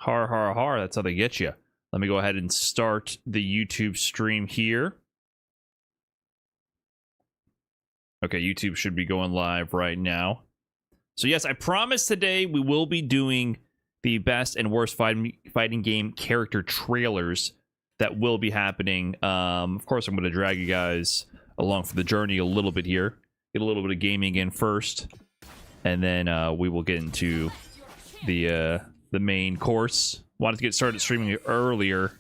Har, har, har. That's how they get you. Let me go ahead and start the YouTube stream here. Okay, YouTube should be going live right now. So yes, I promise today we will be doing the best and worst fighting game character trailers that will be happening. Of course, I'm going to drag you guys along for the journey a little bit here. Get a little bit of gaming in first, and then we will get into the main course. Wanted to get started streaming earlier.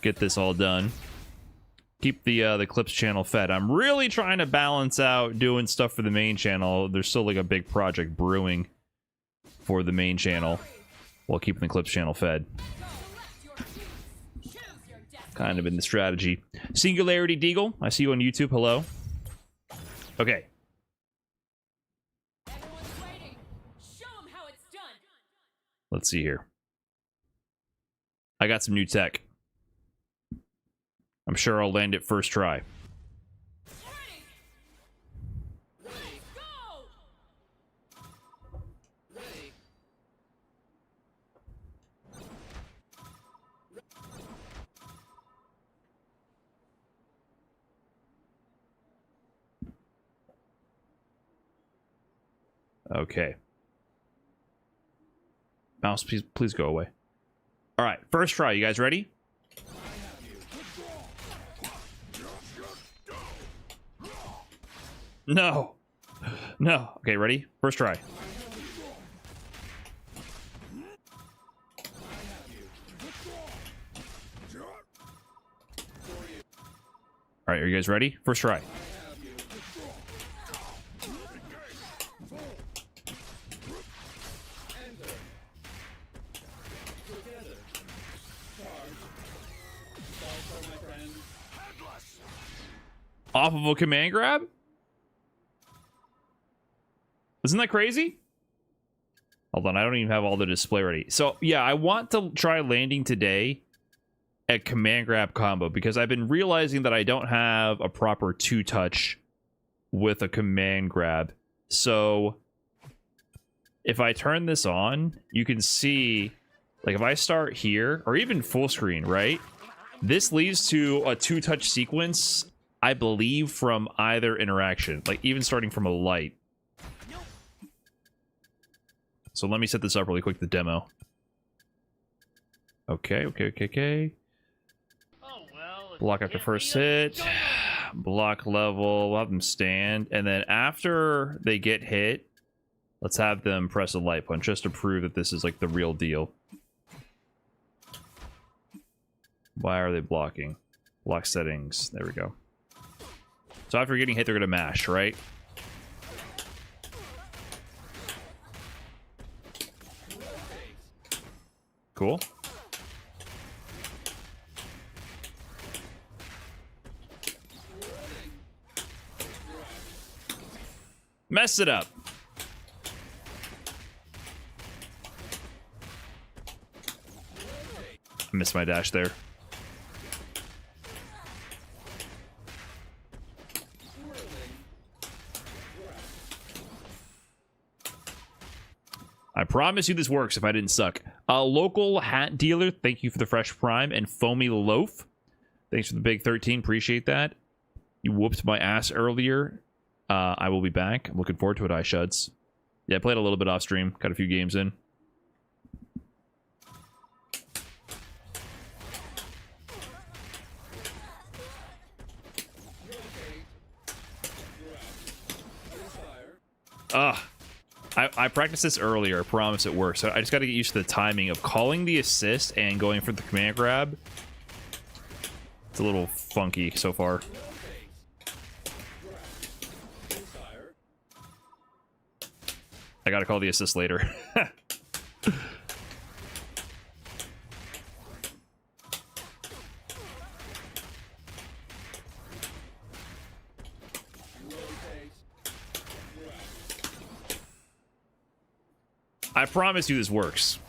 Get this all done. Keep the Clips channel fed. I'm really trying to balance out doing stuff for the main channel. There's still like a big project brewing for the main channel while keeping the Clips channel fed. Kind of in the strategy. Singularity Deagle, I see you on YouTube. Hello. Okay. Let's see here. I got some new tech. I'm sure I'll land it first try. Okay. Mouse, please go away. All right, first try. You guys ready? No. No. Okay, ready? First try. All right, are you guys ready? First try. Off of a command grab? Isn't that crazy? Hold on, I don't even have all the display ready. So, yeah, I want to try landing today a command grab combo because I've been realizing that I don't have a proper two-touch with a command grab. So, if I turn this on, you can see, like, if I start here, or even full screen, right? This leads to a two-touch sequence, I believe, from either interaction. Like, even starting from a light. So let me set this up really quick, the demo. Okay. Block after first hit. Block level. We'll have them stand. And then after they get hit, let's have them press a light punch just to prove that this is like the real deal. Why are they blocking? Block settings. There we go. So after getting hit, they're going to mash, right? Cool. Mess it up. I missed my dash there. I promise you this works if I didn't suck. Local hat dealer, thank you for the fresh prime. And Foamy Loaf, thanks for the big 13. Appreciate that. You whooped my ass earlier. I will be back. I'm looking forward to it, iShuds. Yeah, I played a little bit off stream. Got a few games in. I practiced this earlier. I promise it works. So I just got to get used to the timing of calling the assist and going for the command grab. It's a little funky so far. I got to call the assist later. I promise you this works.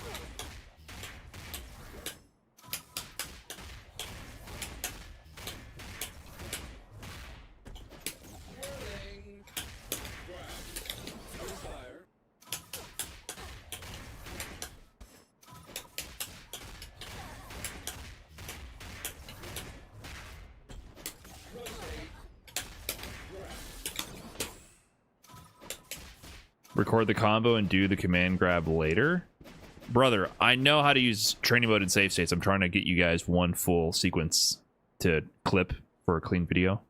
Record the combo and do the command grab later. Brother, I know how to use training mode and save states. I'm trying to get you guys one full sequence to clip for a clean video.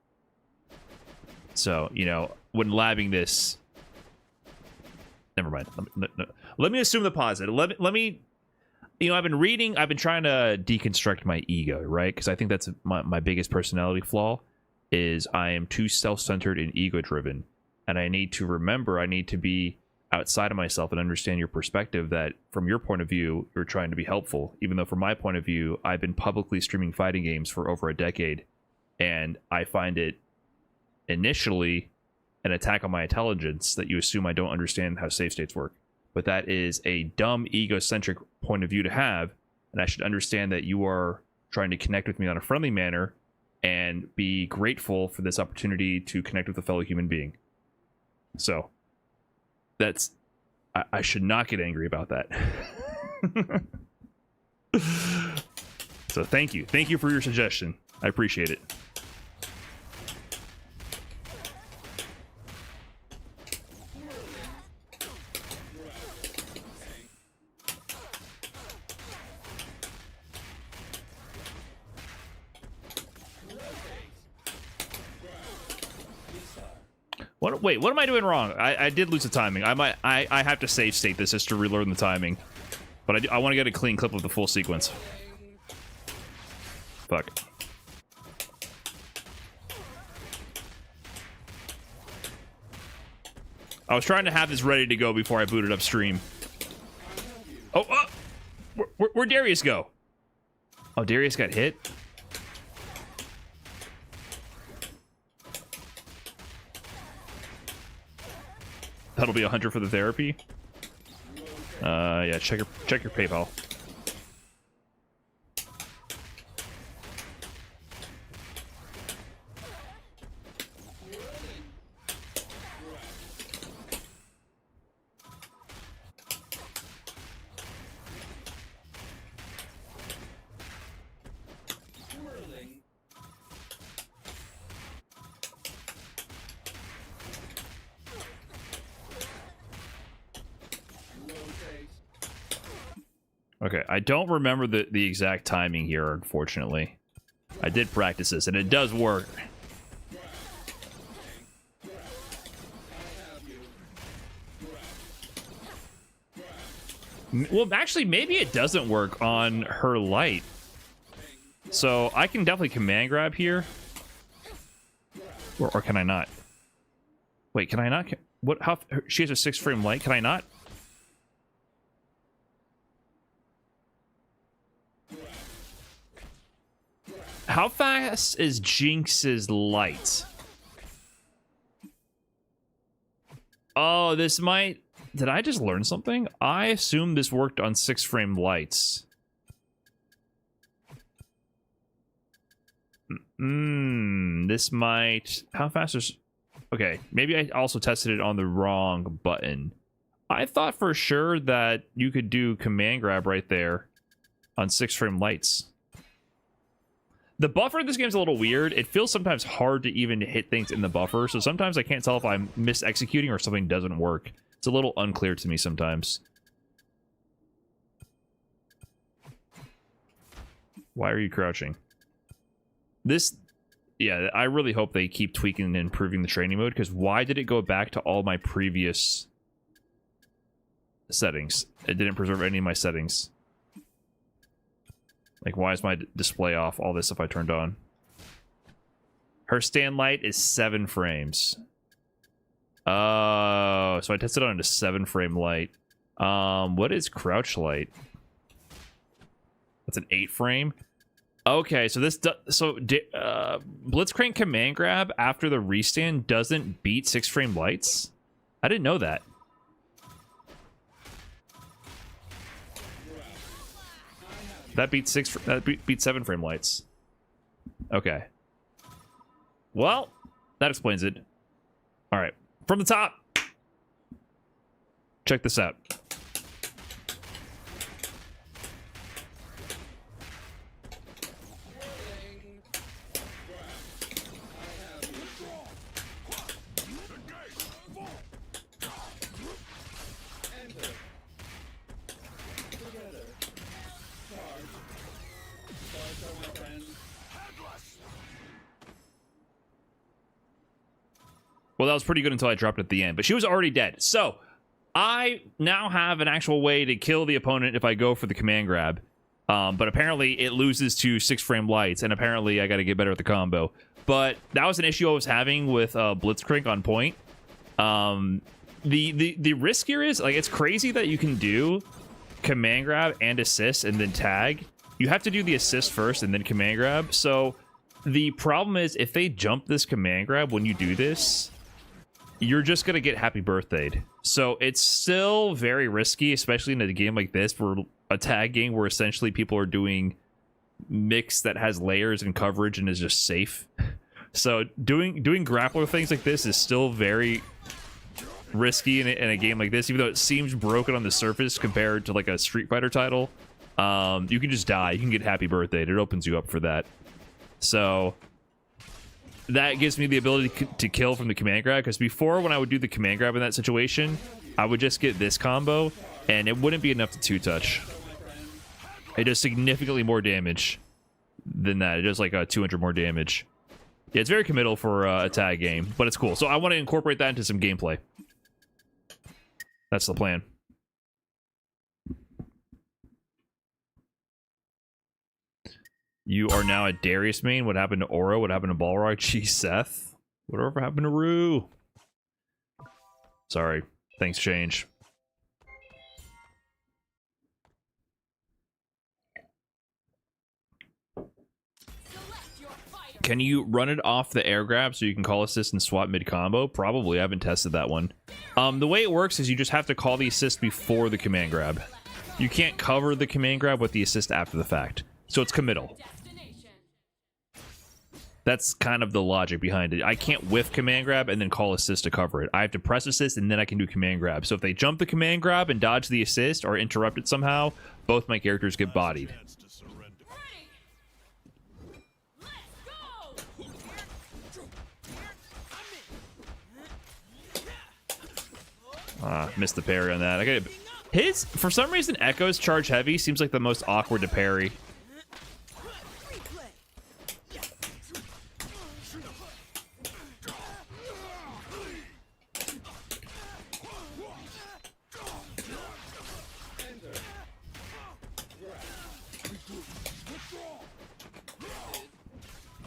So, you know, when labbing this... Never mind. Let me assume the positive. Let me... You know, I've been trying to deconstruct my ego, right? Because I think that's my biggest personality flaw, is I am too self-centered and ego-driven. And I need to remember, I need to be outside of myself and understand your perspective, that from your point of view, you're trying to be helpful. Even though from my point of view, I've been publicly streaming fighting games for over a decade. And I find it initially an attack on my intelligence that you assume I don't understand how save states work. But that is a dumb, egocentric point of view to have. And I should understand that you are trying to connect with me on a friendly manner and be grateful for this opportunity to connect with a fellow human being. So that's... I should not get angry about that. So thank you. Thank you for your suggestion. I appreciate it. Wait, what am I doing wrong? I did lose the timing. I have to save state this just to relearn the timing. But I want to get a clean clip of the full sequence. Fuck. I was trying to have this ready to go before I booted up stream. Oh, where'd Darius go? Oh, Darius got hit? That'll be 100 for the therapy. Yeah, check your PayPal. Okay, I don't remember the exact timing here, unfortunately. I did practice this, and it does work. Well, actually, maybe it doesn't work on her light. So I can definitely command grab here. Or can I not? Wait, can I not? What? How? She has a 6-frame light. Can I not? How fast is Jinx's light? Oh, this might... Did I just learn something? I assume this worked on 6-frame lights. This might... How fast is... Okay, maybe I also tested it on the wrong button. I thought for sure that you could do command grab right there on 6-frame lights. The buffer in this game is a little weird. It feels sometimes hard to even hit things in the buffer, so sometimes I can't tell if I'm mis-executing or something doesn't work. It's a little unclear to me sometimes. Why are you crouching? This... Yeah, I really hope they keep tweaking and improving the training mode, because why did it go back to all my previous settings? It didn't preserve any of my settings. Like, why is my display off? All this stuff I turned on. Her stand light is 7 frames. Oh, so I tested on a 7-frame light. What is crouch light? That's an 8-frame. Okay, so this Blitzcrank command grab after the restand doesn't beat 6-frame lights? I didn't know that. That beats 7-frame lights. Okay. Well, that explains it. All right, from the top. Check this out. Well, that was pretty good until I dropped at the end, but she was already dead. So I now have an actual way to kill the opponent if I go for the command grab. But apparently it loses to 6-frame lights, and apparently I got to get better at the combo. But that was an issue I was having with Blitzcrank on point. The risk here is, like, it's crazy that you can do command grab and assist and then tag. You have to do the assist first and then command grab. So the problem is, if they jump this command grab when you do this, you're just going to get happy birthdayed. So it's still very risky, especially in a game like this, for a tag game where essentially people are doing mix that has layers and coverage and is just safe. So doing grappler things like this is still very risky in a game like this, even though it seems broken on the surface compared to like a Street Fighter title. You can just die. You can get happy birthdayed. It opens you up for that. So that gives me the ability to kill from the command grab, because before, when I would do the command grab in that situation, I would just get this combo and it wouldn't be enough to 2-touch. It does significantly more damage than that. It does like 200 more damage. Yeah, it's very committal for a tag game, but it's cool. So I want to incorporate that into some gameplay. That's the plan. You are now at Darius main. What happened to Oro? What happened to Balrog? Gee, Seth. Whatever happened to Rue? Sorry. Things change. Can you run it off the air grab so you can call assist and swap mid combo? Probably. I haven't tested that one. The way it works is you just have to call the assist before the command grab. You can't cover the command grab with the assist after the fact. So it's committal. That's kind of the logic behind it. I can't whiff command grab and then call assist to cover it. I have to press assist and then I can do command grab. So if they jump the command grab and dodge the assist or interrupt it somehow, both my characters get bodied. Missed the parry on that. I got his, for some reason, Echo's charge heavy seems like the most awkward to parry.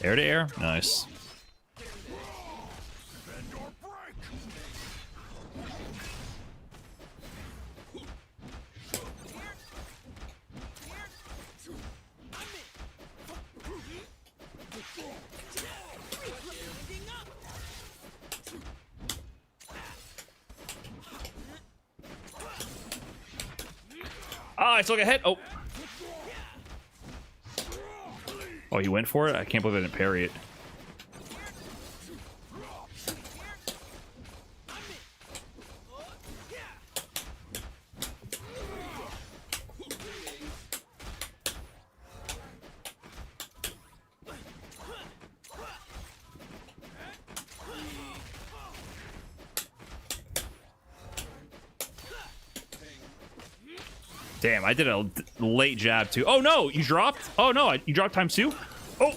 Air to air? Nice. Ah, I still got hit. Oh. Oh, he went for it? I can't believe I didn't parry it. Damn, I did a late jab too. Oh no, you dropped? Oh no, you dropped times 2? Oh!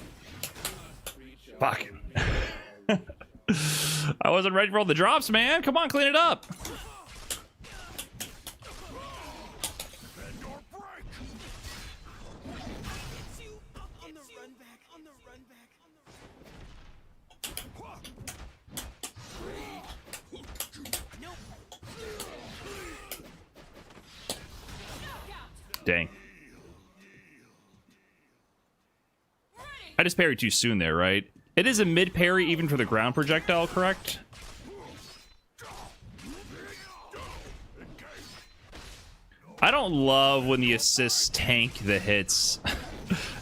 Fuck. I wasn't ready for all the drops, man. Come on, clean it up. Dang. I just parried too soon there, right? It is a mid parry even for the ground projectile, correct? I don't love when the assists tank the hits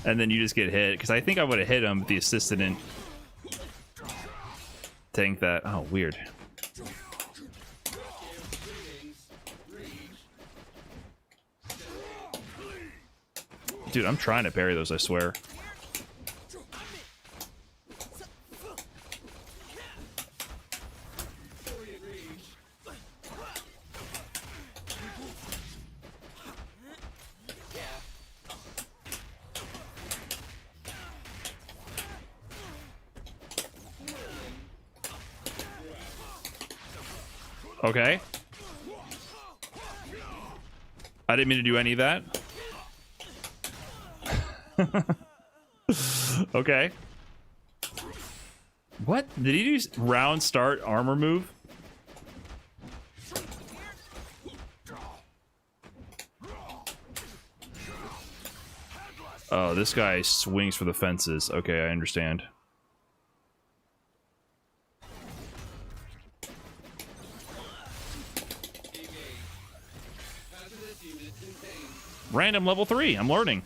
and then you just get hit, because I think I would have hit him, but the assist didn't tank that. Oh, weird. Dude, I'm trying to parry those, I swear. Okay. I didn't mean to do any of that. Okay. What? Did he do round start armor move? Oh, this guy swings for the fences. Okay, I understand. Random level 3. I'm learning.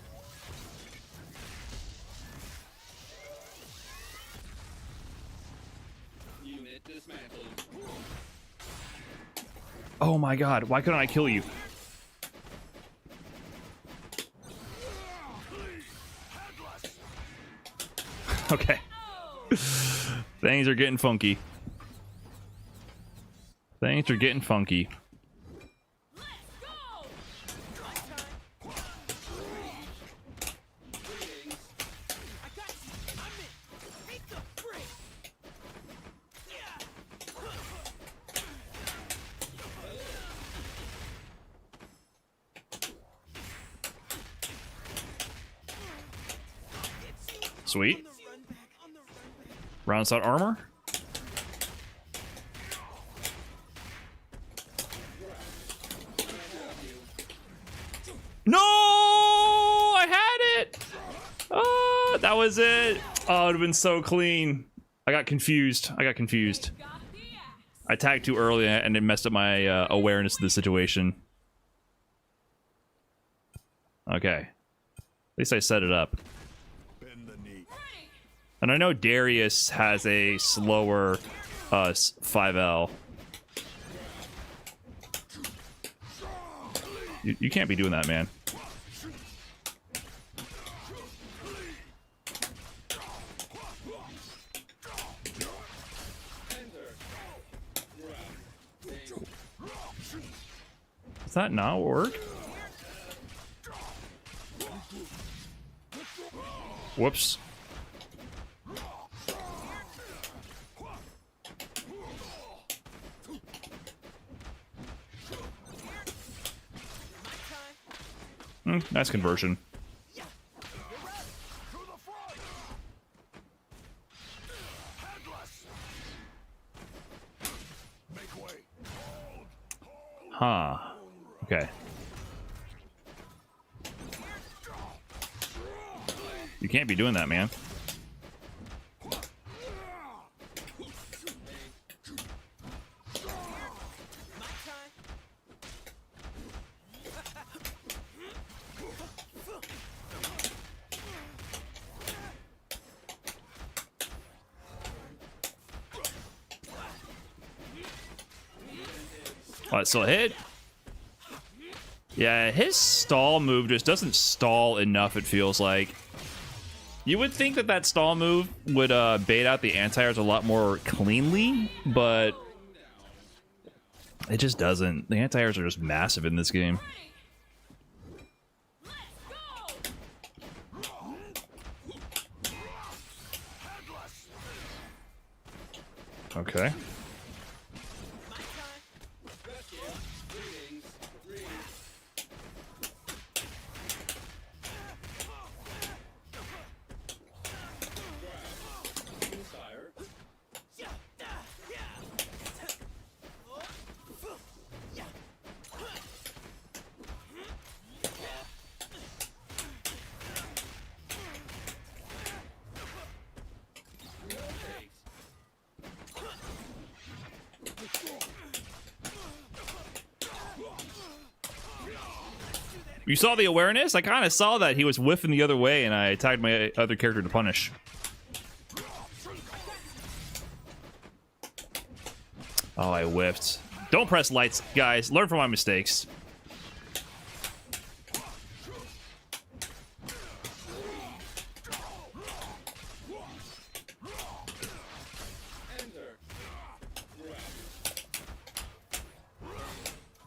Oh my god, why couldn't I kill you? Okay. Things are getting funky. Things are getting funky. Sweet. Round shot armor. No! I had it! Oh, that was it. Oh, it would have been so clean. I got confused. I tagged too early and it messed up my awareness of the situation. Okay. At least I set it up. And I know Darius has a slower 5L. You can't be doing that, man. Does that not work? Whoops. Nice conversion. Huh. Okay. You can't be doing that, man. Oh, it still hit? Yeah, his stall move just doesn't stall enough, it feels like. You would think that that stall move would bait out the anti-airs a lot more cleanly, but it just doesn't. The anti-airs are just massive in this game. Okay. You saw the awareness? I kind of saw that he was whiffing the other way, and I tagged my other character to punish. Oh, I whiffed. Don't press lights, guys. Learn from my mistakes.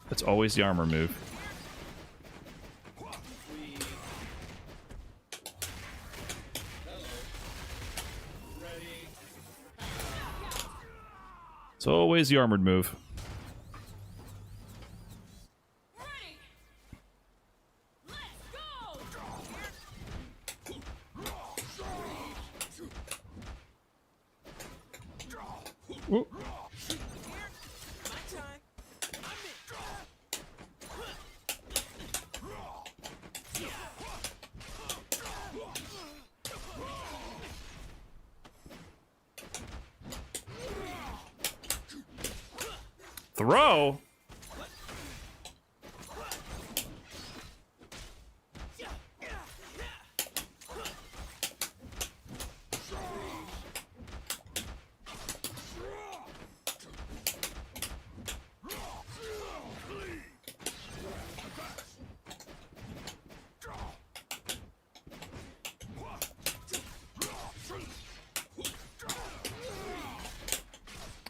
That's always the armor move. It's always the armored move. Ooh. Throw?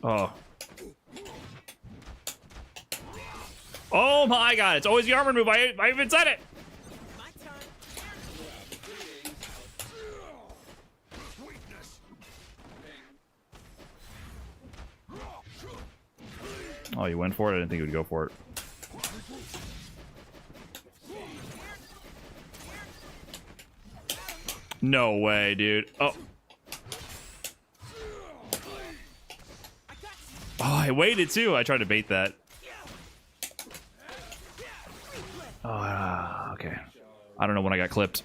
Oh. Oh my god, it's always the armor move. I even said it. Oh, you went for it? I didn't think you would go for it. No way, dude. Oh. Oh, I waited too. I tried to bait that. Oh, okay. I don't know when I got clipped.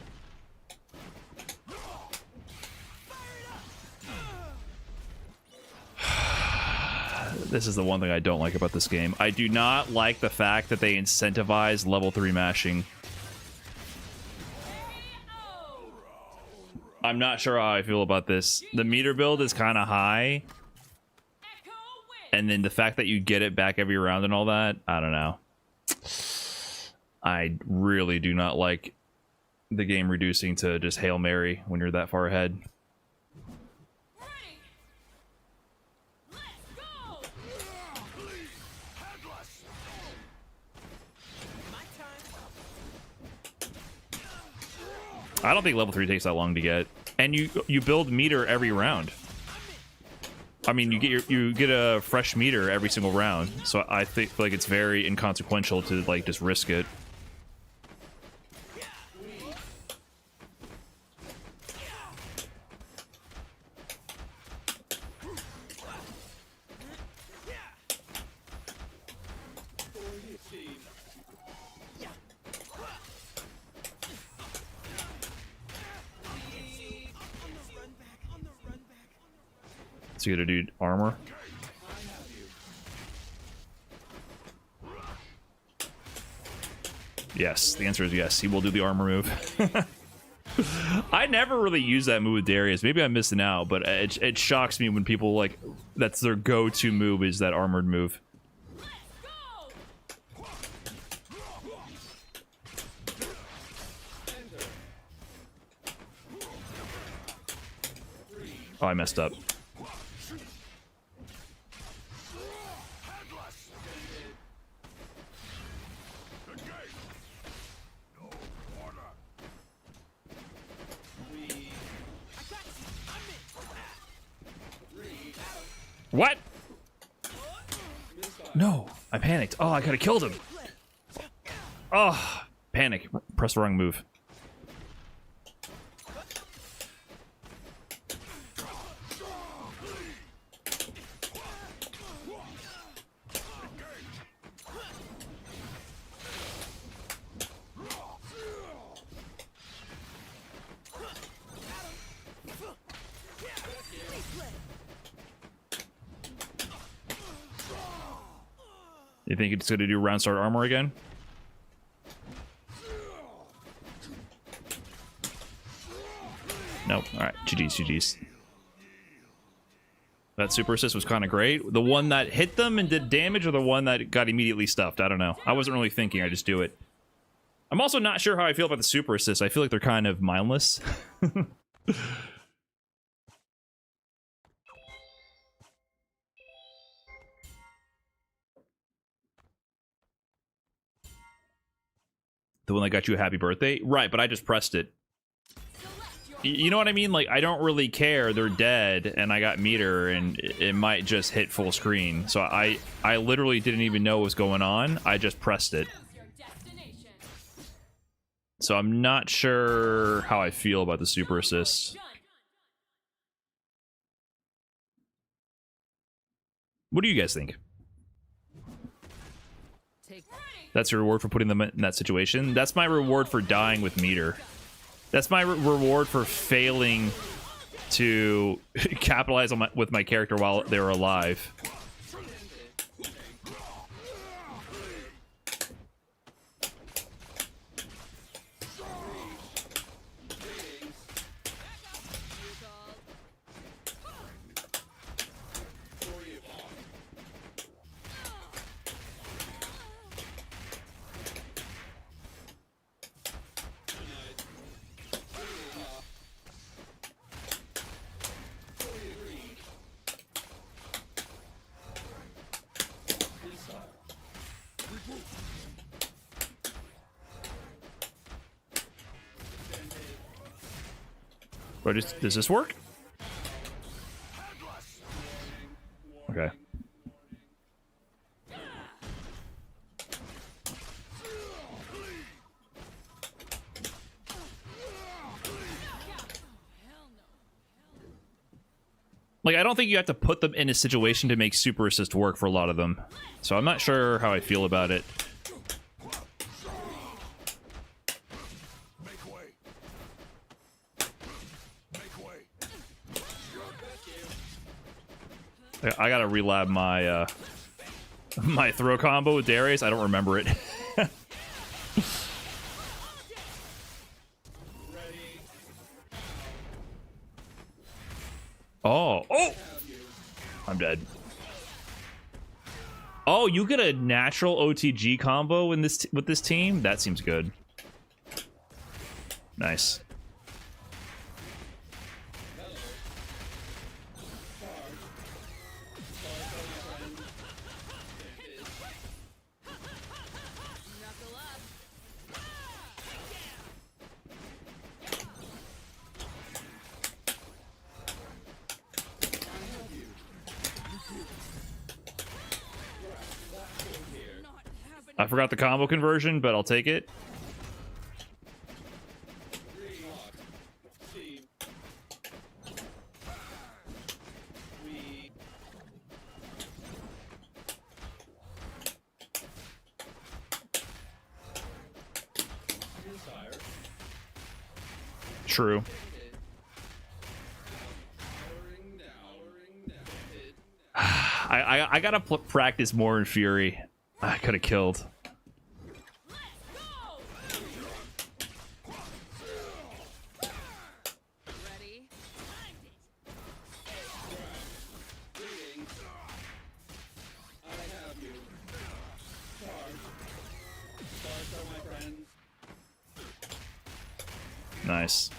This is the one thing I don't like about this game. I do not like the fact that they incentivize level 3 mashing. I'm not sure how I feel about this. The meter build is kind of high. And then the fact that you get it back every round and all that, I don't know. I really do not like the game reducing to just Hail Mary when you're that far ahead. I don't think level 3 takes that long to get. And you build meter every round. I mean, you get a fresh meter every single round. So I think like it's very inconsequential to like just risk it. So you gotta do armor. Yes, the answer is yes. He will do the armor move. I never really use that move with Darius. Maybe I'm missing out, but it shocks me when people like that's their go-to move is that armored move. Oh, I messed up. What? No, I panicked. Oh, I could have killed him. Oh, panic. Press the wrong move. You think it's gonna do round start armor again? Nope. Alright, GG's. That super assist was kind of great. The one that hit them and did damage, or the one that got immediately stuffed? I don't know. I wasn't really thinking, I just do it. I'm also not sure how I feel about the super assist. I feel like they're kind of mindless. The one that got you a happy birthday? Right, but I just pressed it. You know what I mean? Like, I don't really care. They're dead, and I got meter, and it might just hit full screen. So I literally didn't even know what was going on. I just pressed it. So I'm not sure how I feel about the super assist. What do you guys think? That's your reward for putting them in that situation. That's my reward for dying with meter. That's my reward for failing to capitalize on with my character while they were alive. Bro, does this work? Okay. Like, I don't think you have to put them in a situation to make super assist work for a lot of them. So I'm not sure how I feel about it. I gotta relab my my throw combo with Darius. I don't remember it. Oh, I'm dead. Oh, you get a natural OTG combo in this with this team? That seems good. Nice. I forgot the combo conversion, but I'll take it. True. I gotta practice more in Fury. I could have killed. Nice.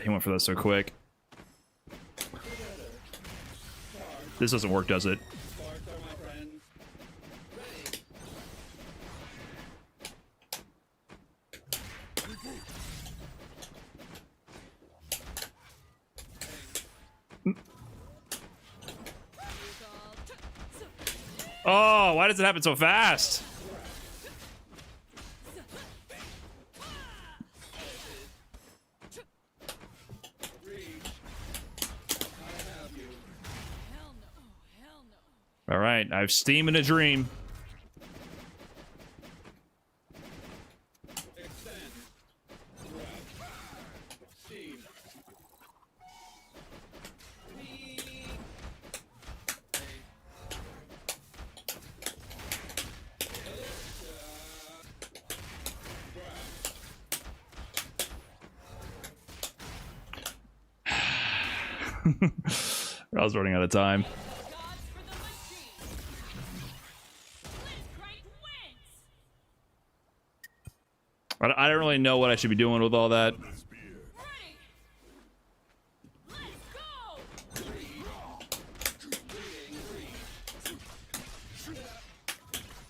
He went for that so quick. This doesn't work, does it? Oh, why does it happen so fast? All right, I have steam in a dream. I was running out of time. I don't really know what I should be doing with all that.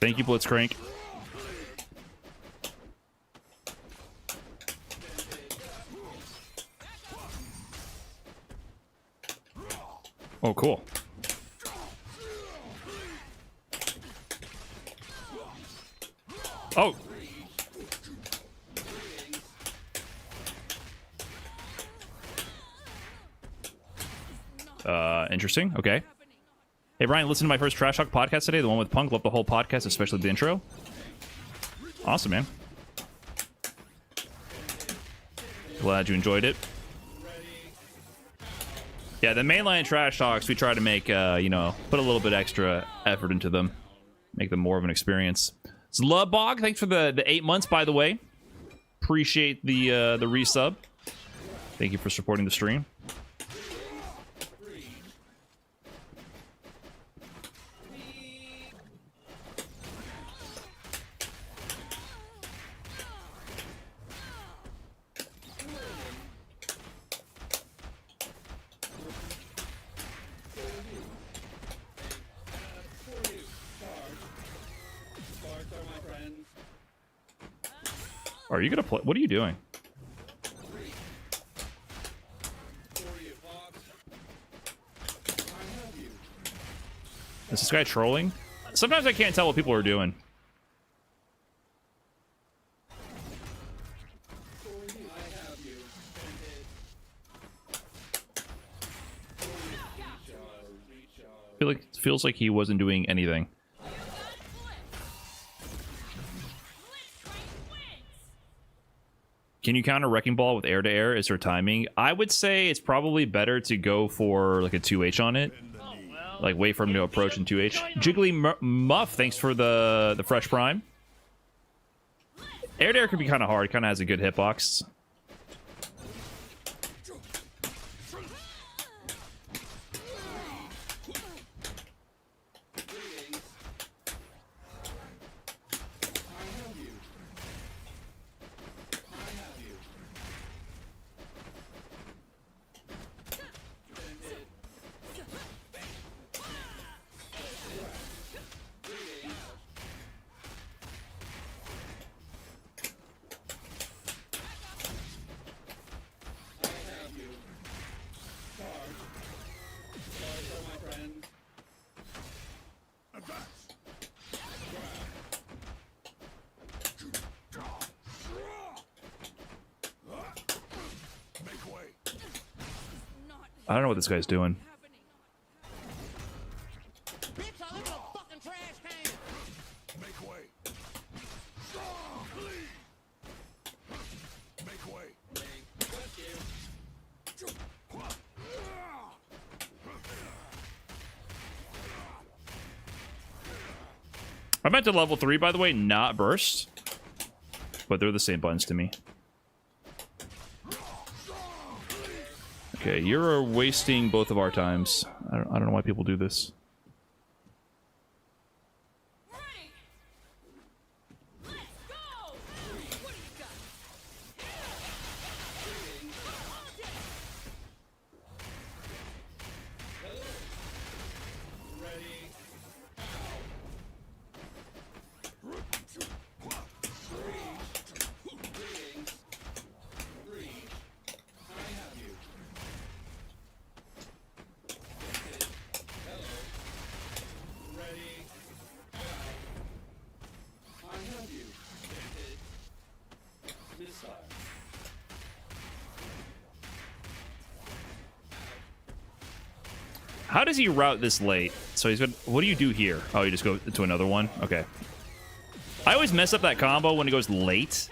Thank you, Blitzcrank. Oh, cool. Oh. Interesting. Okay. Hey, Brian, listen to my first Trash Talk podcast today, the one with Punk. Love the whole podcast, especially the intro. Awesome, man. Glad you enjoyed it. Yeah, the mainline Trash Talks, we try to make, you know, put a little bit extra effort into them. Make them more of an experience. It's Lubog. Thanks for the 8 months, by the way. Appreciate the resub. Thank you for supporting the stream. Are you gonna play? What are you doing? Is this guy trolling? Sometimes I can't tell what people are doing. Feels like he wasn't doing anything. Can you counter Wrecking Ball with air to air? Is there timing? I would say it's probably better to go for like a 2H on it. Like wait for him to approach in 2H. Jiggly Muff, thanks for the fresh prime. Air to air can be kind of hard. Kind of has a good hitbox. I don't know what this guy's doing. I meant to level 3, by the way, not burst. But they're the same buttons to me. Okay, you're wasting both of our times. I don't know why people do this. How does he route this late? So he's good. What do you do here? Oh, you just go to another one? Okay. I always mess up that combo when it goes late,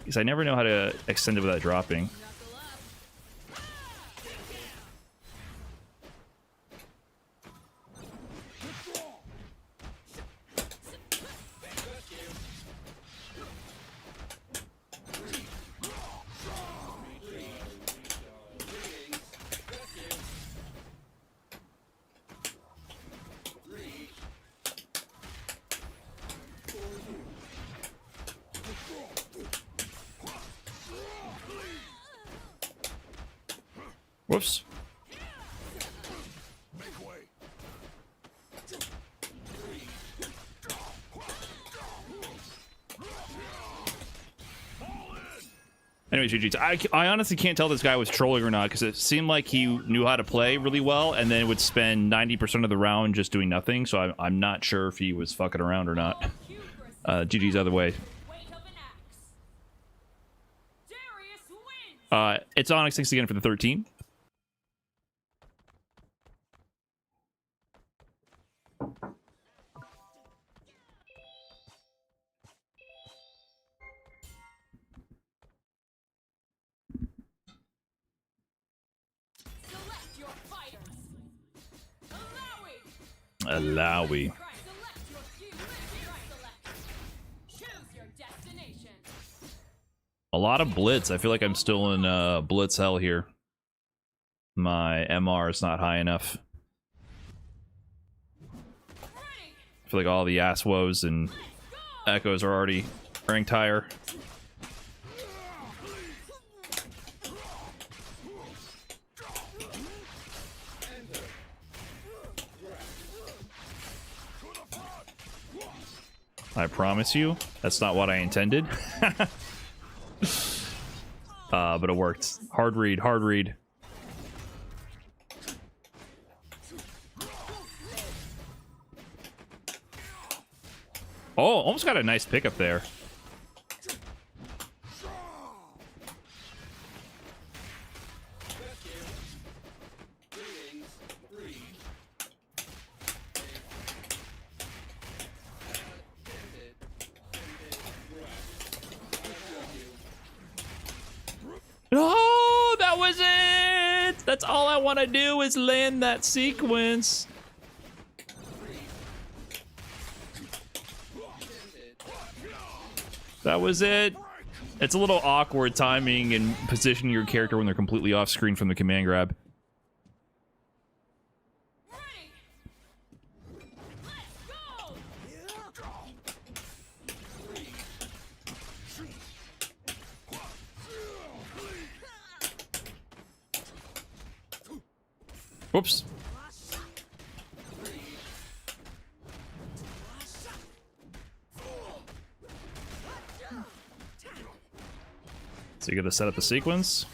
because I never know how to extend it without dropping. Whoops. Anyways, GG. I honestly can't tell this guy was trolling or not, because it seemed like he knew how to play really well and then would spend 90% of the round just doing nothing, so I'm not sure if he was fucking around or not. GG's other way. It's Onyx. Thanks again for the 13. Allowy. A lot of blitz. I feel like I'm still in blitz hell here. My MR is not high enough. I feel like all the ass woes and echoes are already ranked higher. I promise you, that's not what I intended. But it worked. Hard read, hard read. Oh, almost got a nice pickup there. Oh, that was it! That's all I want to do is land that sequence. That was it. It's a little awkward timing and positioning your character when they're completely off screen from the command grab. Whoops. So you gotta set up the sequence.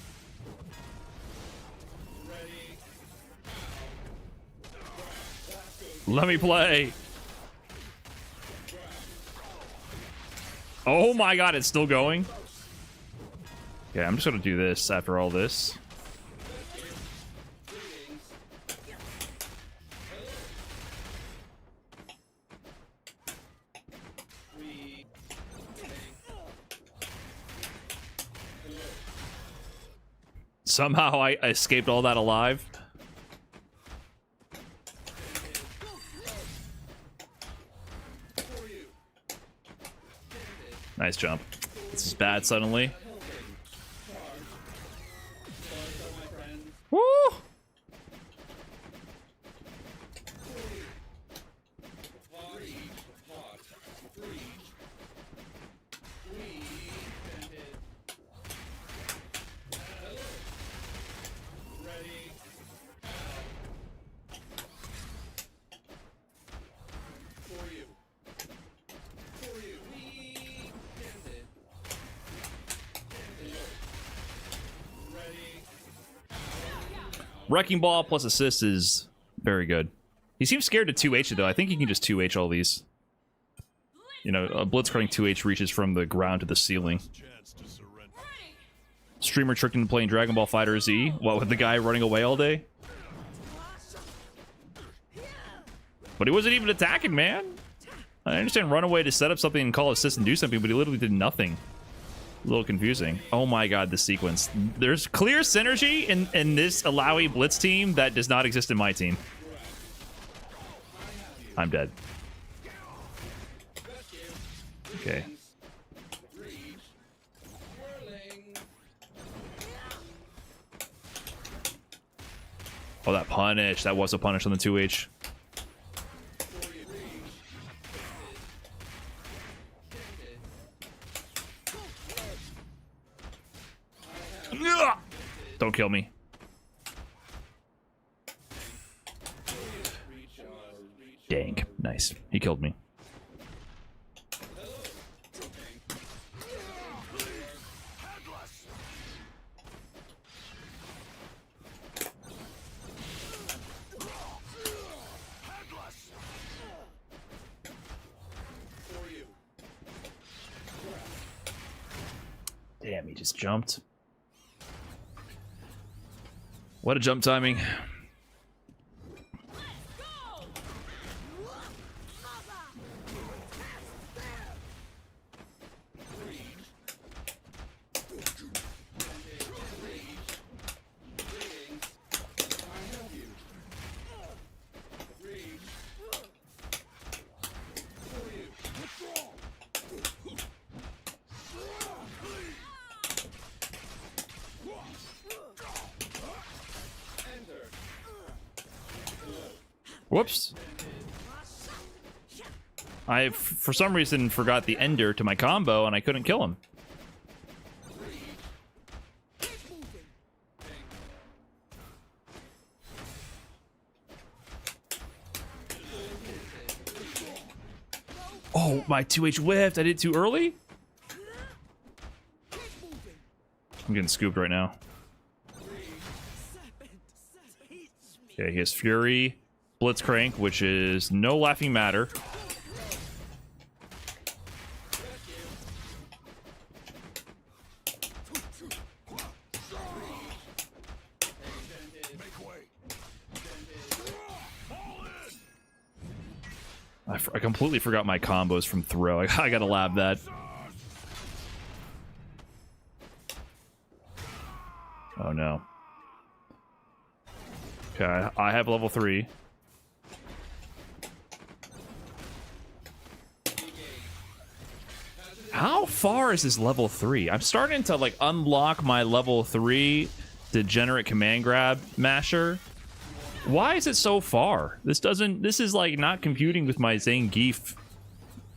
Let me play. Oh my god, it's still going. Okay, I'm just gonna do this after all this. Somehow I escaped all that alive. Nice jump. This is bad suddenly. Woo! Wrecking Ball plus assist is very good. He seems scared to 2H it though. I think he can just 2H all these. You know, a Blitzcrank 2H reaches from the ground to the ceiling. Streamer tricked into playing Dragon Ball Fighter Z. What, with the guy running away all day? But he wasn't even attacking, man. I understand run away to set up something and call assist and do something, but he literally did nothing. A little confusing. Oh my god, this sequence. There's clear synergy in this Alawi Blitz team that does not exist in my team. I'm dead. Okay. Oh, that punish. That was a punish on the 2H. Don't kill me. Dang. Nice. He killed me. Damn, he just jumped. What a jump timing. Whoops. I, for some reason, forgot the ender to my combo, and I couldn't kill him. Oh, my 2H whiffed. I did it too early? I'm getting scooped right now. Okay, he has Fury, Blitzcrank, which is no laughing matter. I completely forgot my combos from throw. I gotta lab that. Oh no. Okay, I have level 3. How far is this level 3? I'm starting to like unlock my level 3 degenerate command grab masher. Why is it so far? This is like not computing with my Zangief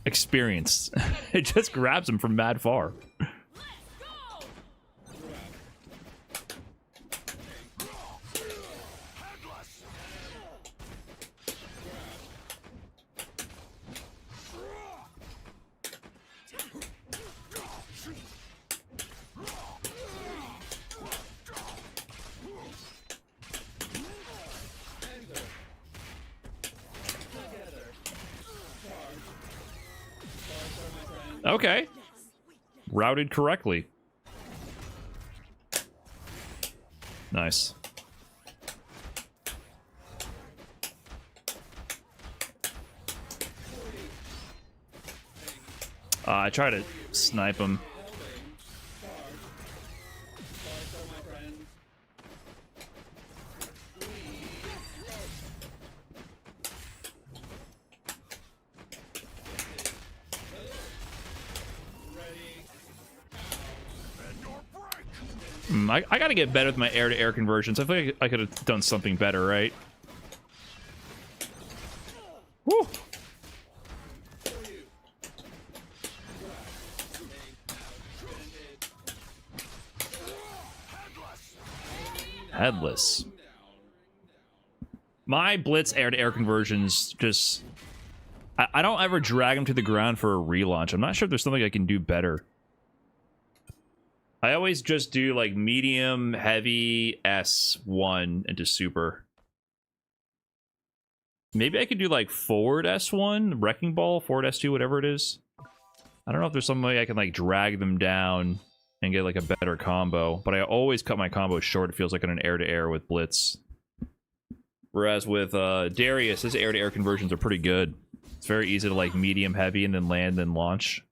experience. It just grabs him from mad far. Okay. Routed correctly. Nice. I try to snipe him. I gotta get better with my air-to-air conversions. I feel like I could have done something better, right? Woo! Headless. My blitz air-to-air conversions just... I don't ever drag them to the ground for a relaunch. I'm not sure if there's something I can do better. I always just do like medium, heavy, S1 into super. Maybe I could do like forward S1, wrecking ball, forward S2, whatever it is. I don't know if there's some way I can like drag them down and get like a better combo, but I always cut my combo short. It feels like on an air-to-air with blitz. Whereas with Darius, his air-to-air conversions are pretty good. It's very easy to like medium, heavy, and then land and launch.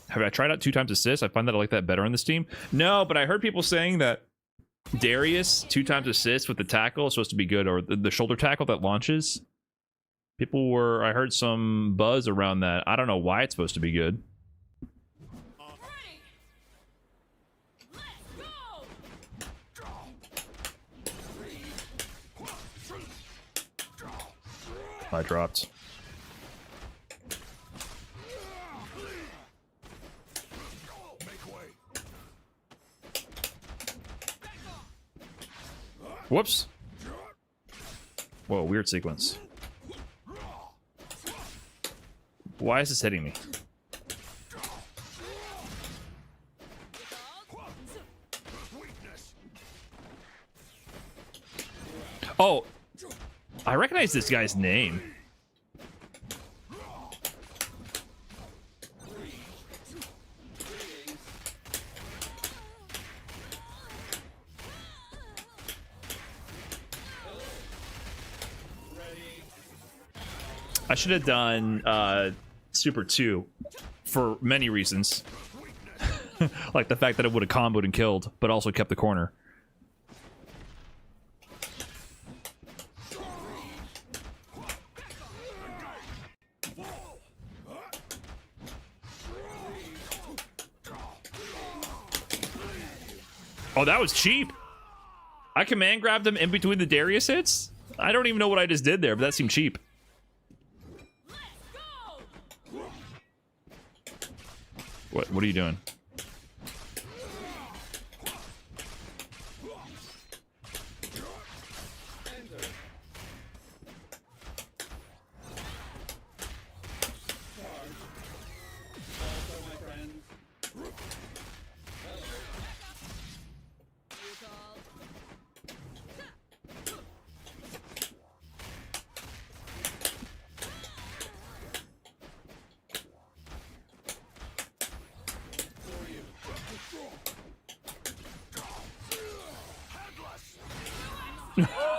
Have I tried out 2x assist? I find that I like that better on this team. No, but I heard people saying that Darius 2x assist with the tackle is supposed to be good, or the shoulder tackle that launches. People were... I heard some buzz around that. I don't know why it's supposed to be good. I dropped. Whoops. Whoa, weird sequence. Why is this hitting me? Oh, I recognize this guy's name. I should have done Super 2 for many reasons. Like the fact that it would have comboed and killed, but also kept the corner. Oh, that was cheap. I command grabbed him in between the Darius hits. I don't even know what I just did there, but that seemed cheap. What are you doing?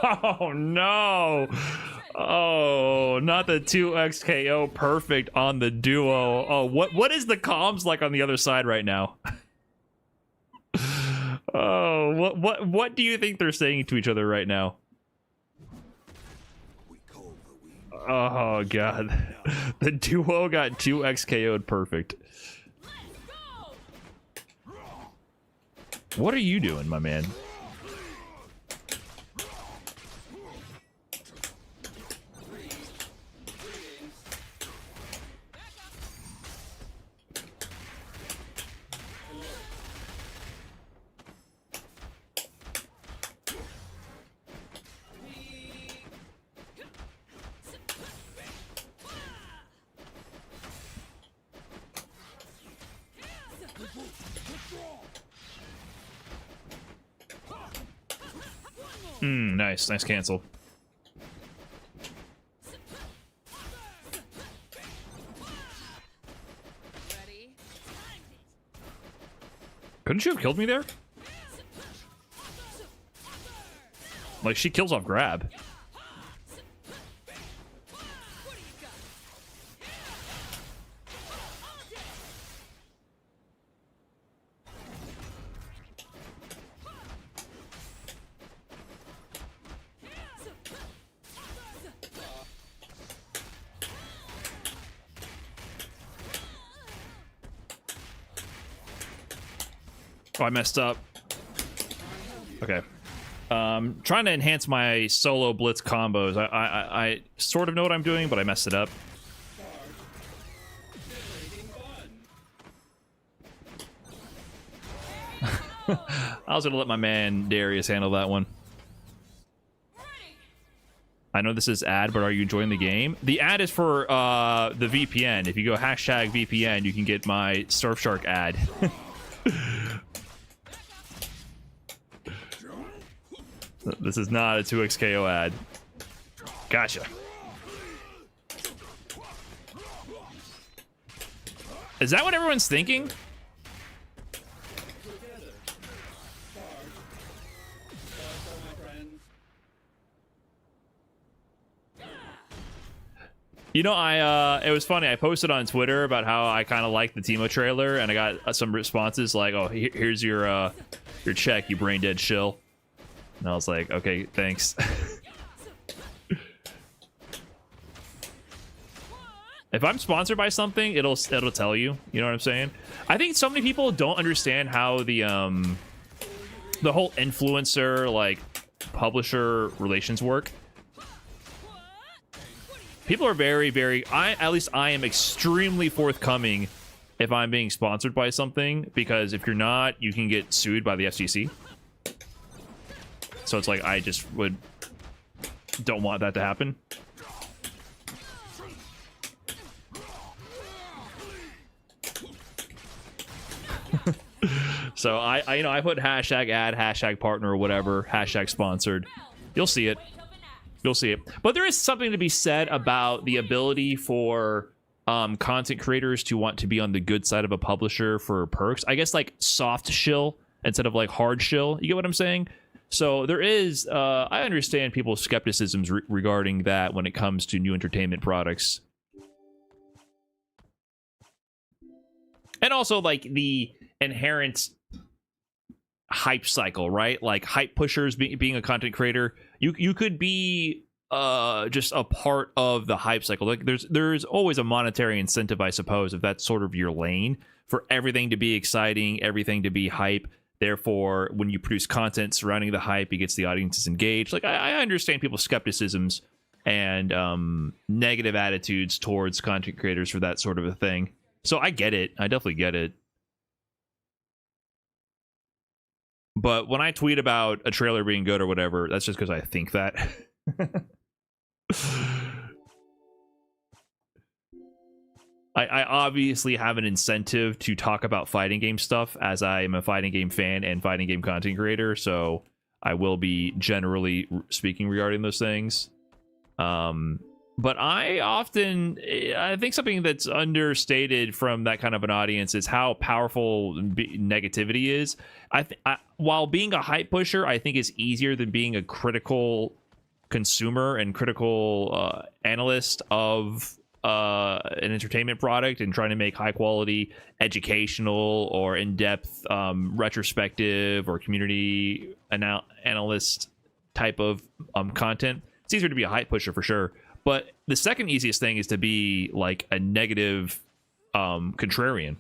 Oh no! Oh, not the 2x KO perfect on the duo. Oh, what is the comms like on the other side right now? Oh, what do you think they're saying to each other right now? Oh god, the duo got 2x KO'd perfect. What are you doing, my man? Nice cancel. Couldn't you have killed me there? Like, she kills off grab. Oh, I messed up. Okay. Trying to enhance my solo blitz combos. I sort of know what I'm doing, but I messed it up. I was gonna let my man Darius handle that one. I know this is ad, but are you enjoying the game? The ad is for the VPN. If you go hashtag VPN, you can get my Surfshark ad. This is not a 2x KO ad. Gotcha. Is that what everyone's thinking? You know, it was funny. I posted on Twitter about how I kind of liked the Timo trailer, and I got some responses like, "Oh, here's your check, you brain dead shill." And I was like, okay, thanks. If I'm sponsored by something, it'll tell you. You know what I'm saying? I think so many people don't understand how the whole influencer, like, publisher relations work. People are very, very... at least I am extremely forthcoming if I'm being sponsored by something, because if you're not, you can get sued by the FCC. So it's like I just don't want that to happen. So I put hashtag ad, hashtag partner, or whatever, hashtag sponsored. You'll see it. You'll see it. But there is something to be said about the ability for content creators to want to be on the good side of a publisher for perks. I guess like soft shill instead of like hard shill. You get what I'm saying? So there is, I understand people's skepticisms regarding that when it comes to new entertainment products. And also like the inherent hype cycle, right? Like hype pushers being a content creator, you could be just a part of the hype cycle. Like there's always a monetary incentive, I suppose, if that's sort of your lane, for everything to be exciting, everything to be hype. Therefore, when you produce content surrounding the hype, it gets the audiences engaged. Like I understand people's skepticisms and negative attitudes towards content creators for that sort of a thing. So I get it. I definitely get it. But when I tweet about a trailer being good or whatever, that's just because I think that. I obviously have an incentive to talk about fighting game stuff, as I am a fighting game fan and fighting game content creator, so I will be generally speaking regarding those things. But I think something that's understated from that kind of an audience is how powerful negativity is. While being a hype pusher, I think is easier than being a critical consumer and critical analyst of an entertainment product and trying to make high quality educational or in-depth retrospective or community analyst type of content. It's easier to be a hype pusher for sure. But the second easiest thing is to be like a negative contrarian.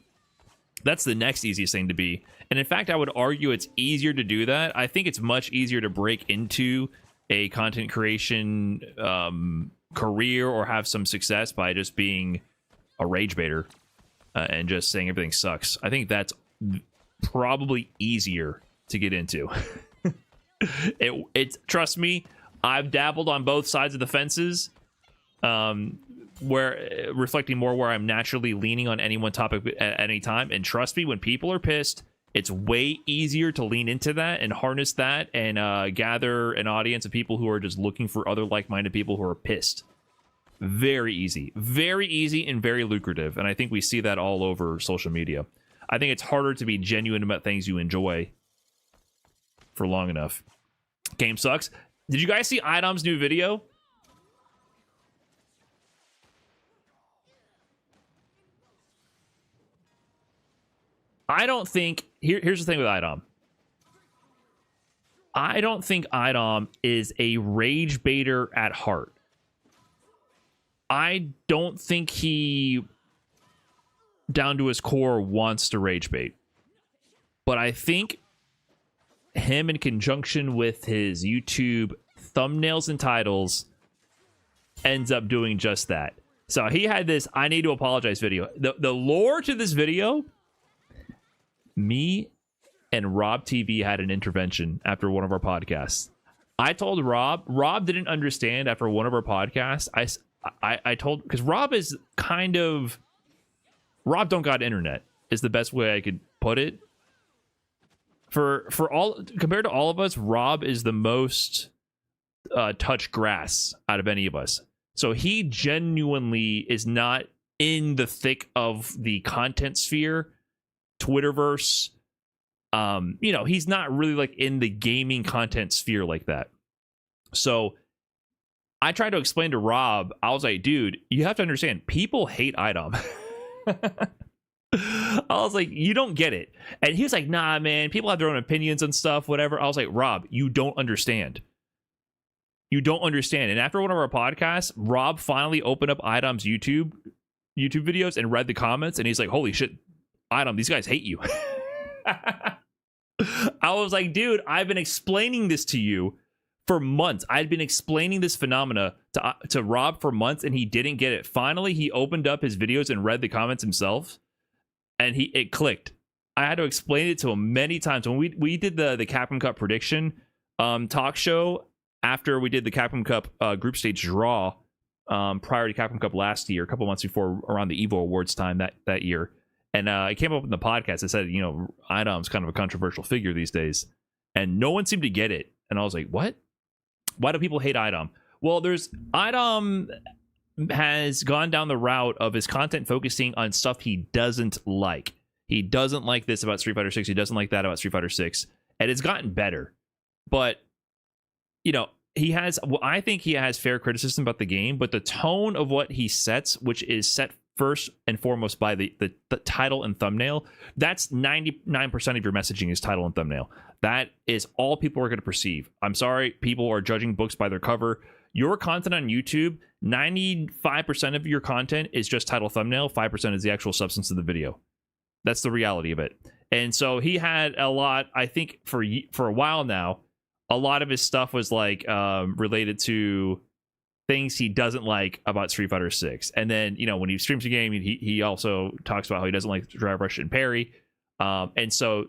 That's the next easiest thing to be. And in fact, I would argue it's easier to do that. I think it's much easier to break into a content creation career or have some success by just being a rage baiter and just saying everything sucks. I think that's probably easier to get into. Trust me, I've dabbled on both sides of the fences, where reflecting more where I'm naturally leaning on any one topic at any time. And trust me, when people are pissed, it's way easier to lean into that and harness that and gather an audience of people who are just looking for other like-minded people who are pissed. Very easy and very lucrative. And I think we see that all over social media. I think it's harder to be genuine about things you enjoy for long enough. Game sucks. Did you guys see Idom's new video? I don't think... Here's the thing with Idom. I don't think Idom is a rage baiter at heart. I don't think he, down to his core, wants to rage bait. But I think him in conjunction with his YouTube thumbnails and titles ends up doing just that. So he had this I need to apologize video. The lore to this video... Me and Rob TV had an intervention after one of our podcasts. I told Rob didn't understand after one of our podcasts. I told, because Rob is kind of, Rob don't got internet is the best way I could put it. For all, compared to all of us, Rob is the most touch grass out of any of us. So he genuinely is not in the thick of the content sphere, Twitterverse. He's not really like in the gaming content sphere like that. So I tried to explain to Rob, I was like, dude, you have to understand, people hate Idom. I was like, you don't get it. And he was like, nah, man, people have their own opinions and stuff, whatever. I was like, Rob, you don't understand. You don't understand. And after one of our podcasts, Rob finally opened up Idom's YouTube videos and read the comments, and he's like, holy shit, Idom, these guys hate you. I was like, dude, I've been explaining this to you for months. I'd been explaining this phenomena to Rob for months, and he didn't get it. Finally, he opened up his videos and read the comments himself, and it clicked. I had to explain it to him many times. When we did the Capcom Cup prediction talk show after we did the Capcom Cup group stage draw prior to Capcom Cup last year, a couple months before, around the Evo Awards time that year. And I came up in the podcast. I said, you know, Idom's kind of a controversial figure these days, and no one seemed to get it. And I was like, what? Why do people hate Idom? Well, Idom has gone down the route of his content focusing on stuff he doesn't like. He doesn't like this about Street Fighter 6. He doesn't like that about Street Fighter 6. And it's gotten better. But, you know, I think he has fair criticism about the game, but the tone of what he sets, which is set first and foremost by the title and thumbnail, that's 99% of your messaging is title and thumbnail. That is all people are going to perceive. I'm sorry, people are judging books by their cover. Your content on YouTube, 95% of your content is just title thumbnail, 5% is the actual substance of the video. That's the reality of it. And so he had a lot, I think, for a while now, a lot of his stuff was like related to things he doesn't like about Street Fighter 6. And then, you know, when he streams a game, he also talks about how he doesn't like drive, rush, and parry. And so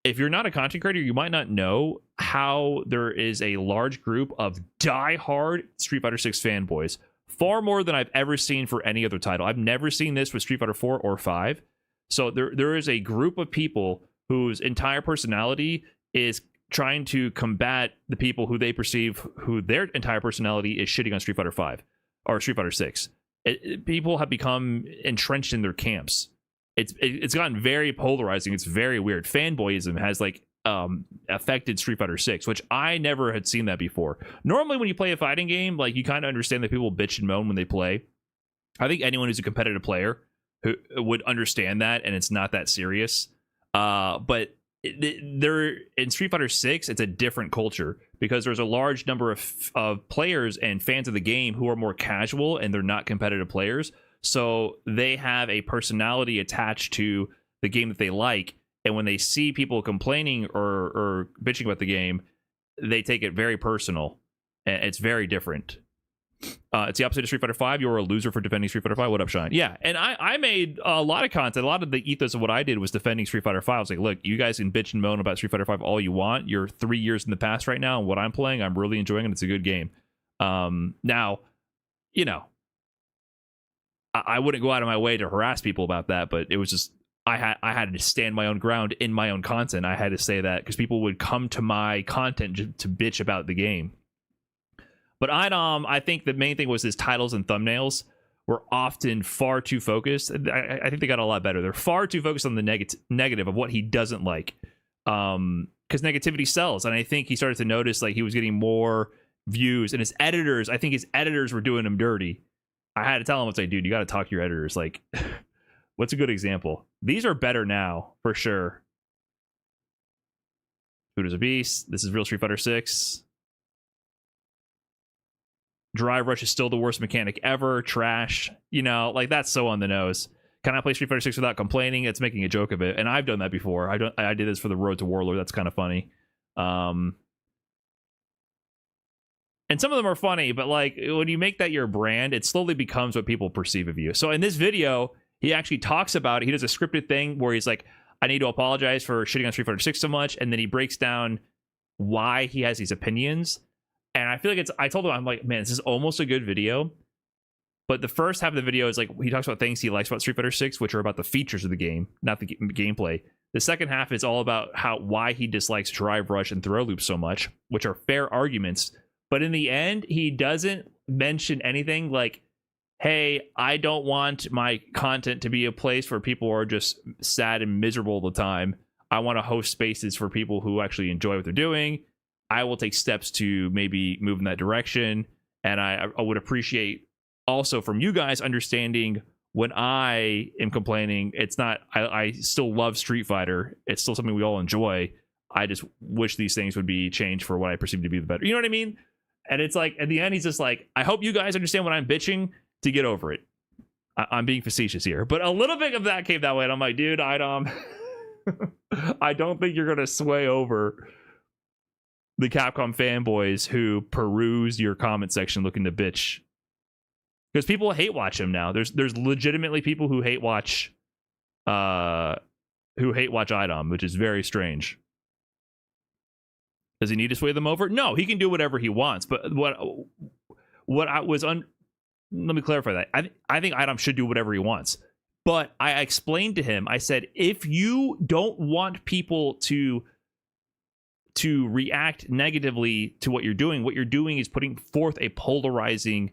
if you're not a content creator, you might not know how there is a large group of die-hard Street Fighter 6 fanboys, far more than I've ever seen for any other title. I've never seen this with Street Fighter 4 or 5. So there is a group of people whose entire personality is trying to combat the people who they perceive who their entire personality is shitting on Street Fighter 5 or Street Fighter 6. People have become entrenched in their camps. It's gotten very polarizing. It's very weird. Fanboyism has like affected Street Fighter 6, which I never had seen that before. Normally when you play a fighting game, like, you kind of understand that people bitch and moan when they play. I think anyone who's a competitive player who would understand that, and it's not that serious. But there in Street Fighter 6, it's a different culture because there's a large number of players and fans of the game who are more casual and they're not competitive players. So they have a personality attached to the game that they like. And when they see people complaining or bitching about the game, they take it very personal. And it's very different. It's the opposite of Street Fighter 5. You're a loser for defending Street Fighter 5. What up, Shine? Yeah, and I made a lot of content. A lot of the ethos of what I did was defending Street Fighter 5. I was like, look, you guys can bitch and moan about Street Fighter 5 all you want. You're 3 years in the past right now, and what I'm playing, I'm really enjoying, and it's a good game. Now, you know, I wouldn't go out of my way to harass people about that, but it was just I had to stand my own ground in my own content. I had to say that because people would come to my content to bitch about the game. But I think the main thing was his titles and thumbnails were often far too focused. I think they got a lot better. They're far too focused on the negative of what he doesn't like, because negativity sells. And I think he started to notice like he was getting more views, and I think his editors were doing him dirty. I had to tell him, I was like, dude, you got to talk to your editors. Like, what's a good example? These are better now, for sure. Food is a beast. This is real Street Fighter 6. Drive rush is still the worst mechanic ever. Trash. You know, like, that's so on the nose. Can I play Street Fighter 6 without complaining? It's making a joke of it. And I've done that before. I did this for the Road to Warlord. That's kind of funny. And some of them are funny, but like when you make that your brand, it slowly becomes what people perceive of you. So in this video, he actually talks about it. He does a scripted thing where he's like, I need to apologize for shitting on Street Fighter 6 so much. And then he breaks down why he has these opinions. And I feel like I told him, I'm like, man, this is almost a good video. But the first half of the video is like, he talks about things he likes about Street Fighter 6, which are about the features of the game, not the gameplay. The second half is all about why he dislikes drive rush and throw loop so much, which are fair arguments. But in the end, he doesn't mention anything like, hey, I don't want my content to be a place where people are just sad and miserable all the time. I want to host spaces for people who actually enjoy what they're doing. I will take steps to maybe move in that direction. And I would appreciate also from you guys understanding when I am complaining, it's not, I still love Street Fighter. It's still something we all enjoy. I just wish these things would be changed for what I perceive to be the better. You know what I mean? And it's like, at the end, he's just like, I hope you guys understand when I'm bitching to get over it. I'm being facetious here. But a little bit of that came that way. And I'm like, dude, I don't think you're going to sway over the Capcom fanboys who peruse your comment section looking to bitch. Because people hate watch him now. There's legitimately people who hate watch Idom, which is very strange. Does he need to sway them over? No, he can do whatever he wants. But what I was let me clarify that. I think Idom should do whatever he wants. But I explained to him, I said, if you don't want people to react negatively to what you're doing is putting forth a polarizing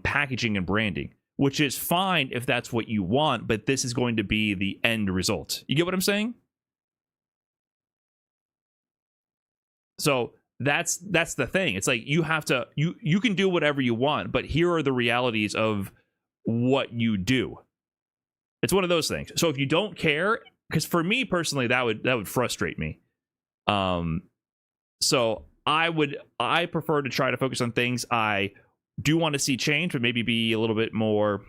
packaging and branding, which is fine if that's what you want, but this is going to be the end result. You get what I'm saying? So that's the thing. It's like you have to you can do whatever you want, but here are the realities of what you do. It's one of those things. So if you don't care, because for me personally, that would frustrate me. So I prefer to try to focus on things I do want to see change, but maybe be a little bit more.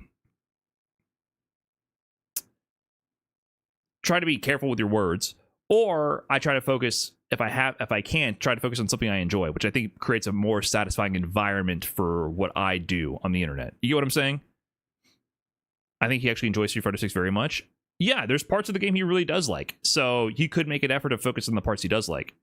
Try to be careful with your words, or I try to focus if I can try to focus on something I enjoy, which I think creates a more satisfying environment for what I do on the internet. You get what I'm saying? I think he actually enjoys Street Fighter 6 very much. Yeah, there's parts of the game he really does like, so he could make an effort to focus on the parts he does like.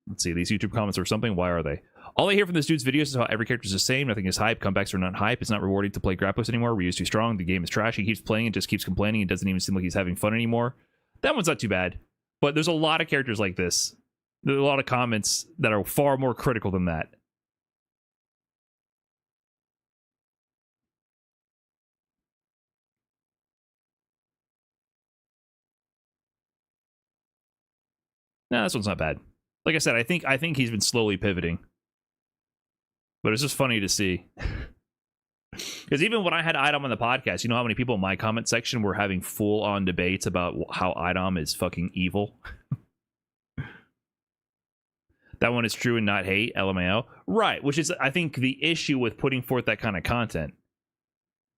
Let's see, these YouTube comments are something. Why are they? All I hear from this dude's videos is how every character is the same. Nothing is hype. Comebacks are not hype. It's not rewarding to play Grapplers anymore. Ryu's too strong. The game is trash. He keeps playing and just keeps complaining. It doesn't even seem like he's having fun anymore. That one's not too bad. But there's a lot of characters like this. There's a lot of comments that are far more critical than that. Nah, this one's not bad. Like I said, I think he's been slowly pivoting. But it's just funny to see. Because even when I had Idom on the podcast, you know how many people in my comment section were having full-on debates about how Idom is fucking evil? That one is true and not hate, LMAO. Right, which is, I think, the issue with putting forth that kind of content.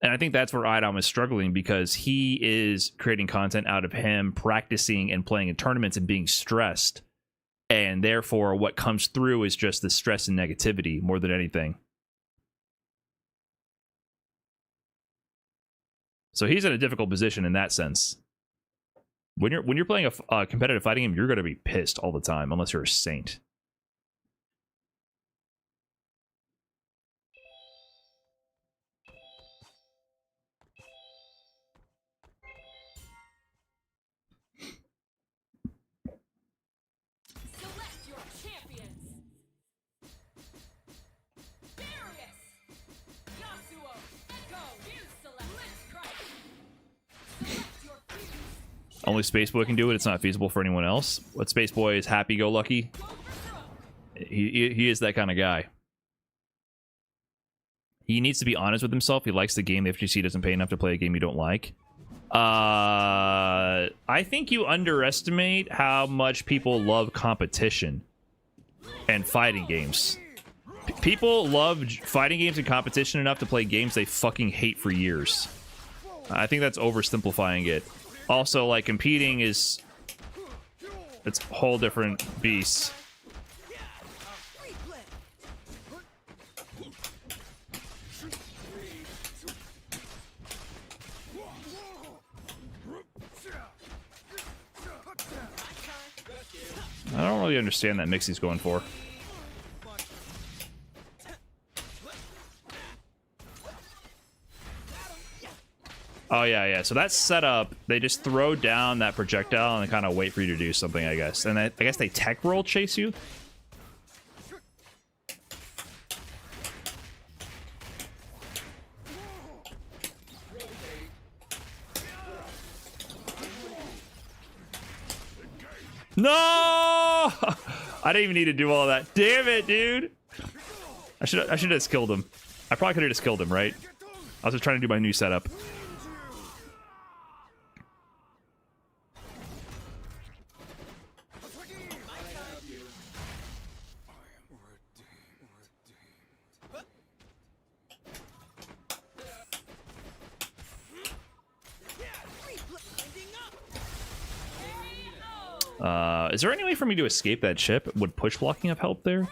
And I think that's where Idom is struggling, because he is creating content out of him practicing and playing in tournaments and being stressed. And therefore, what comes through is just the stress and negativity more than anything. So he's in a difficult position in that sense. When you're playing a competitive fighting game, you're going to be pissed all the time, unless you're a saint. Select your champions. Darius, Yasuo, Echo, you select. Select your fuse. Only Spaceboy can do it. It's not feasible for anyone else. What Spaceboy is happy-go-lucky. He is that kind of guy. He needs to be honest with himself. He likes the game. The FGC doesn't pay enough to play a game you don't like. I think you underestimate how much people love competition and fighting games. People love fighting games and competition enough to play games they fucking hate for years. I think that's oversimplifying it. Also, like, competing is... it's a whole different beast. I don't really understand that mix he's going for. Oh, yeah. So that's set up. They just throw down that projectile and kind of wait for you to do something, I guess. And I guess they tech roll chase you. No! I didn't even need to do all that. Damn it, dude! I should have just killed him. I probably could have just killed him, right? I was just trying to do my new setup. Is there any way for me to escape that ship? Would push blocking have helped there?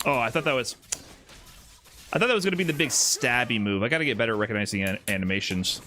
Oh, I thought that was going to be the big stabby move. I got to get better at recognizing animations.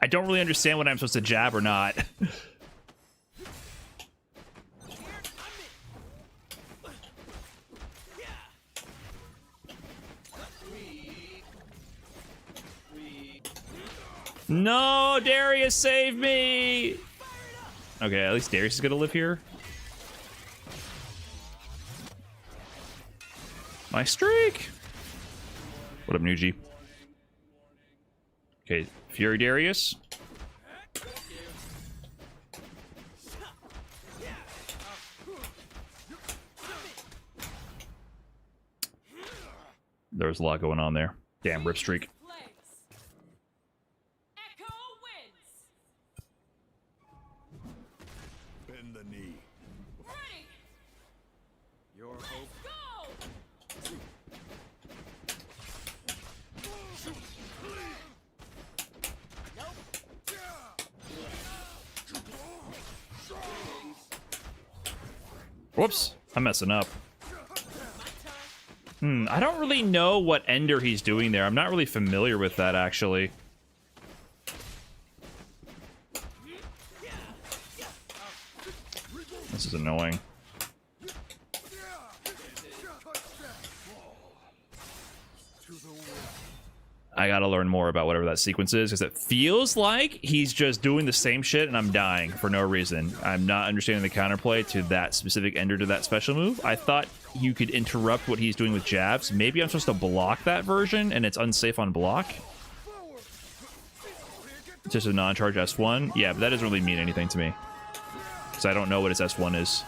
I don't really understand what I'm supposed to jab or not. No, Darius, save me! Okay, at least Darius is gonna live here. My streak! What up, Nuji? Okay, Fury Darius. There was a lot going on there. Damn, rip streak. Echo wins. Bend the knee. Ready. Your hope. Go. Whoops, I'm messing up. I don't really know what ender he's doing there. I'm not really familiar with that, actually. This is annoying. I gotta learn more about whatever that sequence is, because it feels like he's just doing the same shit and I'm dying for no reason. I'm not understanding the counterplay to that specific ender to that special move. I thought you could interrupt what he's doing with jabs. Maybe I'm supposed to block that version and it's unsafe on block. It's just a non-charge S1. Yeah, but that doesn't really mean anything to me, because I don't know what his S1 is.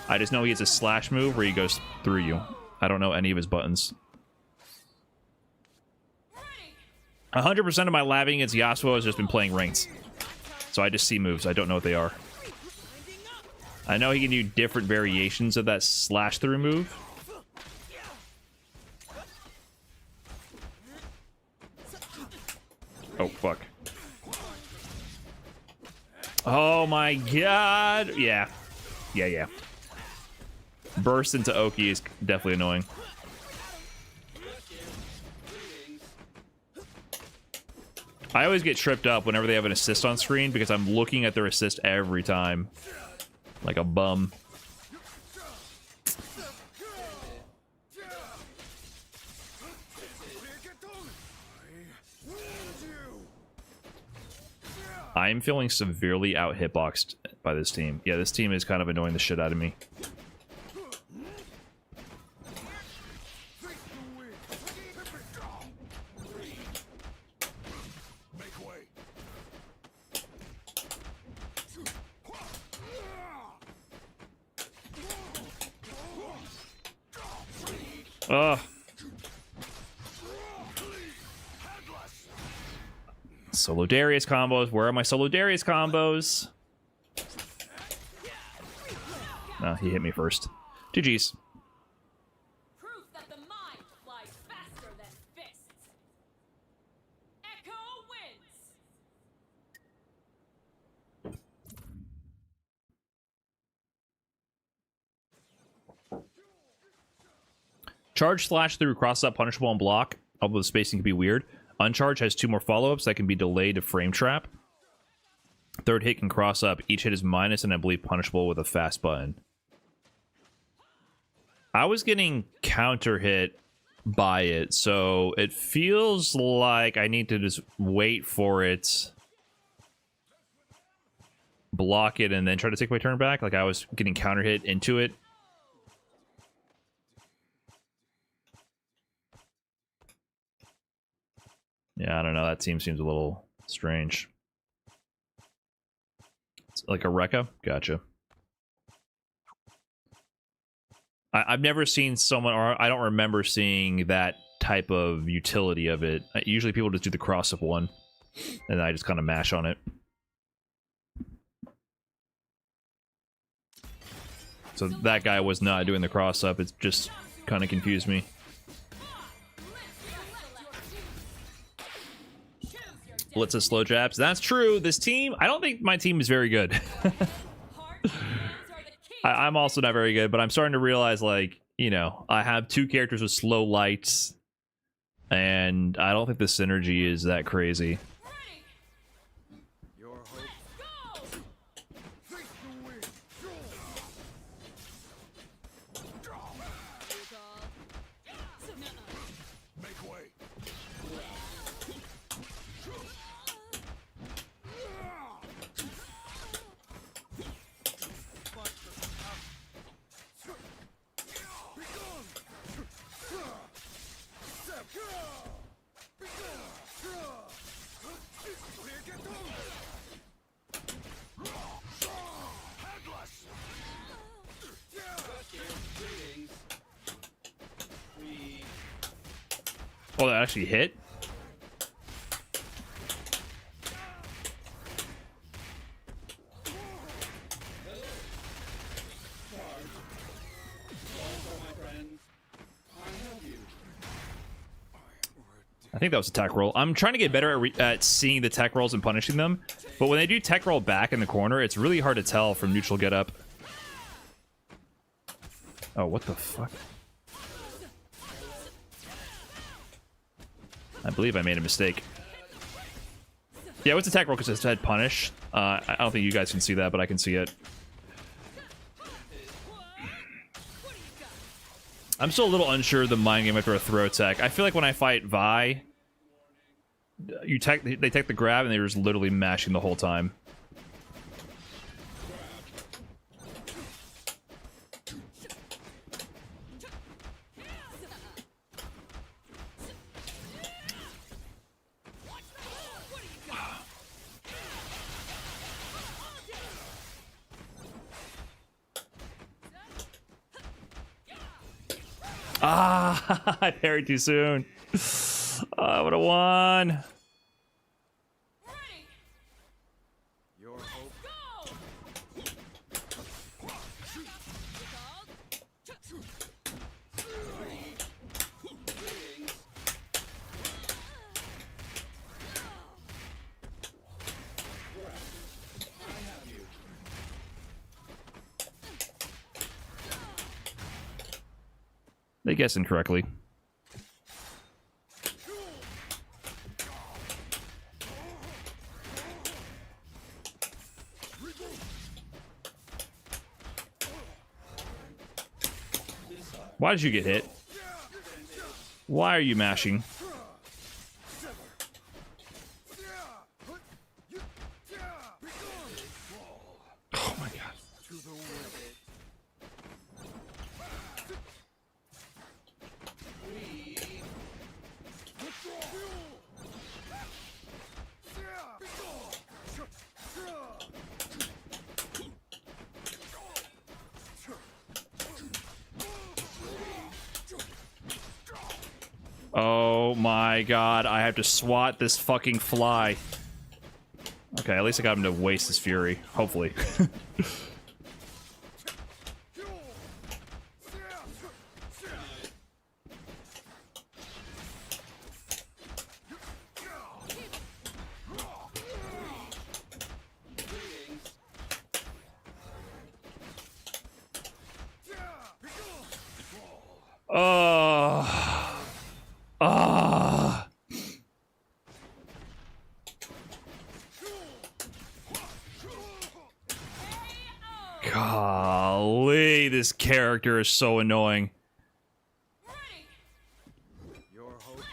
I just know he has a slash move where he goes through you. I don't know any of his buttons. 100% of my labbing against Yasuo has just been playing ranked. So I just see moves. I don't know what they are. I know he can do different variations of that slash through move. Oh, fuck. Oh my god. Yeah. Yeah. Burst into Oki is definitely annoying. I always get tripped up whenever they have an assist on screen because I'm looking at their assist every time. Like a bum. I'm feeling severely out hitboxed by this team. Yeah, this team is kind of annoying the shit out of me. Ugh. Solo Darius combos. Where are my solo Darius combos? No, he hit me first. GG's. Proof that the mind flies faster than fists. Echo wins. Charge slash through cross up punishable and block, although the spacing can be weird. Uncharge has 2 more follow-ups that can be delayed to frame trap. Third hit can cross up. Each hit is minus and I believe punishable with a fast button. I was getting counter hit by it, so it feels like I need to just wait for it, block it, and then try to take my turn back. Like I was getting counter hit into it. Yeah, I don't know. That team seems a little strange. It's like a Rekka? Gotcha. I've never seen someone, or I don't remember seeing that type of utility of it. Usually people just do the cross-up one, and I just kind of mash on it. So that guy was not doing the cross-up. It just kind of confused me. Blitz slow jabs. That's true. This team, I don't think my team is very good. I'm also not very good, but I'm starting to realize, like, you know, I have two characters with slow lights, and I don't think the synergy is that crazy. Your hope. Make way. Oh, that actually hit? I think that was a tech roll. I'm trying to get better at seeing the tech rolls and punishing them, but when they do tech roll back in the corner, it's really hard to tell from neutral get up. Oh, what the fuck? I believe I made a mistake. Yeah, what's attack roll because it said punish. I don't think you guys can see that, but I can see it. I'm still a little unsure of the mind game after a throw tech. I feel like when I fight Vi, they take the grab and they're just literally mashing the whole time. Ah, I parried too soon. I would have won. Your hope. They guessed incorrectly. Why did you get hit? Why are you mashing? Oh my god. Oh my god, I have to swat this fucking fly. Okay, at least I got him to waste his fury. Hopefully. Oh. Ah. Golly, this character is so annoying. Your hope.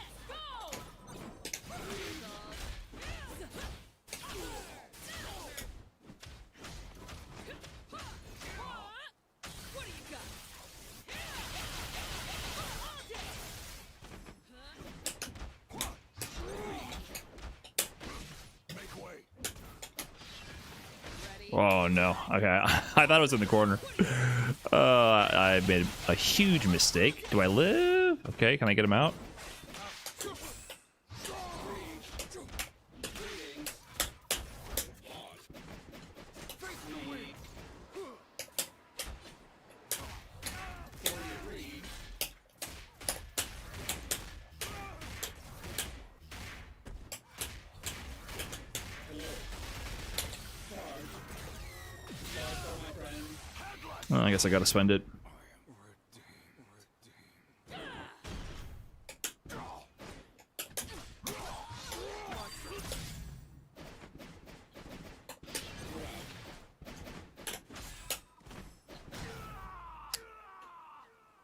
Oh no. Okay, I thought it was in the corner. I made a huge mistake. Do I live? Okay, can I get him out? Well, I guess I gotta spend it.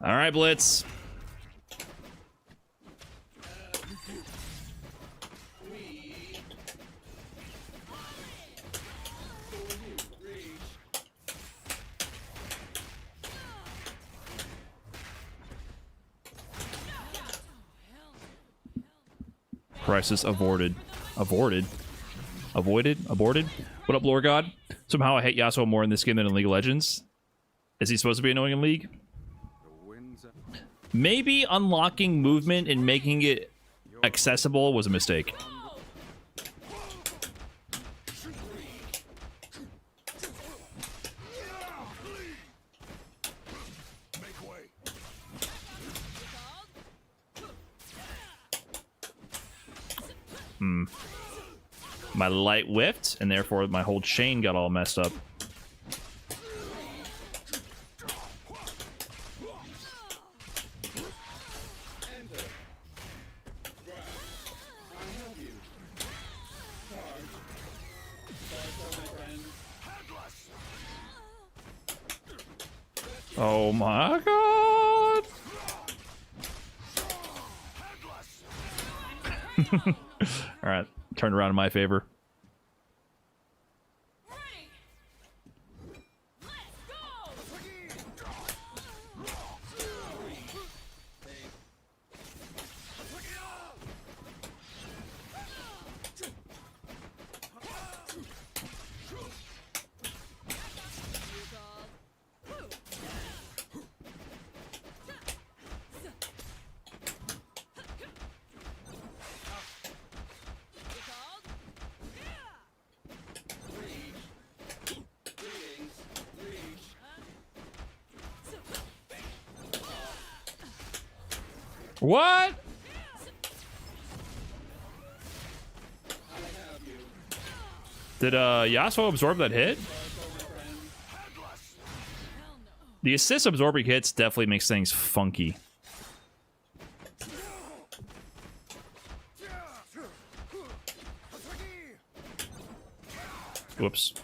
All right, Blitz. Crisis aborted. Aborted? Avoided? Aborted? What up, Lore God? Somehow I hate Yasuo more in this game than in League of Legends. Is he supposed to be annoying in League? Maybe unlocking movement and making it accessible was a mistake. My light whiffed, and therefore my whole chain got all messed up. Oh my god! Alright, turned around in my favor. What? Did Yasuo absorb that hit? The assist absorbing hits definitely makes things funky. Whoops.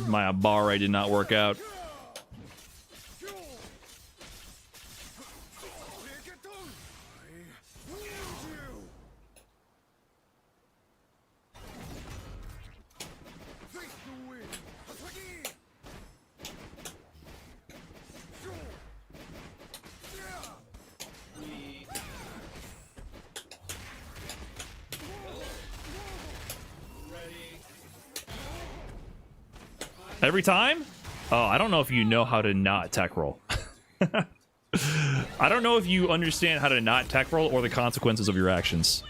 My Abare did not work out. Every time? Oh, I don't know if you know how to not tech roll. I don't know if you understand how to not tech roll or the consequences of your actions.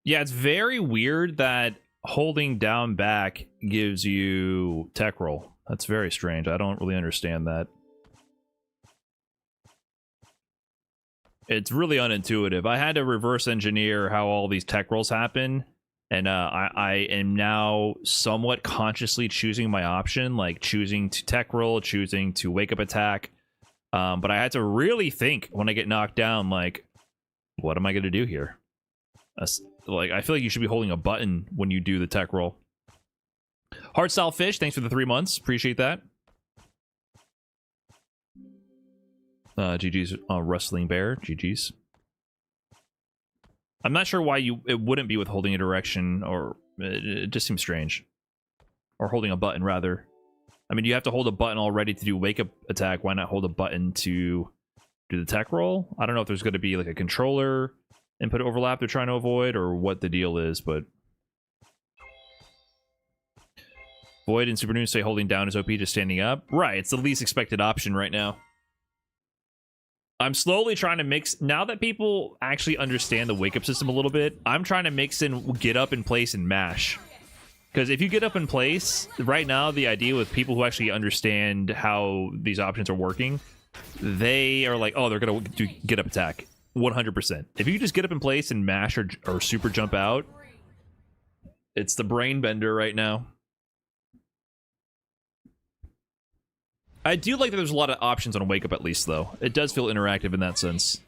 Yeah, it's very weird that holding down back gives you tech roll. That's very strange. I don't really understand that. It's really unintuitive. I had to reverse engineer how all these tech rolls happen, and I am now somewhat consciously choosing my option, like choosing to tech roll, choosing to wake up attack. But I had to really think when I get knocked down, like, what am I going to do here? Like, I feel like you should be holding a button when you do the tech roll. Hardstyle Fish, thanks for the 3 months. Appreciate that. GG's Wrestling Bear. GG's. I'm not sure why it wouldn't be with holding a direction, or it just seems strange. Or holding a button, rather. I mean, you have to hold a button already to do wake up attack. Why not hold a button to do the tech roll? I don't know if there's going to be like a controller input overlap they're trying to avoid, or what the deal is, but Void and Super Noon say holding down is OP, just standing up. Right, it's the least expected option right now. I'm slowly trying to mix, now that people actually understand the wake up system a little bit, I'm trying to mix in get up in place and mash. Because if you get up in place, right now the idea with people who actually understand how these options are working, they are like, oh, they're going to do get up attack. 100%. If you just get up in place and mash or super jump out, it's the brain bender right now. I do like that there's a lot of options on Wake Up, at least, though. It does feel interactive in that sense.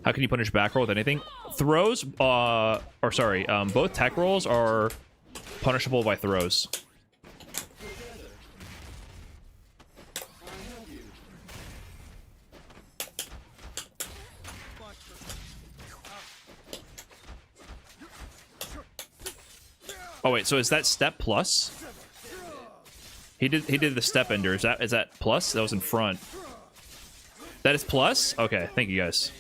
How can you punish back roll with anything? Throws, both tech rolls are punishable by throws. Oh wait, so is that step plus? He did the step ender. Is that plus? That was in front. That is plus? Okay, thank you guys.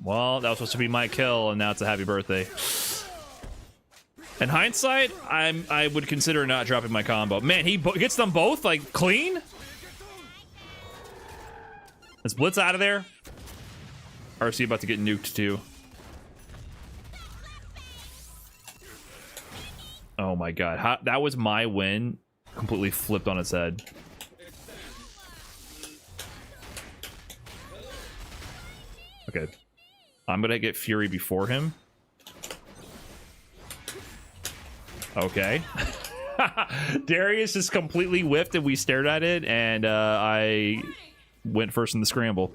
Well, that was supposed to be my kill, and now it's a happy birthday. In hindsight, I would consider not dropping my combo. Man, he gets them both, like, clean? Is Blitz out of there? Or is he about to get nuked, too? Oh my god. That was my win. Completely flipped on its head. Okay. I'm gonna get Fury before him. Okay. Darius just completely whiffed and we stared at it, and I went first in the scramble.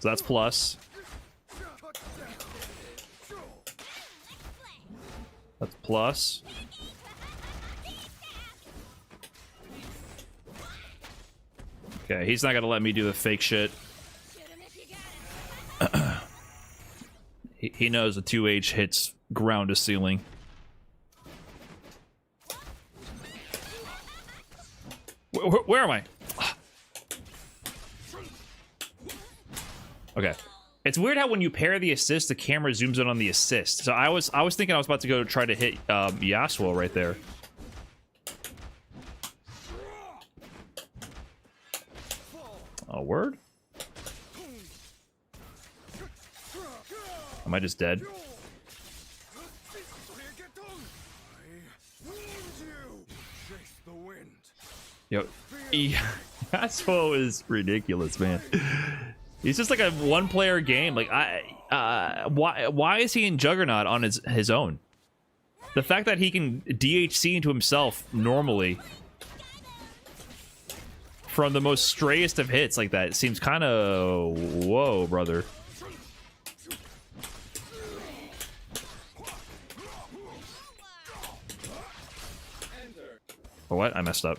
So that's plus. That's plus. Okay, he's not gonna let me do the fake shit. He knows the 2H hits ground to ceiling. Where am I? Okay. It's weird how when you pair the assist, the camera zooms in on the assist. So I was thinking I was about to go try to hit Yasuo right there. Oh, word? Am I just dead? Yo, Yasuo is ridiculous, man. He's just like a one-player game. Like, why is he in Juggernaut on his own? The fact that he can DHC into himself normally from the most strayest of hits like that, it seems kind of whoa, brother. Oh, what? I messed up.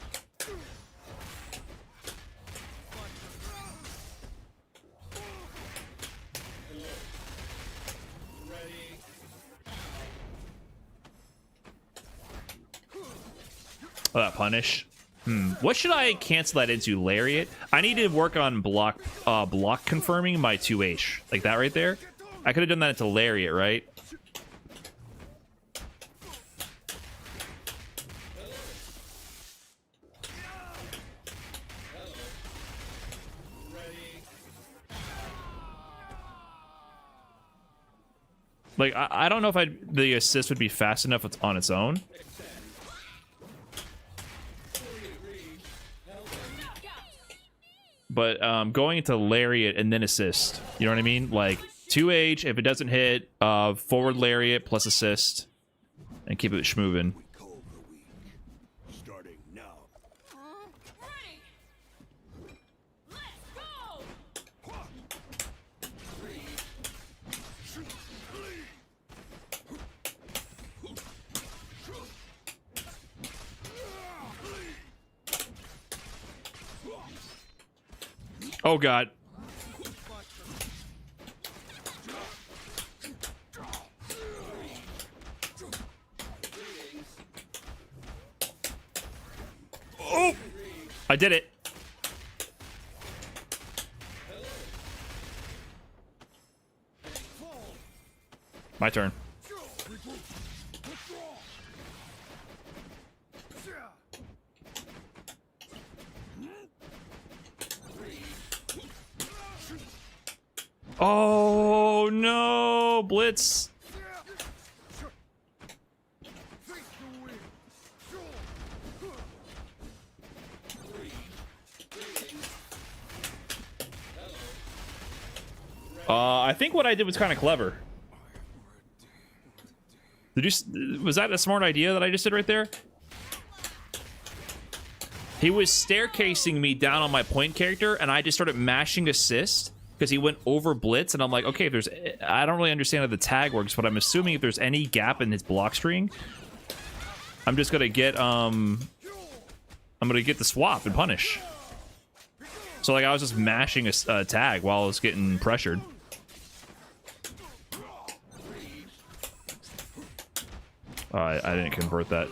Oh, that punish. What should I cancel that into? Lariat? I need to work on block confirming my 2H. Like that right there. I could have done that into Lariat, right? Like, I don't know if the assist would be fast enough on its own. But going into Lariat and then assist. You know what I mean? Like, 2H, if it doesn't hit, forward Lariat plus assist. And keep it schmoving. Starting now. Ready. Let's go. Oh, God. Oh! I did it. My turn. Oh no, Blitz. I think what I did was kind of clever. Was that a smart idea that I just did right there? He was staircasing me down on my point character, and I just started mashing assist because he went over blitz, and I'm like, okay, I don't really understand how the tag works, but I'm assuming if there's any gap in his block string, I'm just gonna get I'm gonna get the swap and punish. So like I was just mashing a tag while I was getting pressured. I didn't convert that.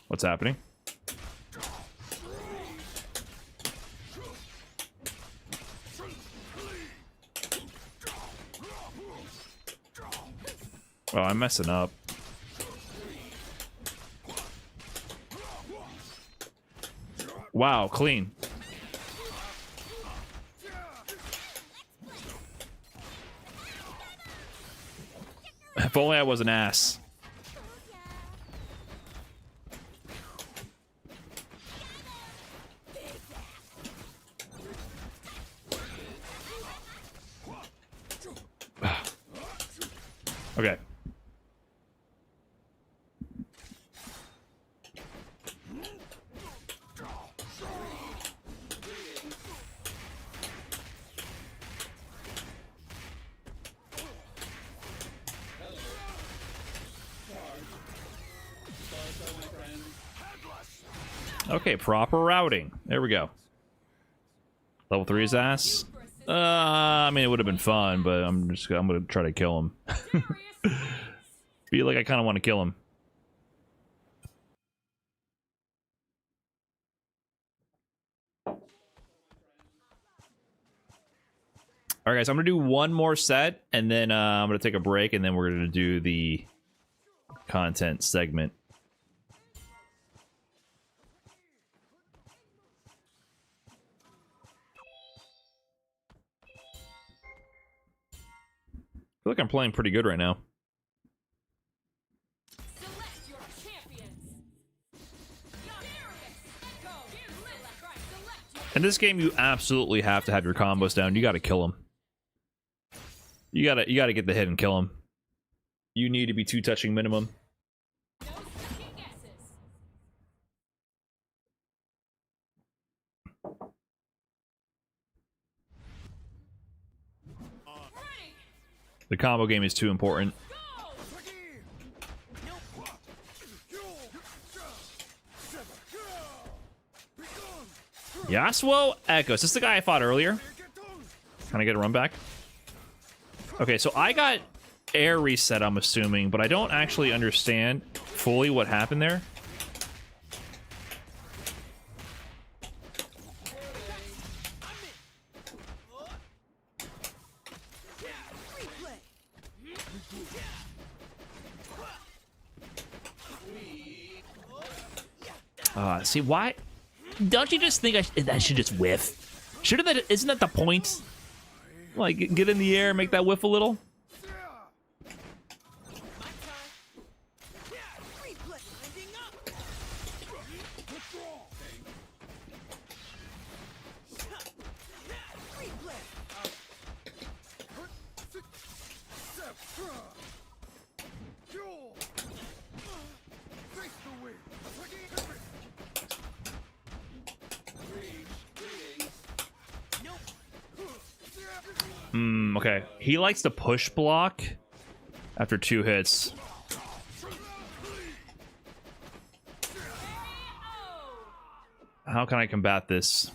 What's happening? Oh, I'm messing up. Wow, clean. If only I was an ass. Okay. Okay, proper routing. There we go. Level 3 is ass. I mean, it would have been fun, but I'm gonna try to kill him. Feel like I kind of want to kill him. All right, guys, I'm gonna do one more set, and then I'm gonna take a break, and then we're gonna do the content segment. I feel like I'm playing pretty good right now. Select your champions. Darius, go. Select your In this game, you absolutely have to have your combos down. You got to kill them. You gotta get the hit and kill him. You need to be 2 touching minimum. no second guesses. Ready. The combo game is too important. Yasuo Echo. Is this the guy I fought earlier? Can I get a run back? Okay, so I got air reset, I'm assuming, but I don't actually understand fully what happened there. See, why? Don't you just think I should just whiff? Shouldn't that? Isn't that the point? Like, get in the air, make that whiff a little. Okay. He likes to push block after 2 hits. How can I combat this?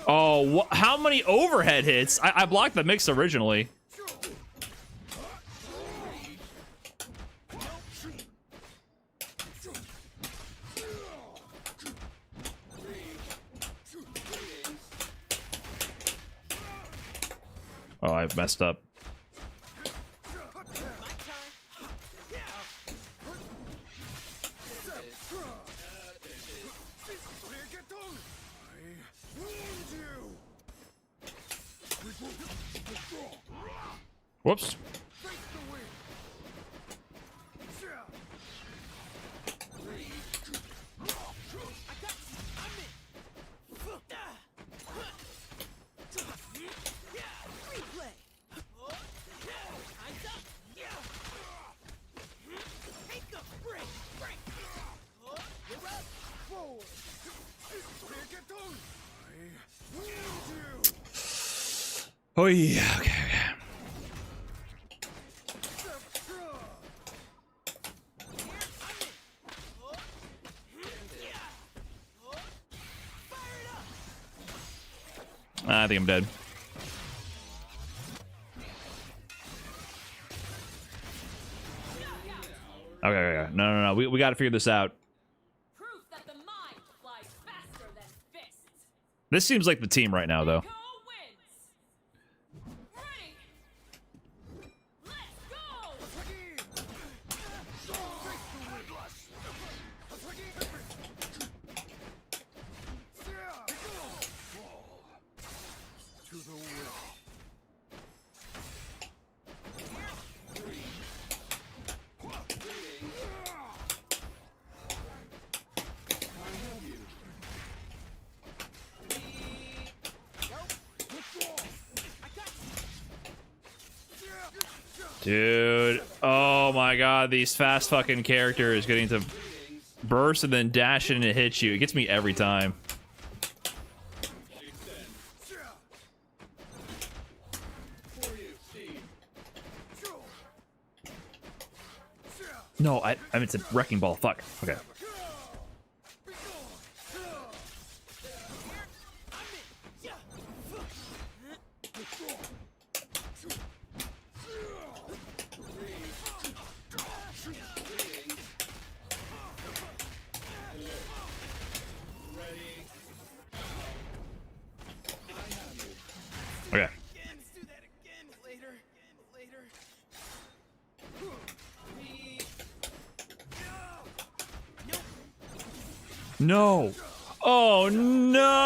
Oh, how many overhead hits? I blocked the mix originally. Oh, I've messed up. Whoops. Oh yeah, okay. I think I'm dead. Okay. No. We got to figure this out. Proof that the mind flies faster than fists. This seems like the team right now, though. Dude, oh my god, these fast fucking characters getting to burst and then dash in and hit you. It gets me every time. No, I mean, it's a wrecking ball. Fuck. Okay. Okay. No. Oh no.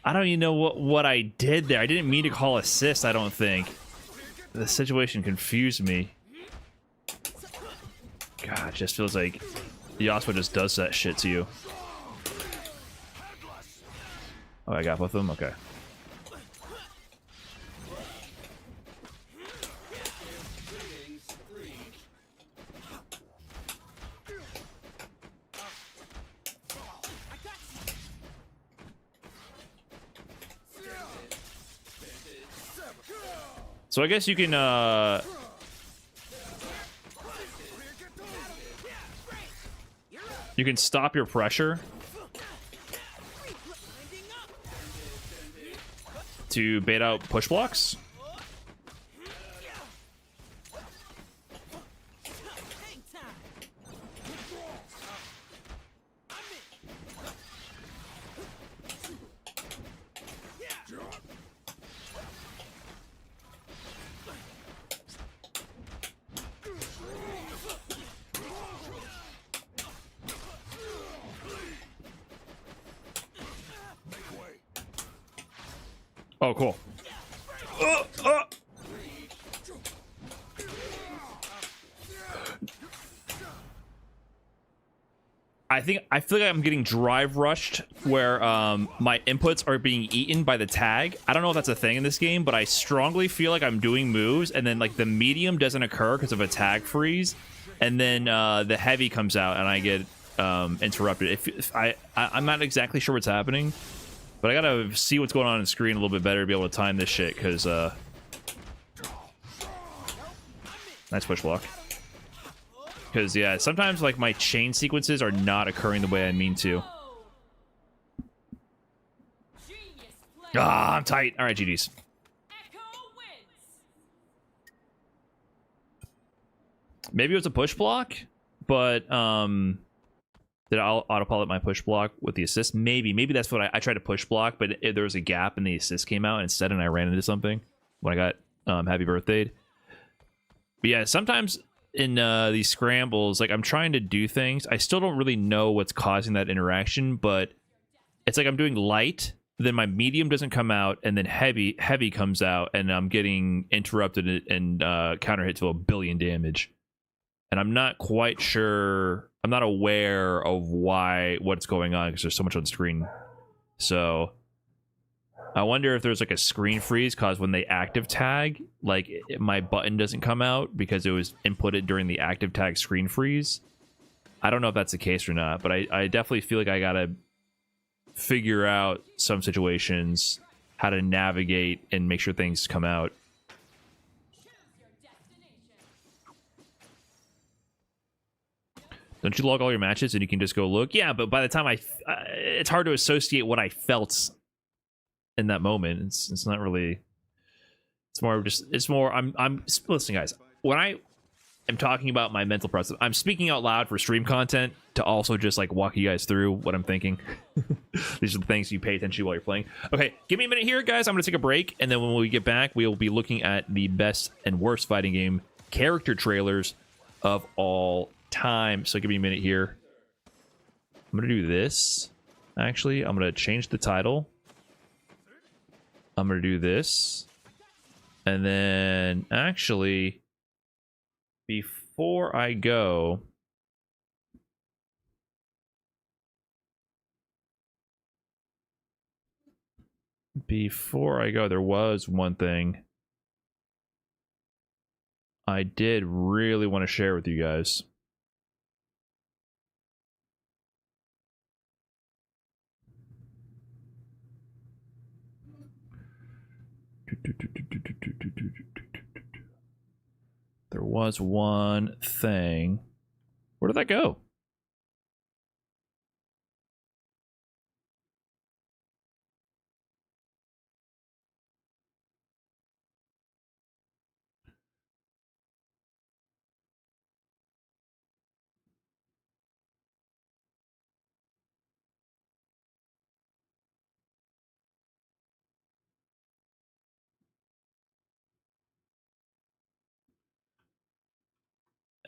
I don't even know what I did there. I didn't mean to call assist, I don't think. The situation confused me. God, it just feels like Yasuo just does that shit to you. Oh, I got both of them? Okay. So I guess you can you can stop your pressure to bait out push blocks. Oh, cool. I feel like I'm getting drive rushed where my inputs are being eaten by the tag. I don't know if that's a thing in this game, but I strongly feel like I'm doing moves and then like the medium doesn't occur because of a tag freeze, and then the heavy comes out and I get interrupted. If I'm not exactly sure what's happening, but I gotta see what's going on the screen a little bit better to be able to time this shit, because nice push block. Because yeah, sometimes like my chain sequences are not occurring the way I mean to. Ah, I'm tight. All right, GG's. Maybe it was a push block, but did I autopilot my push block with the assist? Maybe that's what I tried to push block, but there was a gap and the assist came out instead, and I ran into something when I got happy birthdayed. But yeah, sometimes in these scrambles, like I'm trying to do things, I still don't really know what's causing that interaction, but it's like I'm doing light, then my medium doesn't come out, and then heavy comes out, and I'm getting interrupted and counter hit to 1 billion damage. And I'm not quite sure, I'm not aware of what's going on because there's so much on screen. So I wonder if there's like a screen freeze caused when they active tag, like my button doesn't come out because it was inputted during the active tag screen freeze. I don't know if that's the case or not, but I definitely feel like I gotta figure out some situations, how to navigate and make sure things come out. Don't you log all your matches and you can just go look? Yeah, but by the time it's hard to associate what I felt in that moment. It's not really. It's more just. It's more. I'm listen, guys. When I am talking about my mental process, I'm speaking out loud for stream content to also just like walk you guys through what I'm thinking. These are the things you pay attention to while you're playing. Okay, give me a minute here, guys. I'm gonna take a break, and then when we get back, we will be looking at the best and worst fighting game character trailers of all time. So give me a minute here. I'm gonna do this. Actually, I'm gonna change the title. I'm gonna do this, and then actually before I go, there was one thing I did really want to share with you guys. There was one thing. Where did that go?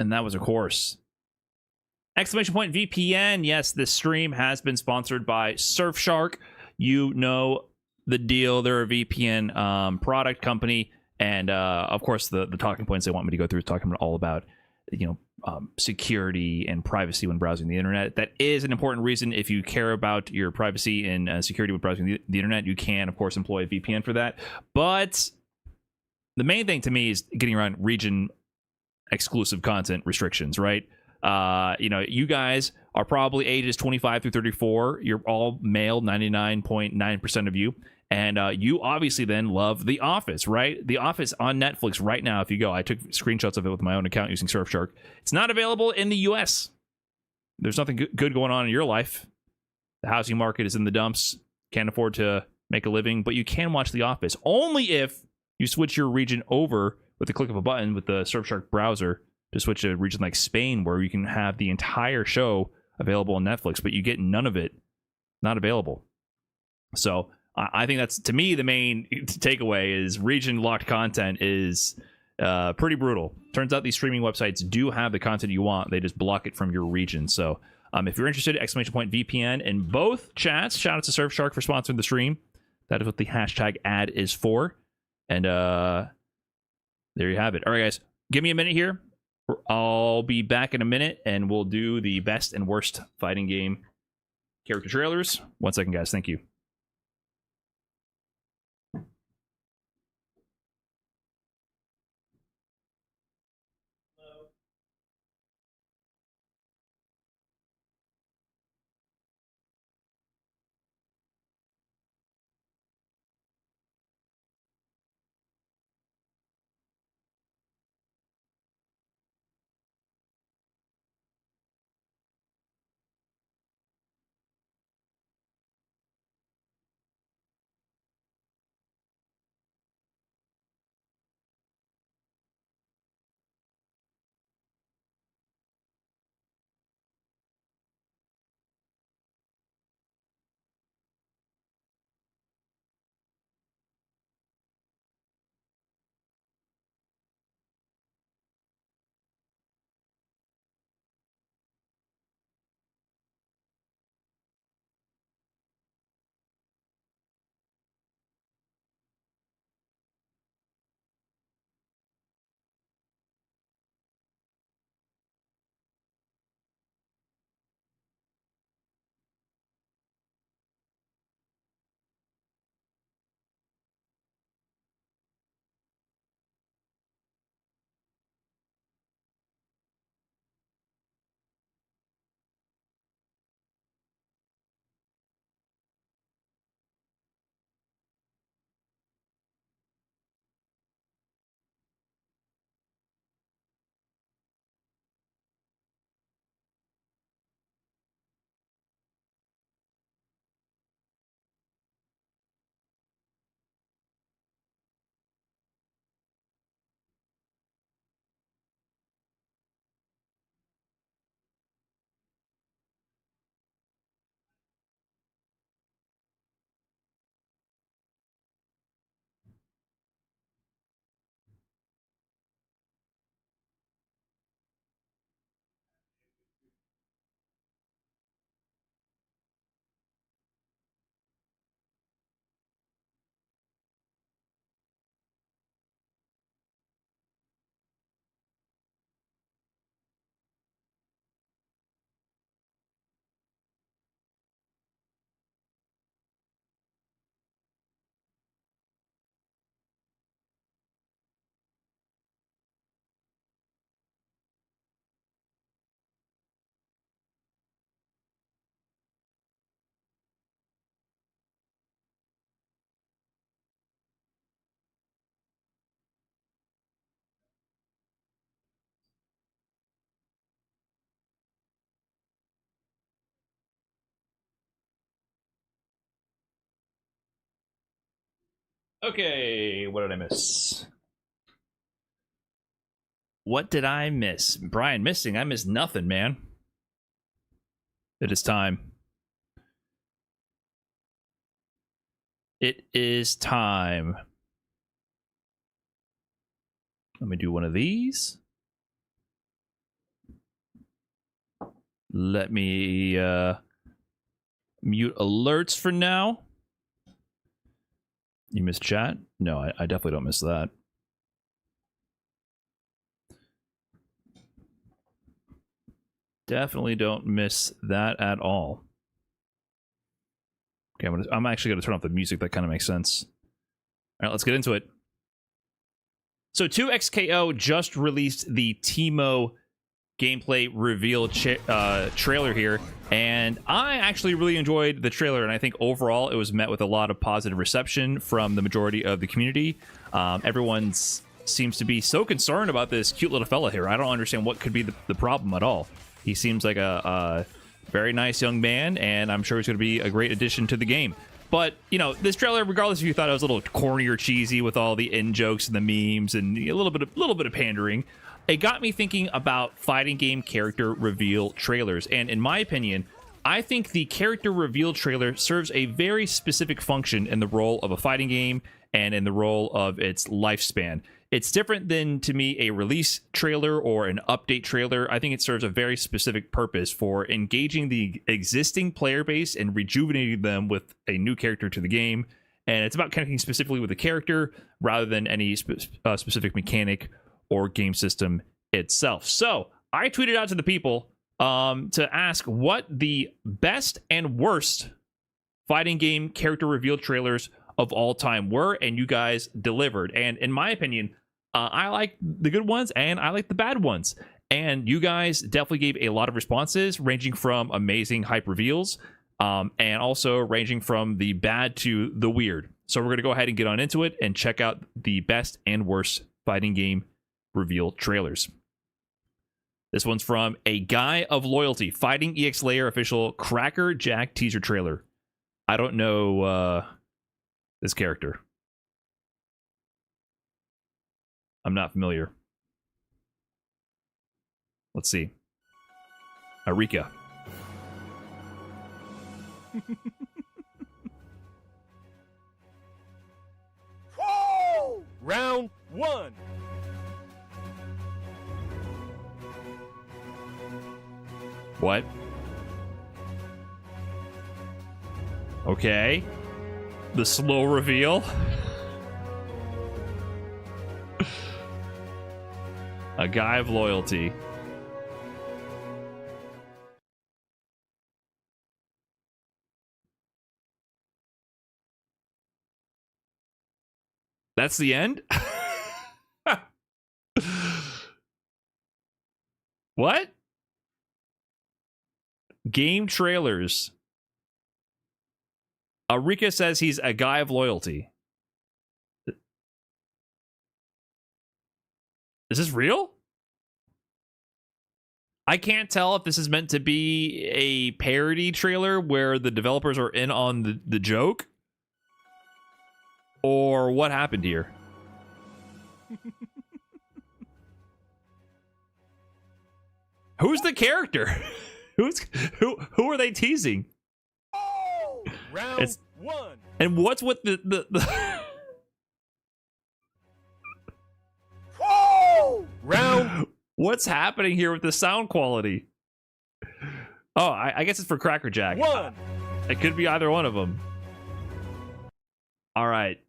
And that was, of course, exclamation point VPN. Yes, this stream has been sponsored by Surfshark. You know the deal. They're a VPN product company, and of course, the talking points they want me to go through is talking all about, security and privacy when browsing the internet. That is an important reason. If you care about your privacy and security when browsing the internet, you can, of course, employ a VPN for that. But the main thing to me is getting around region exclusive content restrictions, right? You guys are probably ages 25 through 34. You're all male, 99.9% of you. And you obviously then love The Office, right? The Office on Netflix right now. If you go, I took screenshots of it with my own account using Surfshark. It's not available in the US. There's nothing good going on in your life. The housing market is in the dumps. Can't afford to make a living, but you can watch The Office only if you switch your region over with the click of a button with the Surfshark browser to switch to a region like Spain, where you can have the entire show available on Netflix, but you get none of it not available. So I think that's, to me, the main takeaway is region locked content is pretty brutal. Turns out these streaming websites do have the content you want. They just block it from your region. So if you're interested, !VPN in both chats. Shout out to Surfshark for sponsoring the stream. That is what the hashtag ad is for. And there you have it. All right, guys, give me a minute here. I'll be back in a minute, and we'll do the best and worst fighting game character trailers. 1 second, guys. Thank you. Okay, what did I miss? What did I miss? Brian missing. I missed nothing, man. It is time. It is time. Let me do one of these. Let me mute alerts for now. You missed chat? No, I definitely don't miss that. Definitely don't miss that at all. Okay, I'm actually going to turn off the music. That kind of makes sense. All right, let's get into it. So 2XKO just released the Teemo gameplay reveal trailer here, and I actually really enjoyed the trailer, and I think overall it was met with a lot of positive reception from the majority of the community. Everyone seems to be so concerned about this cute little fella here. I don't understand what could be the problem at all. He seems like a very nice young man, and I'm sure he's going to be a great addition to the game. But, you know, this trailer, regardless if you thought it was a little corny or cheesy with all the in-jokes and the memes and a little bit of pandering, it got me thinking about fighting game character reveal trailers. And in my opinion, I think the character reveal trailer serves a very specific function in the role of a fighting game and in the role of its lifespan. It's different than, to me, a release trailer or an update trailer. I think it serves a very specific purpose for engaging the existing player base and rejuvenating them with a new character to the game. And it's about connecting specifically with the character rather than any specific mechanic or game system itself. So I tweeted out to the people to ask what the best and worst fighting game character reveal trailers of all time were, and you guys delivered. And in my opinion, I like the good ones and I like the bad ones. And you guys definitely gave a lot of responses, ranging from amazing hype reveals and also ranging from the bad to the weird. So we're going to go ahead and get on into it and check out the best and worst fighting game reveal trailers. This one's from A Guy of Loyalty, Fighting EX Layer official Cracker Jack teaser trailer. I don't know this character. I'm not familiar. Let's see. Arika. Round 1. What? Okay. The slow reveal. A Guy of Loyalty. That's the end? What? Game trailers. Arika says he's a guy of loyalty. Is this real? I can't tell if this is meant to be a parody trailer where the developers are in on the joke or what happened here. Who's the character? Who are they teasing? Round 1. And what's with the Round. What's happening here with the sound quality? Oh, I guess it's for Cracker Jack. 1. It could be either one of them. All right.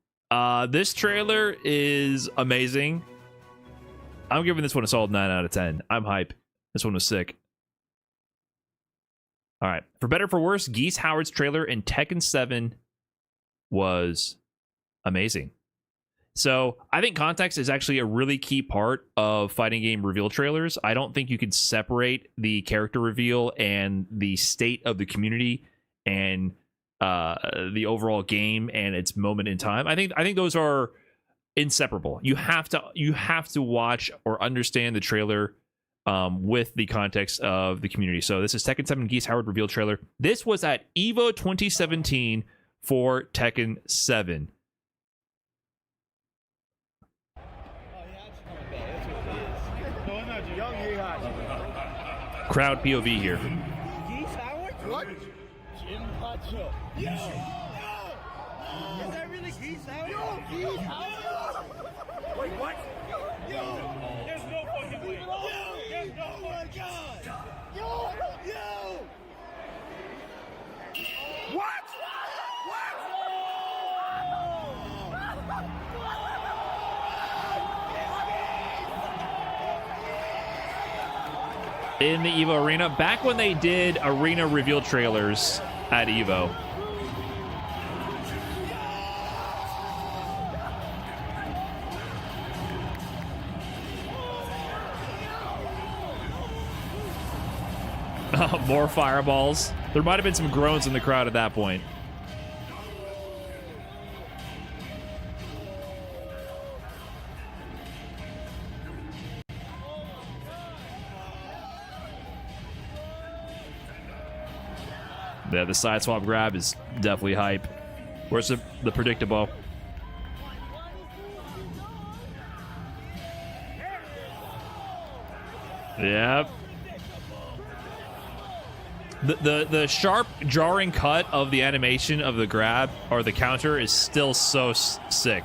This trailer is amazing. I'm giving this one a solid 9 out of 10. I'm hype. This one was sick. All right. For better or for worse, Geese Howard's trailer in Tekken 7 was amazing. So I think context is actually a really key part of fighting game reveal trailers. I don't think you can separate the character reveal and the state of the community and the overall game and its moment in time. I think those are inseparable. You have to watch or understand the trailer with the context of the community. So this is Tekken 7 Geese Howard reveal trailer. This was at EVO 2017 for Tekken 7. Crowd POV here. Geese Howard? What? Jim Pacho. Yo! Is that really Geese Howard? Yo! Geese Howard? Wait, what? Yo! There's no fucking way. Yo! There's no oh my God! Yo! Yo! What? In the EVO Arena, back when they did arena reveal trailers at EVO. More fireballs. There might have been some groans in the crowd at that point. Yeah, the side swap grab is definitely hype. Where's the predictable? Yep. The sharp, jarring cut of the animation of the grab or the counter is still so sick.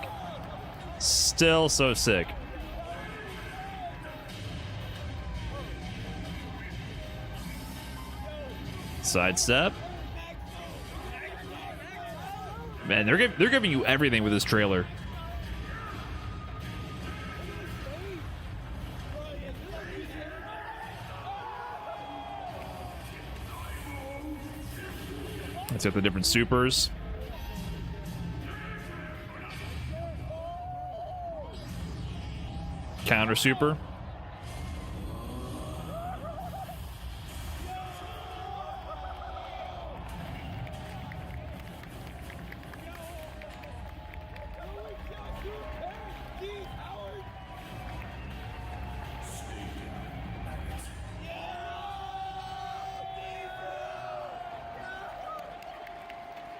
Still so sick. Sidestep. Man, they're giving you everything with this trailer. Let's get the different supers. Counter super.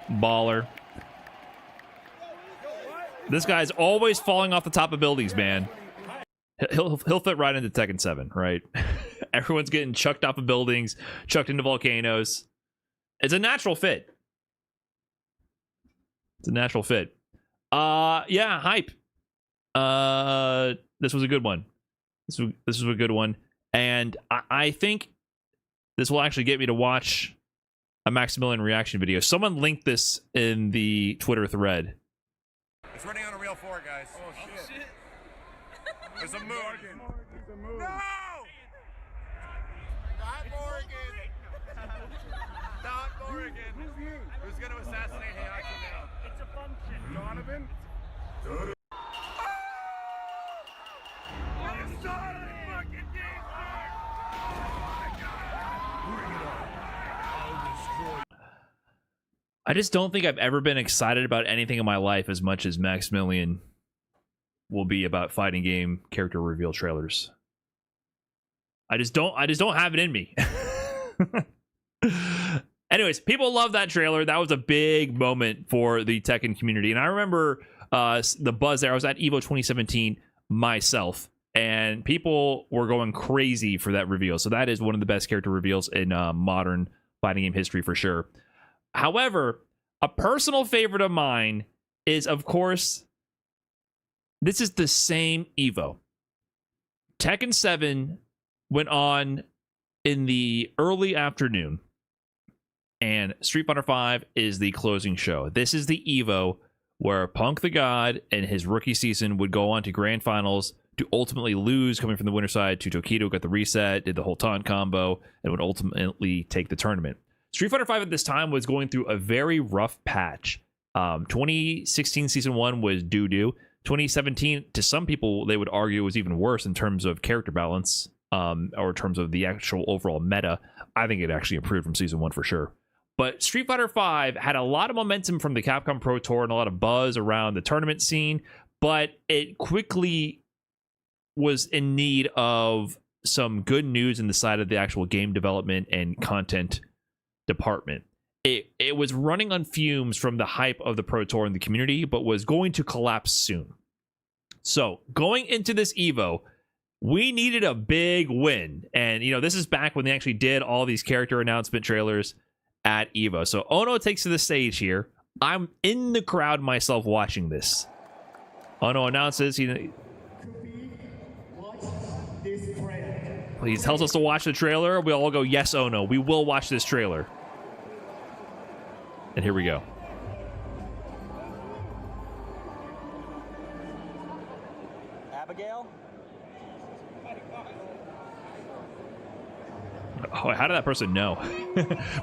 Baller. This guy's always falling off the top of buildings, man. He'll fit right into Tekken 7, right? Everyone's getting chucked off of buildings, chucked into volcanoes. It's a natural fit. It's a natural fit. Yeah, hype. This was a good one. This was a good one. And I think this will actually get me to watch a Maximilian reaction video. Someone linked this in the Twitter thread. It's running on a real 4, guys. Oh, shit. There's a move. No! Not Morgan. Not Morgan. Who's going to assassinate Hayaki now? It's a function. Donovan? You started the fucking game, I just don't think I've ever been excited about anything in my life as much as Maximilian will be about fighting game character reveal trailers. I just don't have it in me. Anyways, people love that trailer. That was a big moment for the Tekken community. And I remember the buzz there. I was at EVO 2017 myself, and people were going crazy for that reveal. So that is one of the best character reveals in modern fighting game history for sure. However, a personal favorite of mine is, of course, this is the same EVO. Tekken 7 went on in the early afternoon, and Street Fighter V is the closing show. This is the EVO where Punk the God and his rookie season would go on to grand finals to ultimately lose, coming from the winner side to Tokido, got the reset, did the whole taunt combo, and would ultimately take the tournament. Street Fighter V at this time was going through a very rough patch. 2016 Season 1 was doo-doo. 2017, to some people, they would argue was even worse in terms of character balance, or in terms of the actual overall meta. I think it actually improved from Season 1 for sure. But Street Fighter V had a lot of momentum from the Capcom Pro Tour and a lot of buzz around the tournament scene, but it quickly was in need of some good news in the side of the actual game development and content department. It was running on fumes from the hype of the Pro Tour and the community, but was going to collapse soon. So going into this EVO, we needed a big win. And, you know, this is back when they actually did all these character announcement trailers at EVO. So Ono takes to the stage here. I'm in the crowd myself watching this. Ono announces, he tells us to watch the trailer. We all go, yes, Ono, we will watch this trailer. And here we go. Abigail? Oh, how did that person know?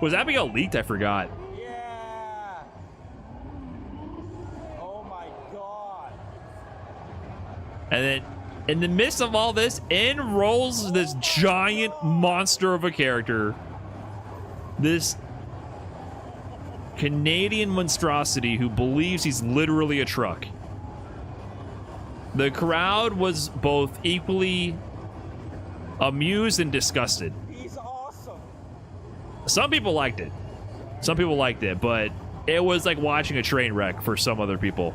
Was Abigail leaked? I forgot. Yeah. Oh my god. And then, in the midst of all this, in rolls this giant monster of a character, this Canadian monstrosity who believes he's literally a truck. The crowd was both equally amused and disgusted. He's awesome. Some people liked it. Some people liked it, but it was like watching a train wreck for some other people.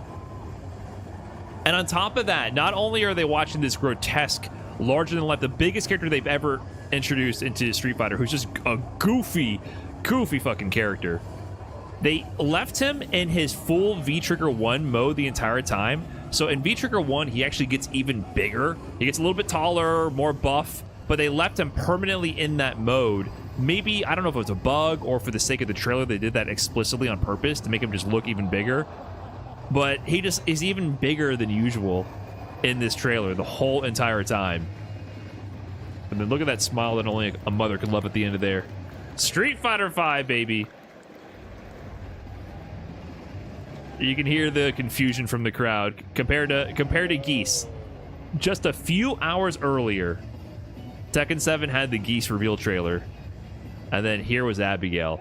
And on top of that, not only are they watching this grotesque, larger than life, the biggest character they've ever introduced into Street Fighter, who's just a goofy fucking character. They left him in his full V-Trigger 1 mode the entire time. So in V-Trigger 1, he actually gets even bigger. He gets a little bit taller, more buff, but they left him permanently in that mode. Maybe, I don't know if it was a bug or for the sake of the trailer, they did that explicitly on purpose to make him just look even bigger. But he just is even bigger than usual in this trailer the whole entire time. And then look at that smile that only a mother could love at the end of there. Street Fighter 5, baby. You can hear the confusion from the crowd compared to Geese. Just a few hours earlier, Tekken 7 had the Geese reveal trailer, and then here was Abigail.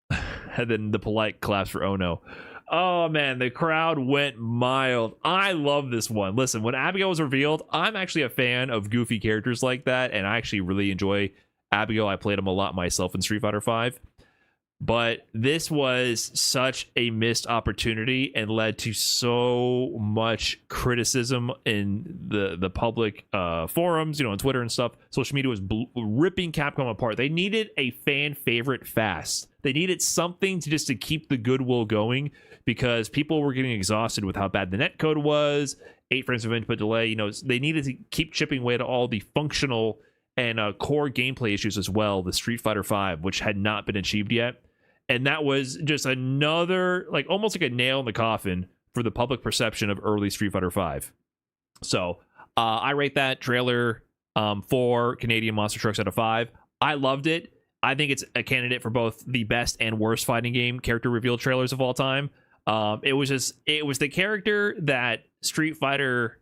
And then the polite claps for Ono. Oh man, the crowd went mild. I love this one. Listen, when Abigail was revealed, I'm actually a fan of goofy characters like that, and I actually really enjoy Abigail. I played him a lot myself in Street Fighter 5. But this was such a missed opportunity and led to so much criticism in the public forums, you know, on Twitter and stuff. Social media was ripping Capcom apart. They needed a fan favorite fast. They needed something to keep the goodwill going, because people were getting exhausted with how bad the netcode was, 8 frames of input delay. You know, they needed to keep chipping away at all the functional and core gameplay issues as well. The Street Fighter 5, which had not been achieved yet. And that was just another, like, almost like a nail in the coffin for the public perception of early Street Fighter 5. So I rate that trailer 4 Canadian monster trucks out of 5. I loved it. I think it's a candidate for both the best and worst fighting game character reveal trailers of all time. It was the character that Street Fighter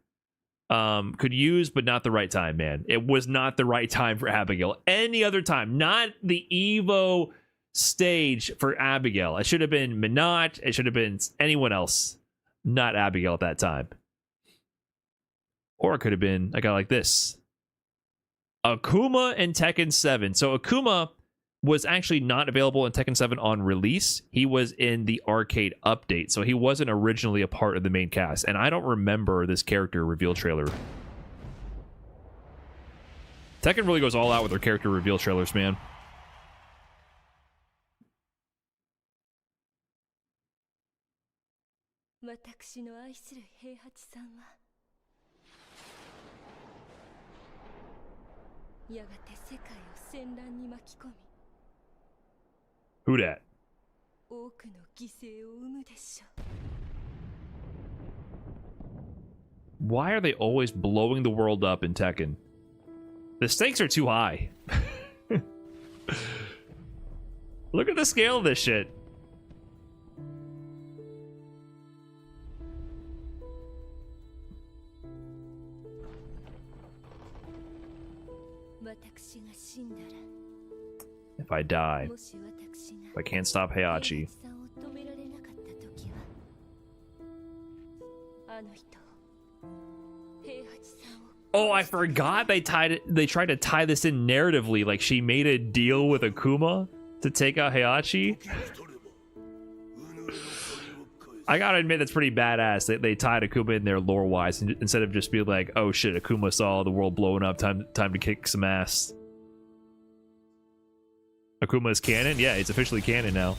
could use, but not the right time, man. It was not the right time for Abigail. Any other time, not the Evo stage for Abigail. It should have been Minot. It should have been anyone else, not Abigail at that time. Or it could have been a guy like this, Akuma in Tekken 7. So Akuma was actually not available in Tekken 7 on release. He was in the arcade update, so he wasn't originally a part of the main cast. And I don't remember this character reveal trailer. Tekken really goes all out with their character reveal trailers, man. Who dat? Why are they always blowing the world up in Tekken? The stakes are too high. Look at the scale of this shit. If I die, if I can't stop Heihachi. Oh, I forgot they tried to tie this in narratively, like she made a deal with Akuma to take out Heihachi. I gotta admit, that's pretty badass. They tied Akuma in there lore-wise, instead of just being like, oh shit, Akuma saw the world blowing up, time to kick some ass. Akuma is canon? Yeah, it's officially canon now.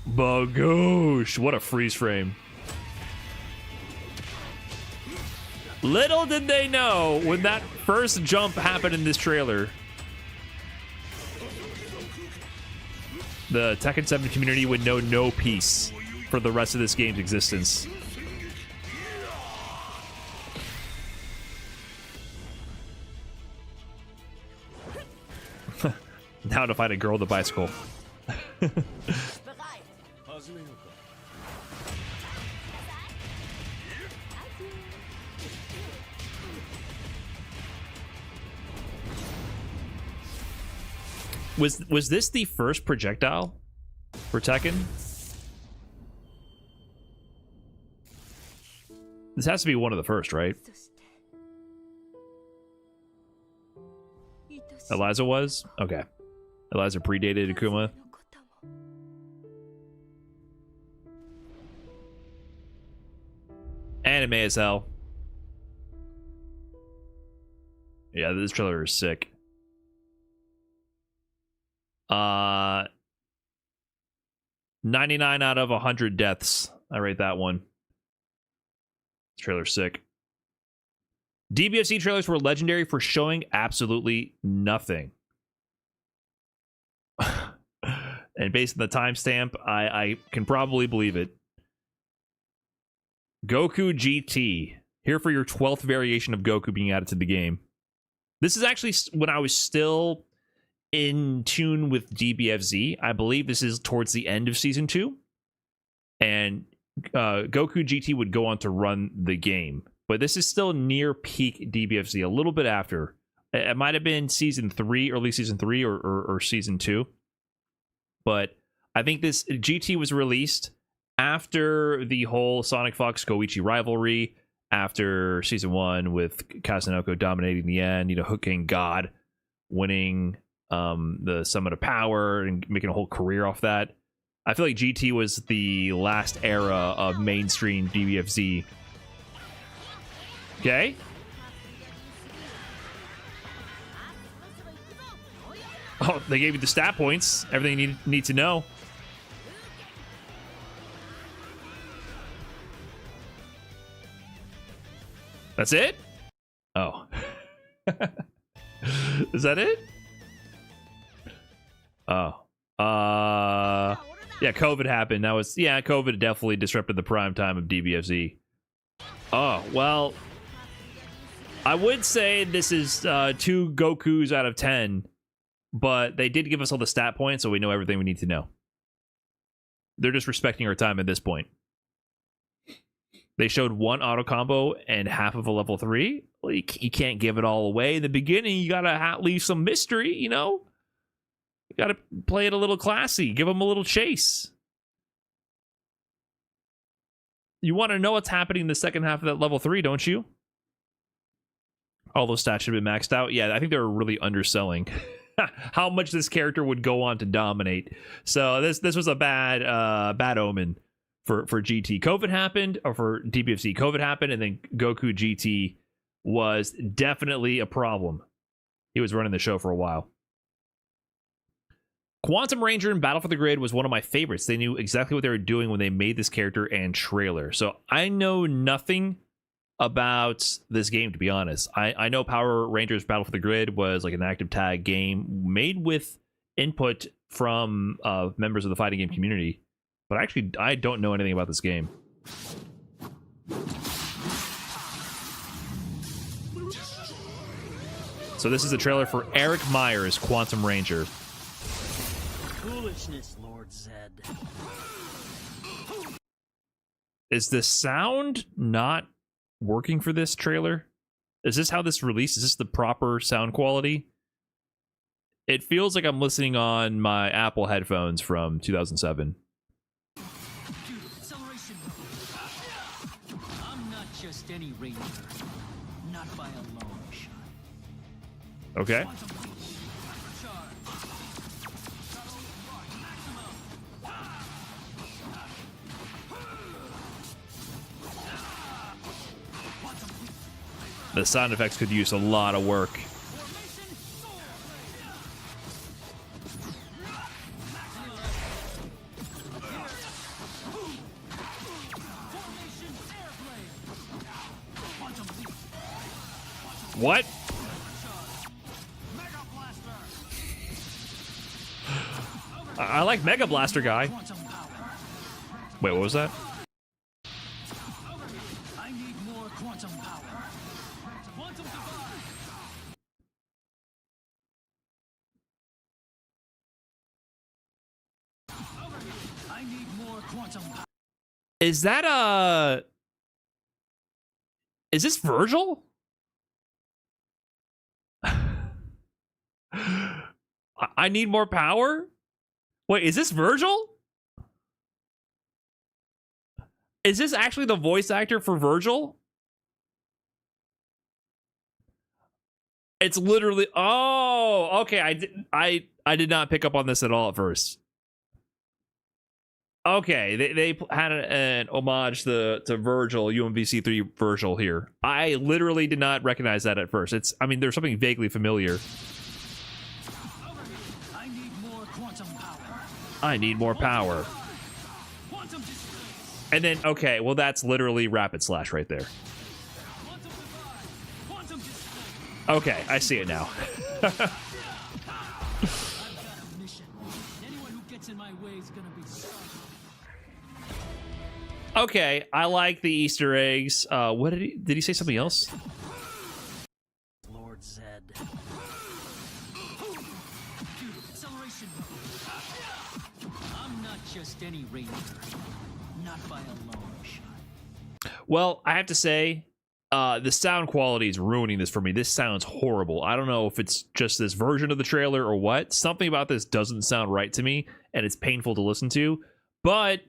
Bagoosh! What a freeze frame. Little did they know, when that first jump happened in this trailer, the Tekken 7 community would know no peace for the rest of this game's existence. Now to fight a girl with a bicycle. Was this the first projectile for Tekken? This has to be one of the first, right? そして愛しい Eliza was? Okay. Eliza predated Akuma. のことも Anime as hell. Yeah, this trailer is sick. 99 out of 100 deaths. I rate that one. This trailer's sick. DBFC trailers were legendary for showing absolutely nothing. And based on the timestamp, I can probably believe it. Goku GT. Here for your 12th variation of Goku being added to the game. This is actually when I was still in tune with DBFZ. I believe this is towards the end of Season 2. And Goku GT would go on to run the game. But this is still near peak DBFZ, a little bit after. It might have been Season 3, early Season 3 or Season 2. But I think this GT was released after the whole Sonic Fox Koichi rivalry, after Season 1 with Kazunoko dominating the end, Hook King God winning the Summit of Power and making a whole career off that. I feel like GT was the last era of mainstream DBFZ. Okay. Oh, they gave you the stat points. Everything you need to know. That's it? Oh. Is that it? Oh. Yeah, COVID happened. COVID definitely disrupted the prime time of DBFZ. Oh, well, I would say this is 2 Gokus out of 10, but they did give us all the stat points, so we know everything we need to know. They're just respecting our time at this point. They showed 1 auto combo and half of a level 3. Well, you can't give it all away. In the beginning, you gotta leave some mystery, You gotta play it a little classy. Give them a little chase. You want to know what's happening in the second half of that level 3, don't you? All those stats should have been maxed out. Yeah, I think they were really underselling how much this character would go on to dominate. So this was a bad omen for GT. COVID happened, or for DBFC. COVID happened, and then Goku GT was definitely a problem. He was running the show for a while. Quantum Ranger in Battle for the Grid was one of my favorites. They knew exactly what they were doing when they made this character and trailer. So I know nothing about this game, to be honest. I know Power Rangers Battle for the Grid was like an active tag game made with input from members of the fighting game community. But actually, I don't know anything about this game. So this is a trailer for Eric Meyer's Quantum Ranger. Foolishness, Lord Zed. Is the sound not working for this trailer? Is this how this released? Is this the proper sound quality? It feels like I'm listening on my Apple headphones from 2007. Acceleration. I'm not just any ranger. Not by a long shot. Okay. The sound effects could use a lot of work. What? I like Mega Blaster guy. Wait, what was that? I need more quantum power. Quantum divide. I need more quantum power. Is that is this Virgil? I need more power? Wait, is this Virgil? Is this actually the voice actor for Virgil? It's literally... Oh, okay. I did not pick up on this at all at first. Okay, they had an homage to Virgil, UMVC3 Virgil here. I literally did not recognize that at first. I mean, there's something vaguely familiar. I need more quantum power. I need more power. Quantum displace. And then, okay, well, that's literally Rapid Slash right there. Quantum divide. Quantum displace. Okay, I see it now. I've got a mission. Anyone who gets in my way is gonna be sorry. Okay, I like the Easter eggs. What did he say something else? Lord Zed. Acceleration. I'm not just any ranger. Not by a long shot. Well, I have to say, the sound quality is ruining this for me. This sounds horrible. I don't know if it's just this version of the trailer or what. Something about this doesn't sound right to me, and it's painful to listen to. But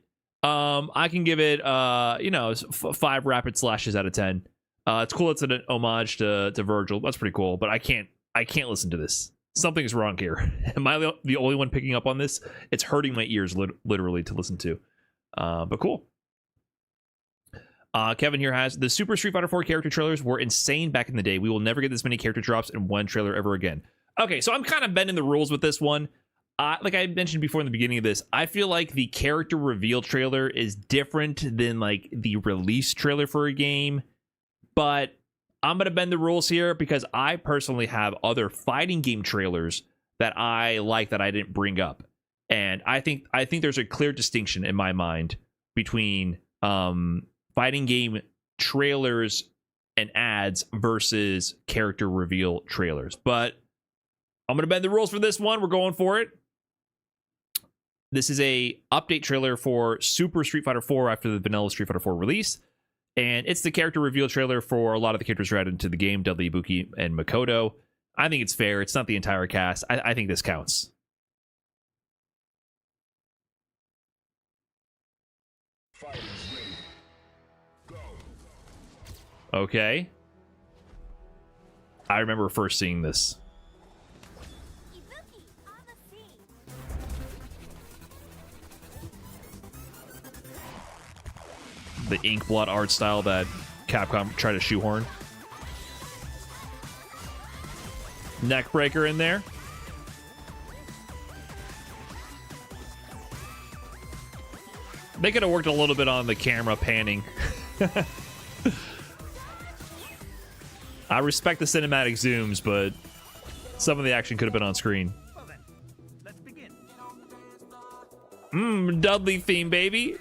I can give it, 5 Rapid Slashes out of 10. It's cool. It's an homage to Virgil. That's pretty cool. But I can't listen to this. Something's wrong here. Am I the only one picking up on this? It's hurting my ears literally to listen to. But cool. Kevin here has the Super Street Fighter 4 character trailers were insane back in the day. We will never get this many character drops in one trailer ever again. Okay, so I'm kind of bending the rules with this one. Like I mentioned before in the beginning of this, I feel like the character reveal trailer is different than like the release trailer for a game. But I'm going to bend the rules here because I personally have other fighting game trailers that I like that I didn't bring up. And I think there's a clear distinction in my mind between fighting game trailers and ads versus character reveal trailers. But I'm going to bend the rules for this one. We're going for it. This is a update trailer for Super Street Fighter 4 after the vanilla Street Fighter 4 release. And it's the character reveal trailer for a lot of the characters who are added into the game, Dudley, Ibuki, and Makoto. I think it's fair. It's not the entire cast. I think this counts. Okay. I remember first seeing this. Ibuki on the scene. The Inkblot art style that Capcom tried to shoehorn. Neckbreaker in there. They could have worked a little bit on the camera panning. I respect the cinematic zooms, but some of the action could have been on screen. Well then, let's begin. Dudley theme, baby.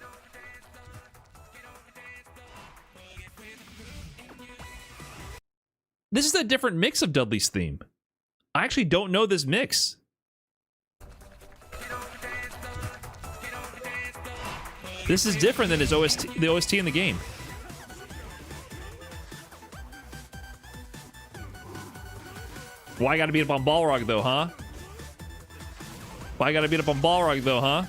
This is a different mix of Dudley's theme. I actually don't know this mix. This is different than his OST, the OST in the game. Why I gotta beat up on Balrog though, huh? Why I gotta beat up on Balrog though, huh?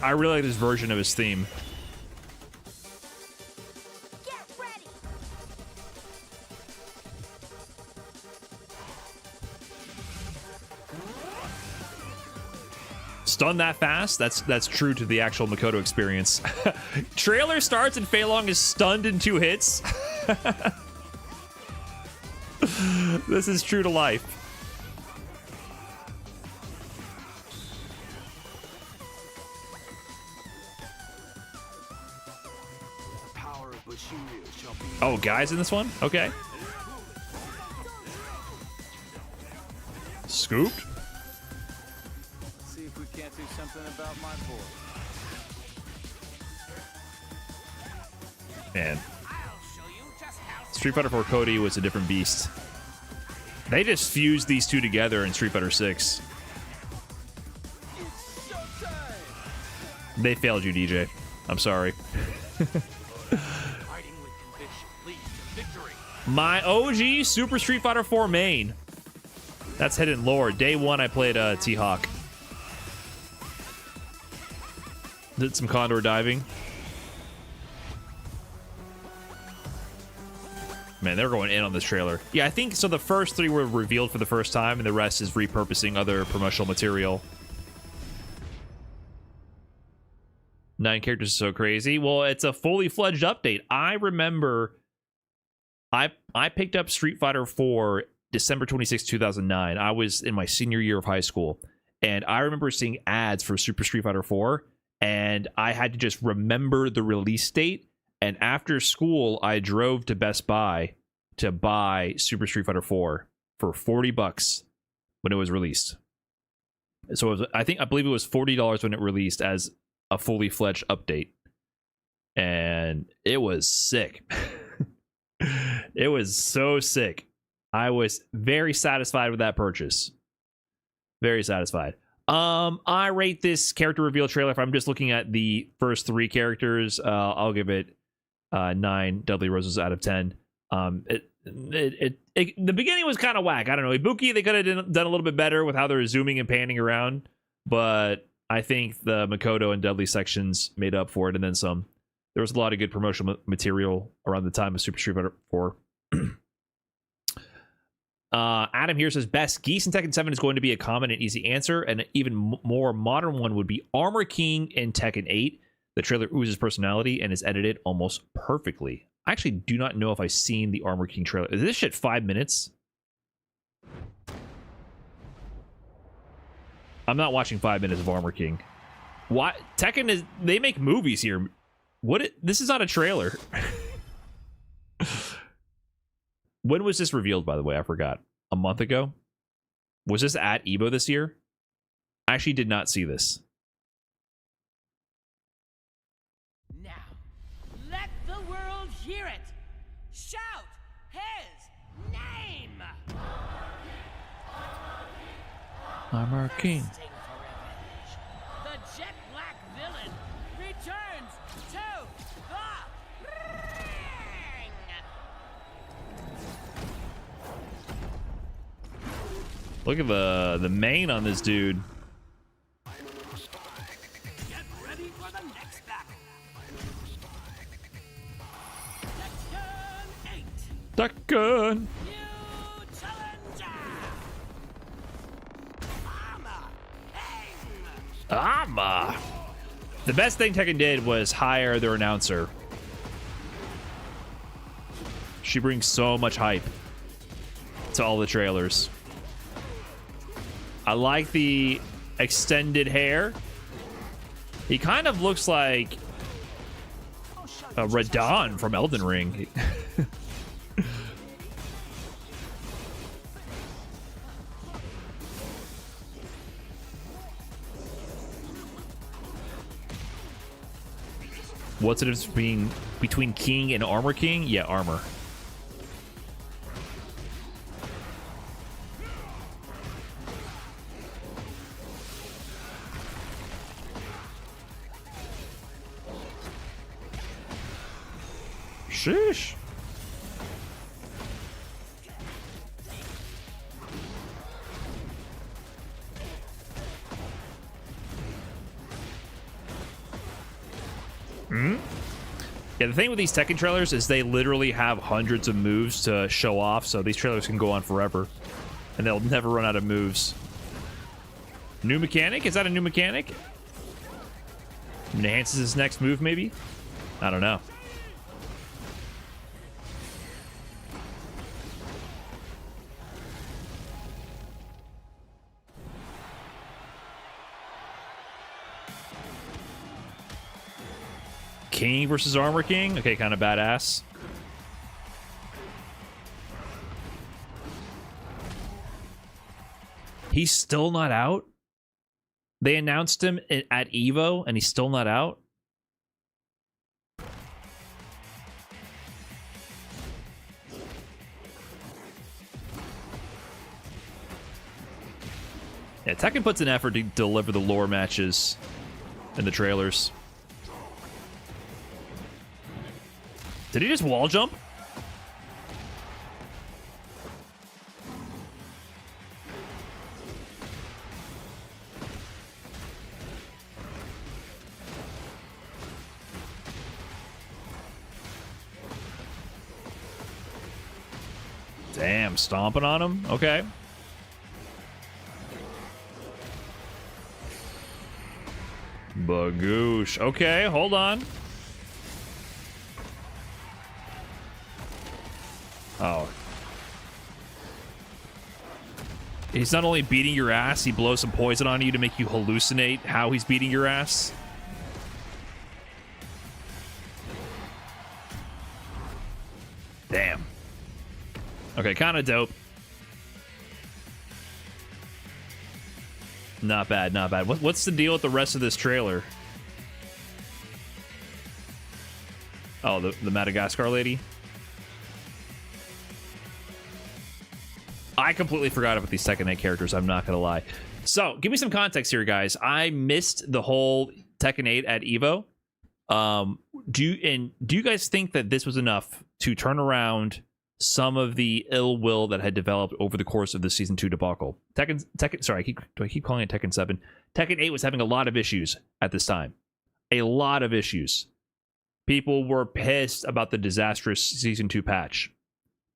I really like this version of his theme. Get ready. Stun that fast? That's true to the actual Makoto experience. Trailer starts and Fei Long is stunned in 2 hits. This is true to life. Oh, guys in this one? Okay. Scooped? See if we can't do something about my boy. Man. Street Fighter 4 Cody was a different beast. They just fused these two together in Street Fighter 6. They failed you, DJ. I'm sorry. Fighting with conviction leads to victory. My OG Super Street Fighter 4 main. That's hidden lore. Day one, I played T-Hawk. Did some condor diving. Man, they're going in on this trailer. Yeah, I think so. The first three were revealed for the first time, and the rest is repurposing other promotional material. 9 characters is so crazy. Well, it's a fully fledged update. I remember I picked up Street Fighter 4 December 26, 2009. I was in my senior year of high school, and I remember seeing ads for Super Street Fighter 4, and I had to just remember the release date. And after school, I drove to Best Buy to buy Super Street Fighter 4 for $40 when it was released. So it was, I believe it was $40 when it released as a fully fledged update, and it was sick. It was so sick. I was very satisfied with that purchase. Very satisfied. I rate this character reveal trailer. If I'm just looking at the first 3 characters, I'll give it 9 Dudley Roses out of 10. The beginning was kind of whack. I don't know. Ibuki, they could have done a little bit better with how they're zooming and panning around, but I think the Makoto and Dudley sections made up for it, and then some. There was a lot of good promotional material around the time of Super Street Fighter 4. Adam here says, best Geese in Tekken 7 is going to be a common and easy answer, and an even more modern one would be Armor King in Tekken 8. The trailer oozes personality and is edited almost perfectly. I actually do not know if I've seen the Armor King trailer. Is this shit 5 minutes? I'm not watching 5 minutes of Armor King. Why? Tekken is... They make movies here. This is not a trailer. When was this revealed, by the way? I forgot. A month ago? Was this at EVO this year? I actually did not see this. Now, let the world hear it. Shout his name. Armor King. Sting for revenge. The jet black villain returns to the ring. Look at the mane on this dude. Get ready for the next battle. Tekken 8. Tekken. New challenger. Ama. The best thing Tekken did was hire their announcer. She brings so much hype to all the trailers. I like the extended hair. He kind of looks like Radon from Elden Ring. What's the difference between King and Armor King? Yeah, armor. Sheesh. Yeah, the thing with these Tekken trailers is they literally have hundreds of moves to show off, so these trailers can go on forever. And they'll never run out of moves. New mechanic? Is that a new mechanic? Enhances his next move, maybe? I don't know. King versus Armor King? Okay, kind of badass. He's still not out? They announced him at EVO and he's still not out? Yeah, Tekken puts an effort to deliver the lore matches in the trailers. Did he just wall jump? Damn, stomping on him? Okay. Bagoosh. Okay, hold on. Oh. He's not only beating your ass, he blows some poison on you to make you hallucinate how he's beating your ass. Damn. Okay, kind of dope. Not bad, not bad. What's the deal with the rest of this trailer? Oh, the Madagascar lady? I completely forgot about these Tekken 8 characters, I'm not gonna lie. So, give me some context here, guys. I missed the whole Tekken 8 at EVO. Do you guys think that this was enough to turn around some of the ill will that had developed over the course of the season 2 debacle? Sorry, do I keep calling it Tekken 7? Tekken 8 was having a lot of issues at this time. A lot of issues. People were pissed about the disastrous season 2 patch.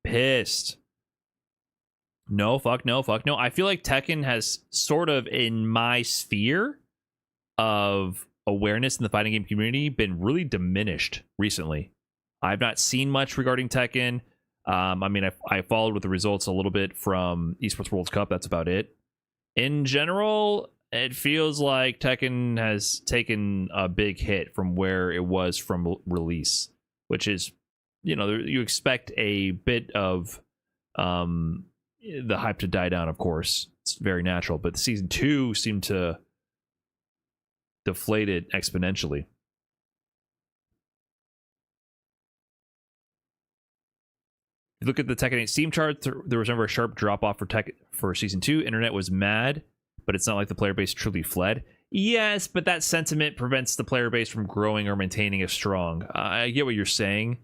Pissed. No, fuck no, fuck no. I feel like Tekken has sort of, in my sphere of awareness in the fighting game community, been really diminished recently. I've not seen much regarding Tekken. I mean, I followed with the results a little bit from Esports World Cup. That's about it. In general, it feels like Tekken has taken a big hit from where it was from release, which is, you know, you expect a bit of the hype to die down, of course. It's very natural, but season 2 seemed to deflate it exponentially. If you look at the Tekken 8 Steam chart, there was never a sharp drop off for season 2. Internet was mad, but it's not like the player base truly fled. Yes, but that sentiment prevents the player base from growing or maintaining as strong. I get what you're saying,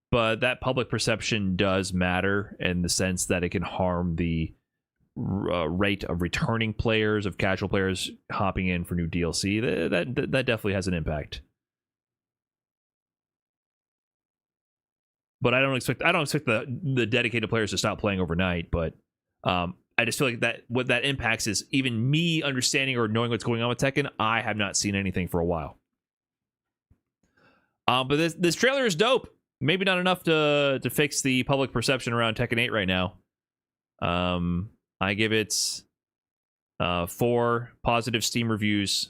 but that public perception does matter in the sense that it can harm the rate of returning players, of casual players hopping in for new DLC. That definitely has an impact. But I don't expect the dedicated players to stop playing overnight. But I just feel like that what that impacts is even me understanding or knowing what's going on with Tekken. I have not seen anything for a while. But this trailer is dope. Maybe not enough to fix the public perception around Tekken 8 right now. I give it 4 positive Steam reviews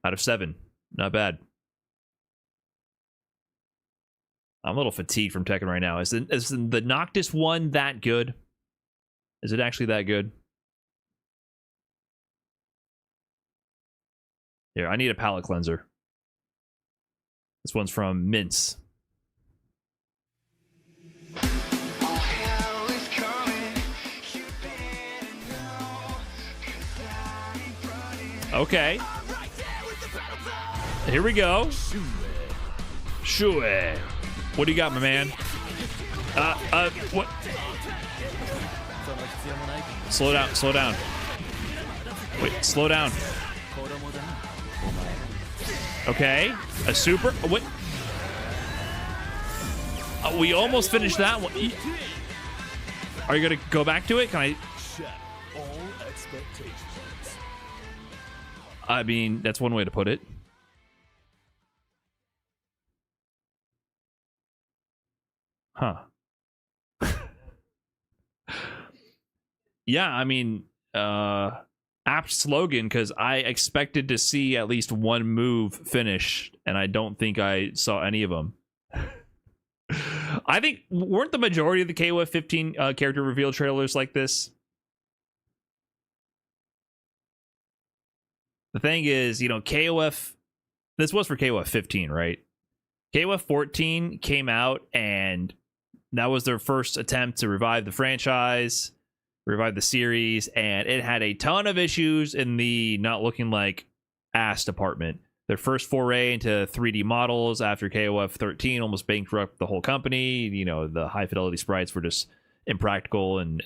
out of 7. Not bad. I'm a little fatigued from Tekken right now. Is the Noctis one that good? Is it actually that good? Here, I need a palate cleanser. This one's from Mince. Okay. Here we go. Shue. What do you got, my man? What? Slow down, slow down. Wait, slow down. Okay. A super. What? We almost finished that one. Are you gonna go back to it? Can I? I mean, that's one way to put it. Huh. Yeah, I mean, apt slogan, because I expected to see at least one move finish, and I don't think I saw any of them. I think, weren't the majority of the KOF 15 character reveal trailers like this? The thing is, you know, KOF, this was for KOF 15, right? KOF 14 came out, and that was their first attempt to revive the franchise, revive the series, and it had a ton of issues in the not looking like ass department. Their first foray into 3D models after KOF 13 almost bankrupted the whole company. You know, the high fidelity sprites were just impractical and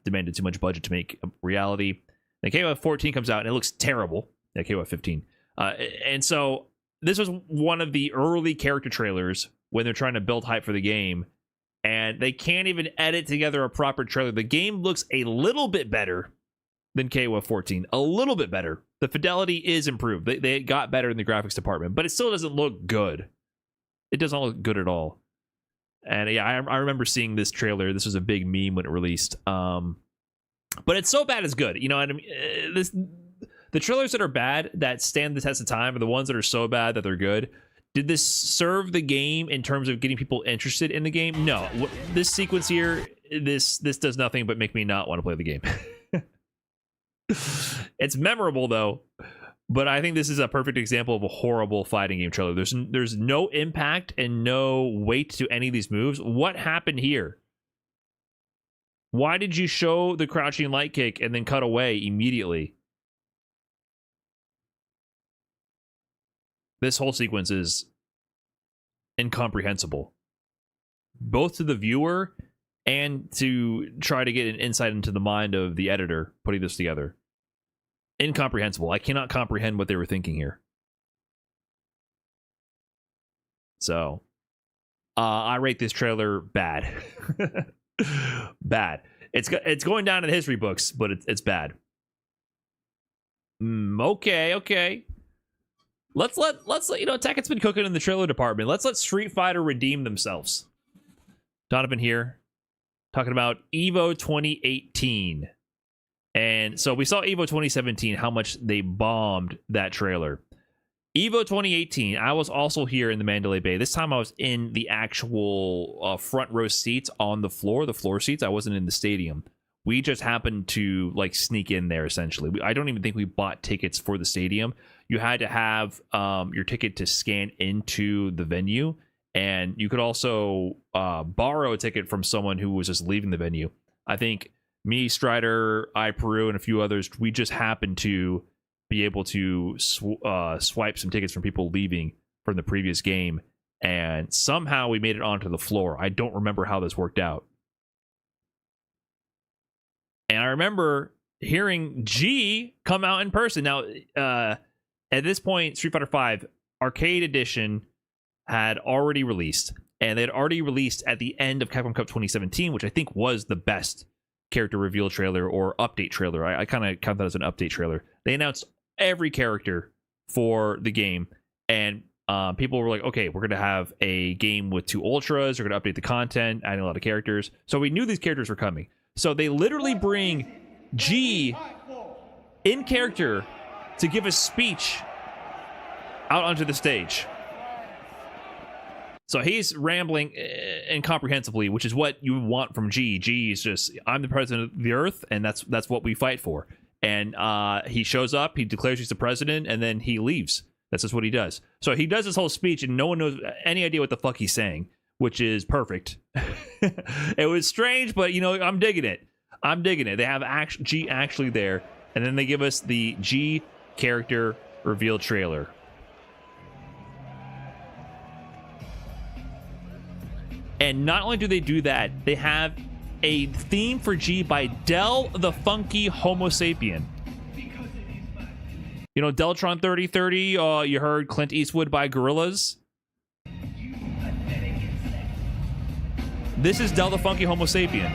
demanded too much budget to make a reality. Then KOF 14 comes out and it looks terrible. Yeah, KOF 15. And so this was one of the early character trailers when they're trying to build hype for the game. And and they can't even edit together a proper trailer. The game looks a little bit better than KOF 14, a little bit better. The fidelity is improved. They got better in the graphics department, but it still doesn't look good. It doesn't look good at all. And yeah, I remember seeing this trailer. This was a big meme when it released. But it's so bad it's good. You know what I mean? The trailers that are bad, that stand the test of time, are the ones that are so bad that they're good. Did this serve the game in terms of getting people interested in the game? No. This sequence here, this does nothing but make me not want to play the game. It's memorable though, but I think this is a perfect example of a horrible fighting game trailer. There's no impact and no weight to any of these moves. What happened here? Why did you show the crouching light kick and then cut away immediately? This whole sequence is incomprehensible, both to the viewer and to try to get an insight into the mind of the editor putting this together. Incomprehensible. I cannot comprehend what they were thinking here. So, I rate this trailer bad. Bad. It's going down in the history books, but it's bad. Okay. Let's let Tekken's been cooking in the trailer department. Let's let Street Fighter redeem themselves. Donovan here, talking about EVO 2018. And so we saw EVO 2017, how much they bombed that trailer. EVO 2018, I was also here in the Mandalay Bay. This time I was in the actual front row seats on the floor seats. I wasn't in the stadium. We just happened to like sneak in there essentially. I don't even think we bought tickets for the stadium. You had to have your ticket to scan into the venue, and you could also borrow a ticket from someone who was just leaving the venue. I think me, Strider, Peru, and a few others, we just happened to be able to swipe some tickets from people leaving from the previous game, and somehow we made it onto the floor. I don't remember how this worked out. And I remember hearing G come out in person. Now, at this point, Street Fighter V Arcade Edition had already released, and they had already released at the end of Capcom Cup 2017, which I think was the best character reveal trailer or update trailer. I kind of count that as an update trailer. They announced every character for the game, and people were like, okay, we're going to have a game with 2 Ultras. We're going to update the content, adding a lot of characters. So we knew these characters were coming. So they literally bring G in character to give a speech out onto the stage. So he's rambling incomprehensibly, which is what you want from G. G is just, I'm the president of the Earth, and that's what we fight for. And he shows up, he declares he's the president, and then he leaves. That's just what he does. So he does this whole speech, and no one knows any idea what the fuck he's saying, which is perfect. It was strange, but I'm digging it. They have G actually there, and then they give us the G character reveal trailer. And not only do they do that, they have a theme for G by Del the Funky Homo Sapien. Deltron 3030, you heard Clint Eastwood by Gorillaz. This is Del the Funky Homo Sapien.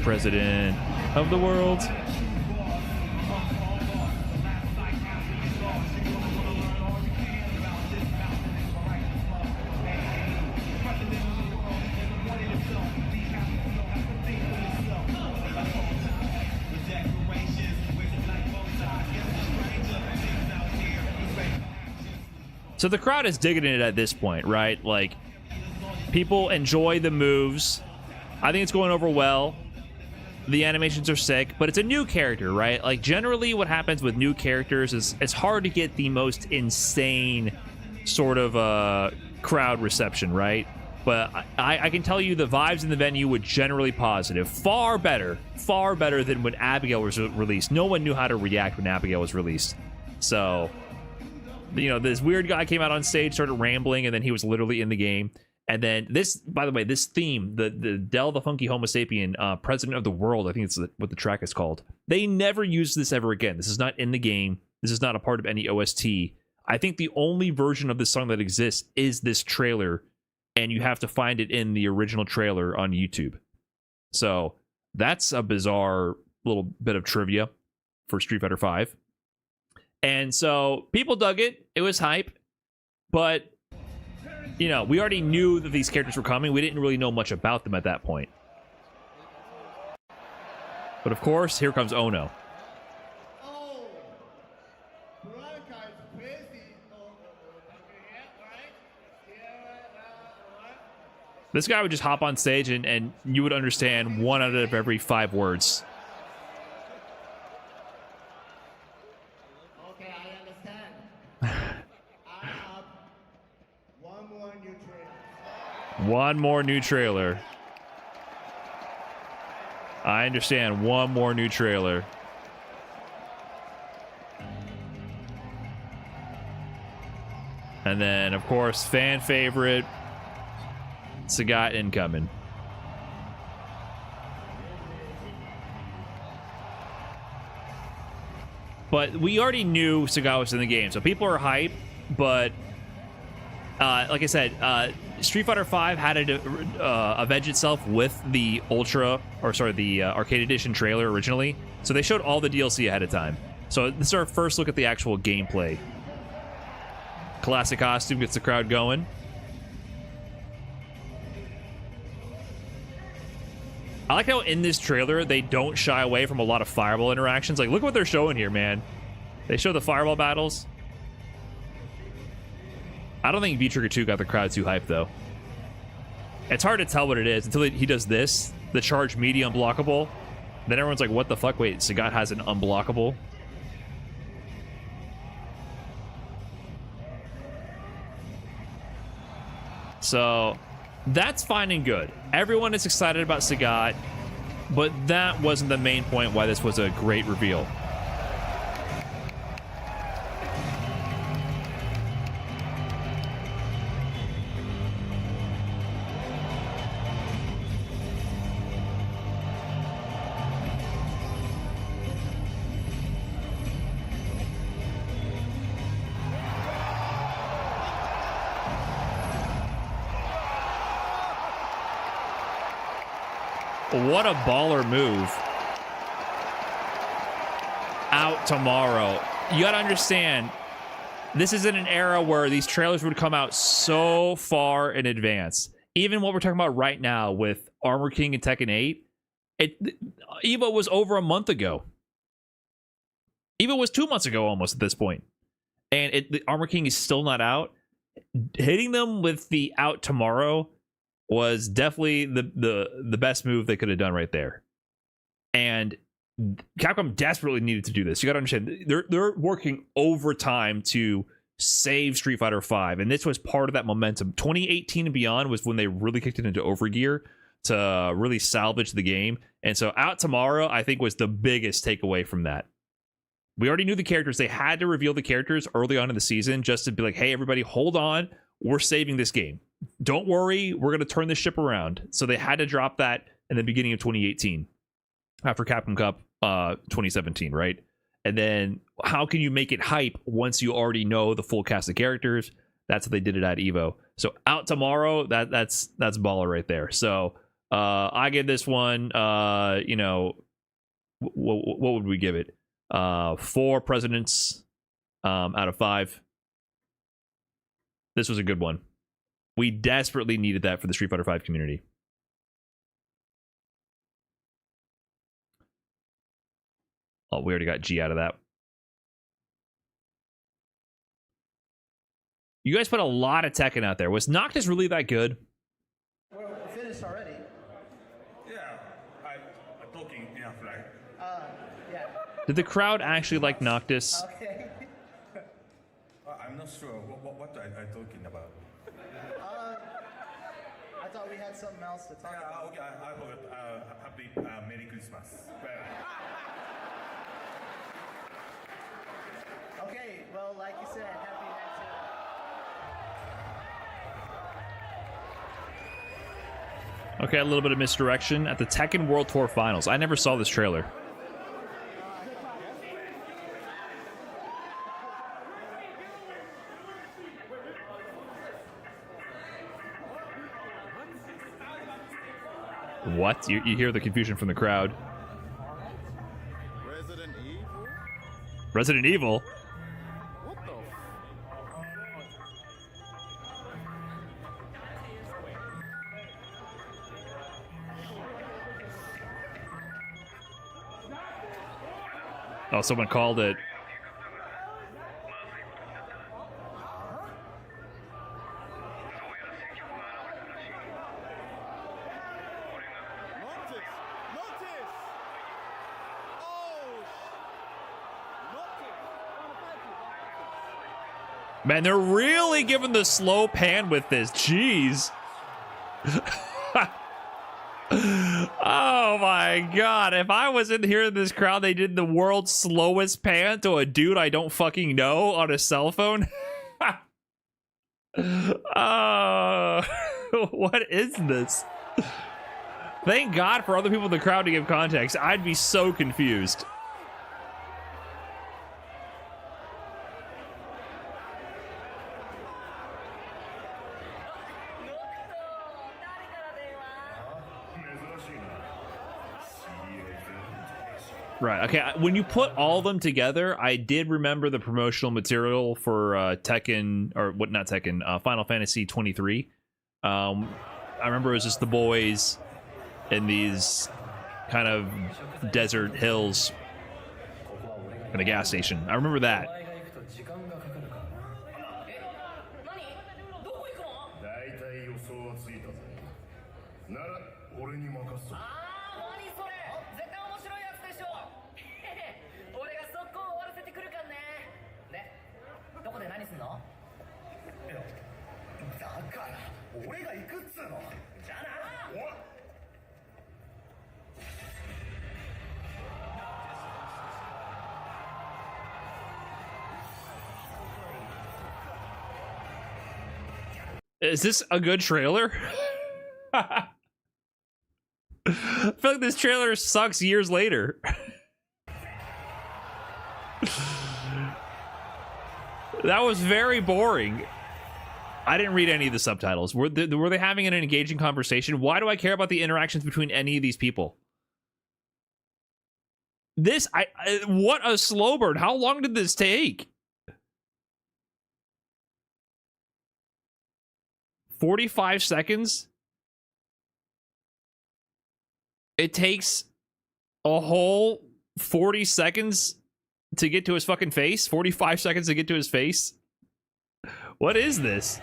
President of the world. So the crowd is digging it at this point, right? Like, people enjoy the moves. I think it's going over well. The animations are sick, but it's a new character, right? Like, generally what happens with new characters is it's hard to get the most insane sort of crowd reception, right? But I can tell you the vibes in the venue were generally positive. Far better than when Abigail was released. No one knew how to react when Abigail was released. So, this weird guy came out on stage, started rambling, and then he was literally in the game. And then this, by the way, this theme, the Del the Funky Homo Sapien, President of the World, I think it's what the track is called. They never used this ever again. This is not in the game. This is not a part of any OST. I think the only version of this song that exists is this trailer, and you have to find it in the original trailer on YouTube. So that's a bizarre little bit of trivia for Street Fighter V. And so people dug it. It was hype. But, you know, we already knew that these characters were coming. We didn't really know much about them at that point. But of course, here comes Ono. Oh, Veronica is crazy. Oh, okay, yeah, right? Yeah, right. This guy would just hop on stage and you would understand 1 out of every 5 words. Okay, I understand. I have one more new trailer. One more new trailer. I understand. One more new trailer. And then, of course, fan favorite, Sagat incoming. But we already knew Sagat was in the game, so people are hype. But like I said, Street Fighter V had to avenge itself with the Arcade Edition trailer originally. So they showed all the DLC ahead of time. So this is our first look at the actual gameplay. Classic costume gets the crowd going. I like how in this trailer they don't shy away from a lot of fireball interactions. Like, look what they're showing here, man. They show the fireball battles. I don't think V-Trigger 2 got the crowd too hyped, though. It's hard to tell what it is until he does this, the charge media unblockable. Then everyone's like, what the fuck? Wait, Sagat has an unblockable? So that's fine and good. Everyone is excited about Sagat, but that wasn't the main point why this was a great reveal. What a baller move. Out tomorrow. You gotta understand, this is in an era where these trailers would come out so far in advance. Even what we're talking about right now with Armor King and Tekken 8, EVO was over a month ago. EVO was 2 months ago almost at this point. And the Armor King is still not out. Hitting them with the out tomorrow was definitely the best move they could have done right there. And Capcom desperately needed to do this. You got to understand, they're working overtime to save Street Fighter V, and this was part of that momentum. 2018 and beyond was when they really kicked it into overgear to really salvage the game. And so out tomorrow, I think, was the biggest takeaway from that. We already knew the characters. They had to reveal the characters early on in the season just to be like, hey, everybody, hold on. We're saving this game. Don't worry, we're going to turn this ship around. So they had to drop that in the beginning of 2018 after Capcom Cup 2017, right? And then how can you make it hype once you already know the full cast of characters? That's what they did it at EVO. So out tomorrow, that's baller right there. So I give this one, you know, what would we give it? 4 presidents out of 5. This was a good one. We desperately needed that for the Street Fighter V community. Oh, we already got G out of that. You guys put a lot of Tekken out there. Was Noctis really that good? We're finished already. Yeah, I'm talking enough, right? Yeah. Did the crowd actually like Noctis? Okay. I'm not sure what I'm talking about. I thought we had something else to talk about. Okay, I forgot. Happy Merry Christmas. Okay, well, like you said, happy Thanksgiving. Okay, a little bit of misdirection at the Tekken World Tour Finals. I never saw this trailer. What? You hear the confusion from the crowd. Resident Evil? Resident Evil? What the Oh, someone called it. Notice! Notice! Oh! Notice! Man, they're really giving the slow pan with this. Jeez. Oh my god. If I was in here in this crowd, they did the world's slowest pan to a dude I don't fucking know on a cell phone. What is this? Thank God for other people in the crowd to give context. I'd be so confused. Right, okay, when you put all of them together, I did remember the promotional material for Tekken, or what, not Tekken, Final Fantasy 23. I remember it was just the boys in these kind of desert hills in a gas station. I remember that. 大体予想はついたぜ。なら俺に任せろ。何それ絶対面白いやつでしょ俺が速攻終わらせてくるかんねでどこで何すんのだから俺が行くっつうの。じゃあな。おい。Is this a good trailer? I feel like this trailer sucks years later. That was very boring. I didn't read any of the subtitles. Were they having an engaging conversation? Why do I care about the interactions between any of these people? This, what a slow burn. How long did this take? 45 seconds? It takes a whole 40 seconds to get to his fucking face? 45 seconds to get to his face? What is this?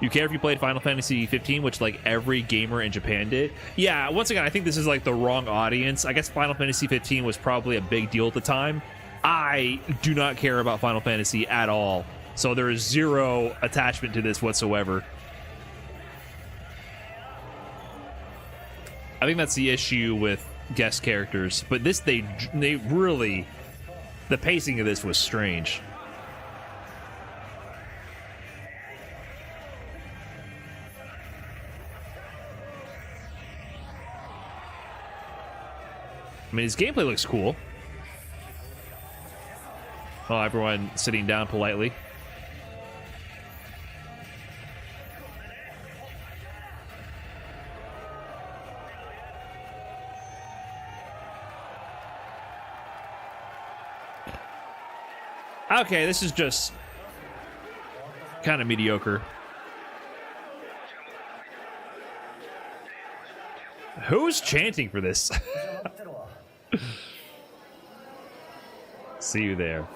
You care if you played Final Fantasy 15, which like every gamer in Japan did? Yeah, once again, I think this is like the wrong audience. I guess Final Fantasy 15 was probably a big deal at the time. I do not care about Final Fantasy at all. So there is zero attachment to this whatsoever. I think that's the issue with guest characters. But this, they really... The pacing of this was strange. I mean, his gameplay looks cool. Well, everyone sitting down politely. Okay, this is just kind of mediocre. Who's chanting for this? See you there.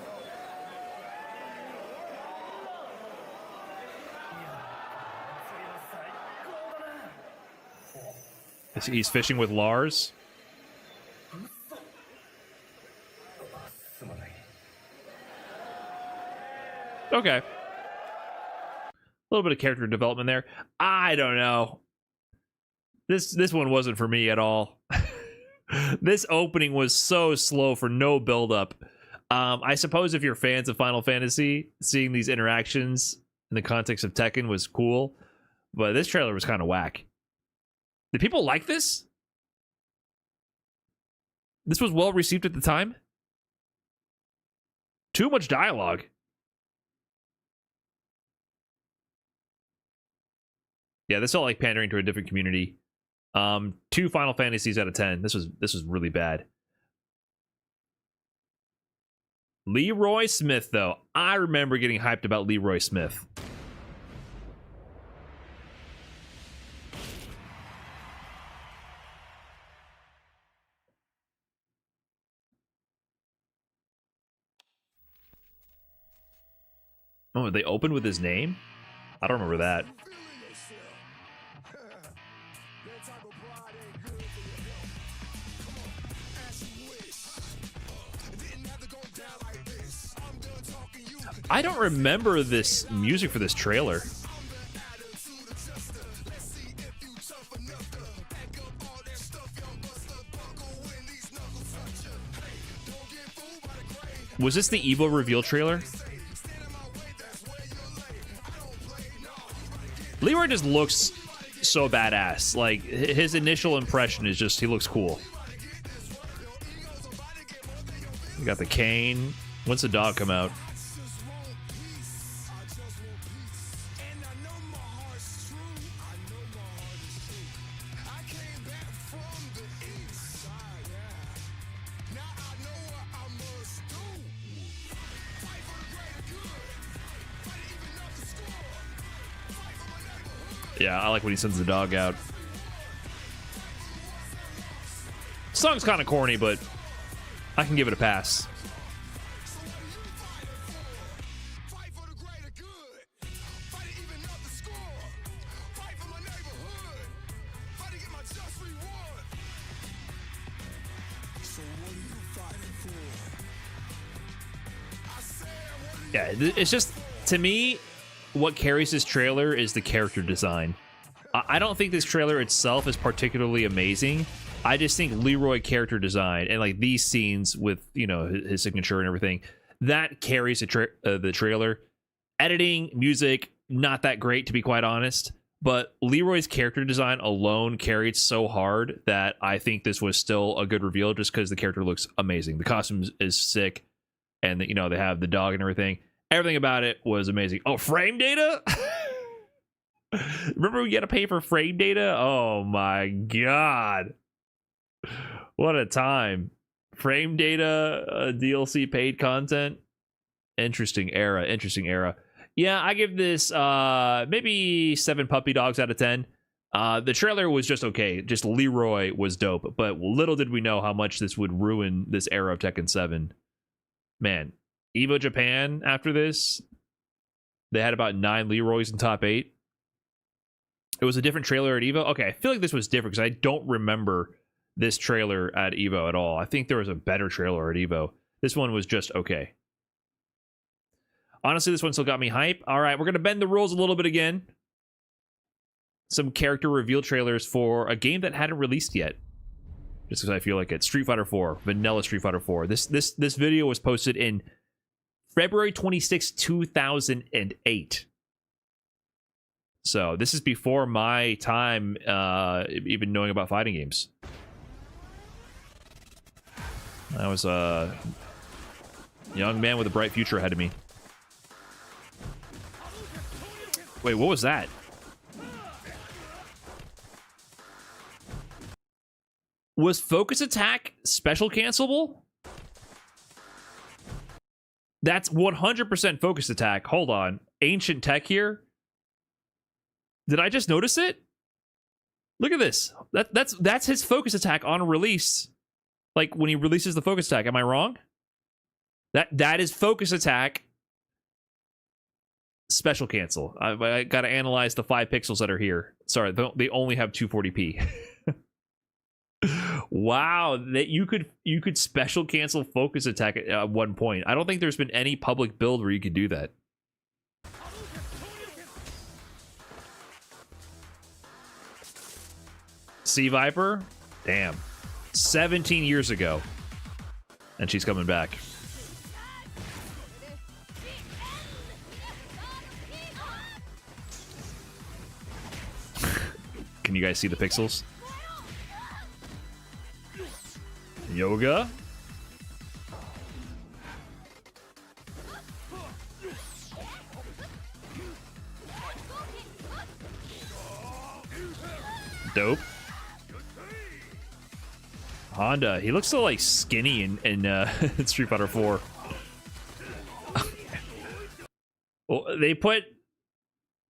He's fishing with Lars. Okay. A little bit of character development there. I don't know. This one wasn't for me at all. This opening was so slow for no build-up. I suppose if you're fans of Final Fantasy, seeing these interactions in the context of Tekken was cool, but this trailer was kind of whack. Did people like this? This was well received at the time? Too much dialogue. Yeah, this felt like pandering to a different community. 2 Final Fantasies out of 10. This was really bad. Leroy Smith, though. I remember getting hyped about Leroy Smith. Oh, they opened with his name? I don't remember that. I don't remember this music for this trailer. Was this the Evo reveal trailer? Leroy just looks so badass. Like, his initial impression is just, he looks cool. You got the cane. When's the dog come out? Yeah, I like when he sends the dog out. Song's kind of corny, but I can give it a pass. Yeah, it's just, to me, what carries this trailer is the character design. I don't think this trailer itself is particularly amazing. I just think Leroy character design and like these scenes with, you know, his signature and everything, that carries the trailer. Editing, music, not that great to be quite honest, but Leroy's character design alone carried so hard that I think this was still a good reveal just because the character looks amazing. The costume is sick, and you know, they have the dog and everything. Everything about it was amazing. Oh, frame data? Remember we got to pay for frame data? Oh my god. What a time. Frame data, DLC paid content. Interesting era. Yeah, I give this maybe 7 puppy dogs out of 10. The trailer was just okay. Just Leroy was dope. But little did we know how much this would ruin this era of Tekken 7. Man, Evo Japan after this, they had about 9 Leroys in top 8. It was a different trailer at Evo. Okay, I feel like this was different because I don't remember this trailer at Evo at all. I think there was a better trailer at Evo. This one was just okay. Honestly, this one still got me hype. All right, we're going to bend the rules a little bit again. Some character reveal trailers for a game that hadn't released yet. Just because I feel like it. Street Fighter 4. Vanilla Street Fighter 4. This video was posted in February 26, 2008. So this is before my time even knowing about fighting games. I was a young man with a bright future ahead of me. Wait, what was that? Was focus attack special cancelable? That's 100% focus attack. Hold on. Ancient tech here. Did I just notice it? Look at this. That's his focus attack on release. Like when he releases the focus attack. Am I wrong? That is focus attack. Special cancel. I gotta analyze the 5 pixels that are here. Sorry, they only have 240p. Wow, that you could special cancel focus attack at one point. I don't think there's been any public build where you could do that. Sea Viper? Damn. 17 years ago. And she's coming back. Can you guys see the pixels? Yoga. dope. Honda, he looks so like skinny in in Street Fighter 4. Well, they put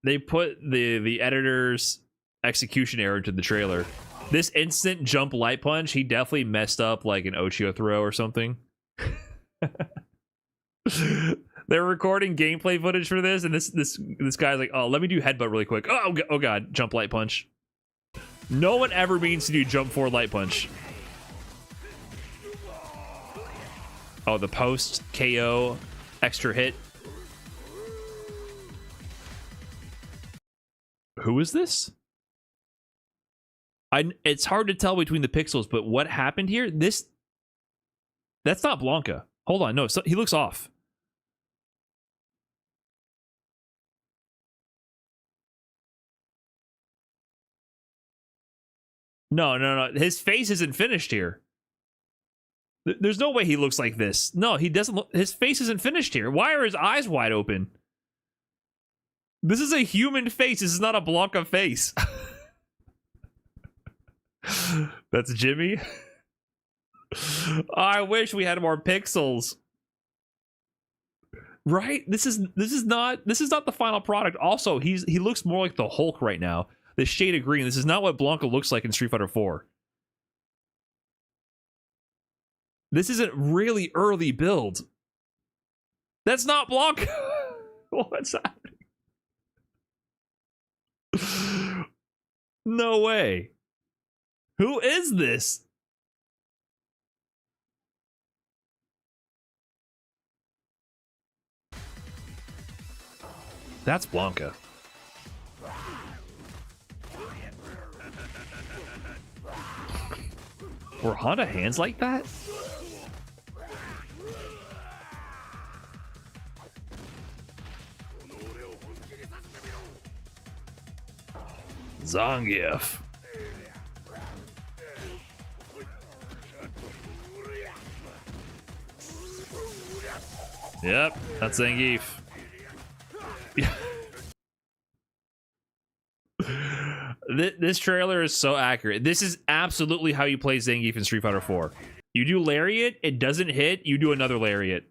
the editor's execution error into the trailer. This instant jump light punch, he definitely messed up like an Ochio throw or something. They're recording gameplay footage for this, and this guy's like, oh, let me do headbutt really quick. Oh god, jump light punch. No one ever means to do jump forward light punch. Oh, the post KO extra hit. Who is this? It's hard to tell between the pixels, but what happened here? That's not Blanca. Hold on, no, he looks off. No. His face isn't finished here. There's no way he looks like this. No, he doesn't look. His face isn't finished here. Why are his eyes wide open? This is a human face. This is not a Blanca face. That's Jimmy. I wish we had more pixels. Right? This is not the final product. Also, he looks more like the Hulk right now. This shade of green. This is not what Blanca looks like in Street Fighter 4. This is a really early build. That's not Blanca. What's happening? No way. Who is this? That's Blanca. Were Honda hands like that? Zangief. Yep, that's Zangief. This trailer is so accurate. This is absolutely how you play Zangief in Street Fighter 4. You do Lariat, it doesn't hit, you do another Lariat.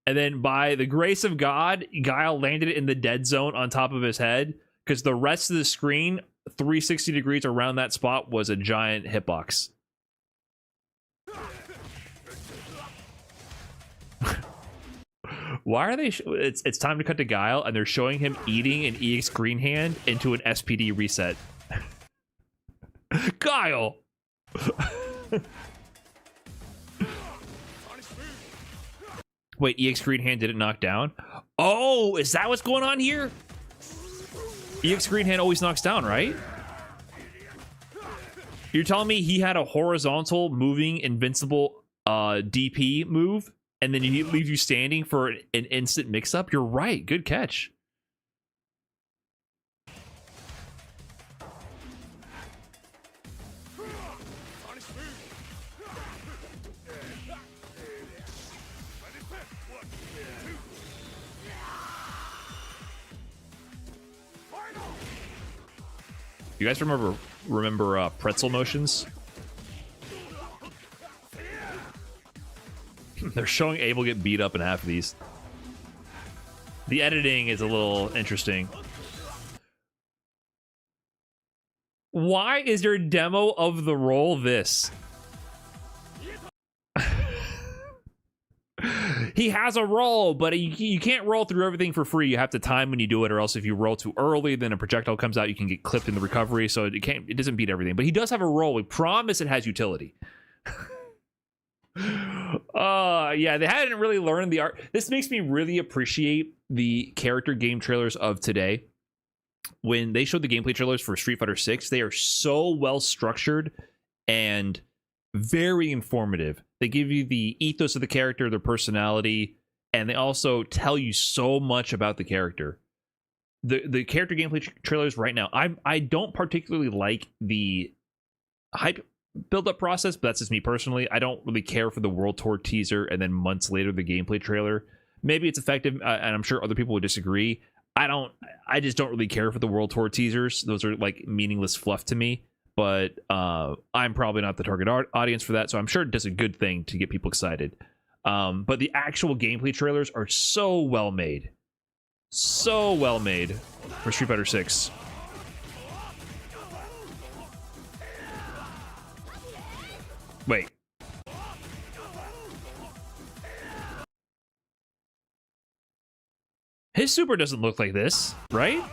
And then by the grace of God, Guile landed in the dead zone on top of his head, because the rest of the screen, 360 degrees around that spot, was a giant hitbox. Why are they... It's time to cut to Guile, and they're showing him eating an EX Green Hand into an SPD reset. Guile! Wait, EX Green Hand didn't knock down? Oh, is that what's going on here? EX Green Hand always knocks down, right? You're telling me he had a horizontal moving invincible DP move, and then he leaves you standing for an instant mix-up? You're right. Good catch. You guys remember pretzel motions? They're showing Abel get beat up in half of these. The editing is a little interesting. Why is your demo of the role this? He has a roll, but you can't roll through everything for free. You have to time when you do it, or else if you roll too early, then a projectile comes out, you can get clipped in the recovery, so it doesn't beat everything. But he does have a roll. We promise it has utility. Yeah, they hadn't really learned the art. This makes me really appreciate the character game trailers of today. When they showed the gameplay trailers for Street Fighter 6, they are so well structured and very informative. They give you the ethos of the character, their personality, and they also tell you so much about the character. The character gameplay trailers right now, I don't particularly like the hype build-up process, but that's just me personally. I don't really care for the World Tour teaser and then months later the gameplay trailer. Maybe it's effective, and I'm sure other people would disagree. I just don't really care for the World Tour teasers. Those are like meaningless fluff to me. but I'm probably not the target audience for that, so I'm sure it does a good thing to get people excited. But the actual gameplay trailers are so well made. So well made for Street Fighter 6. Wait. His super doesn't look like this, right?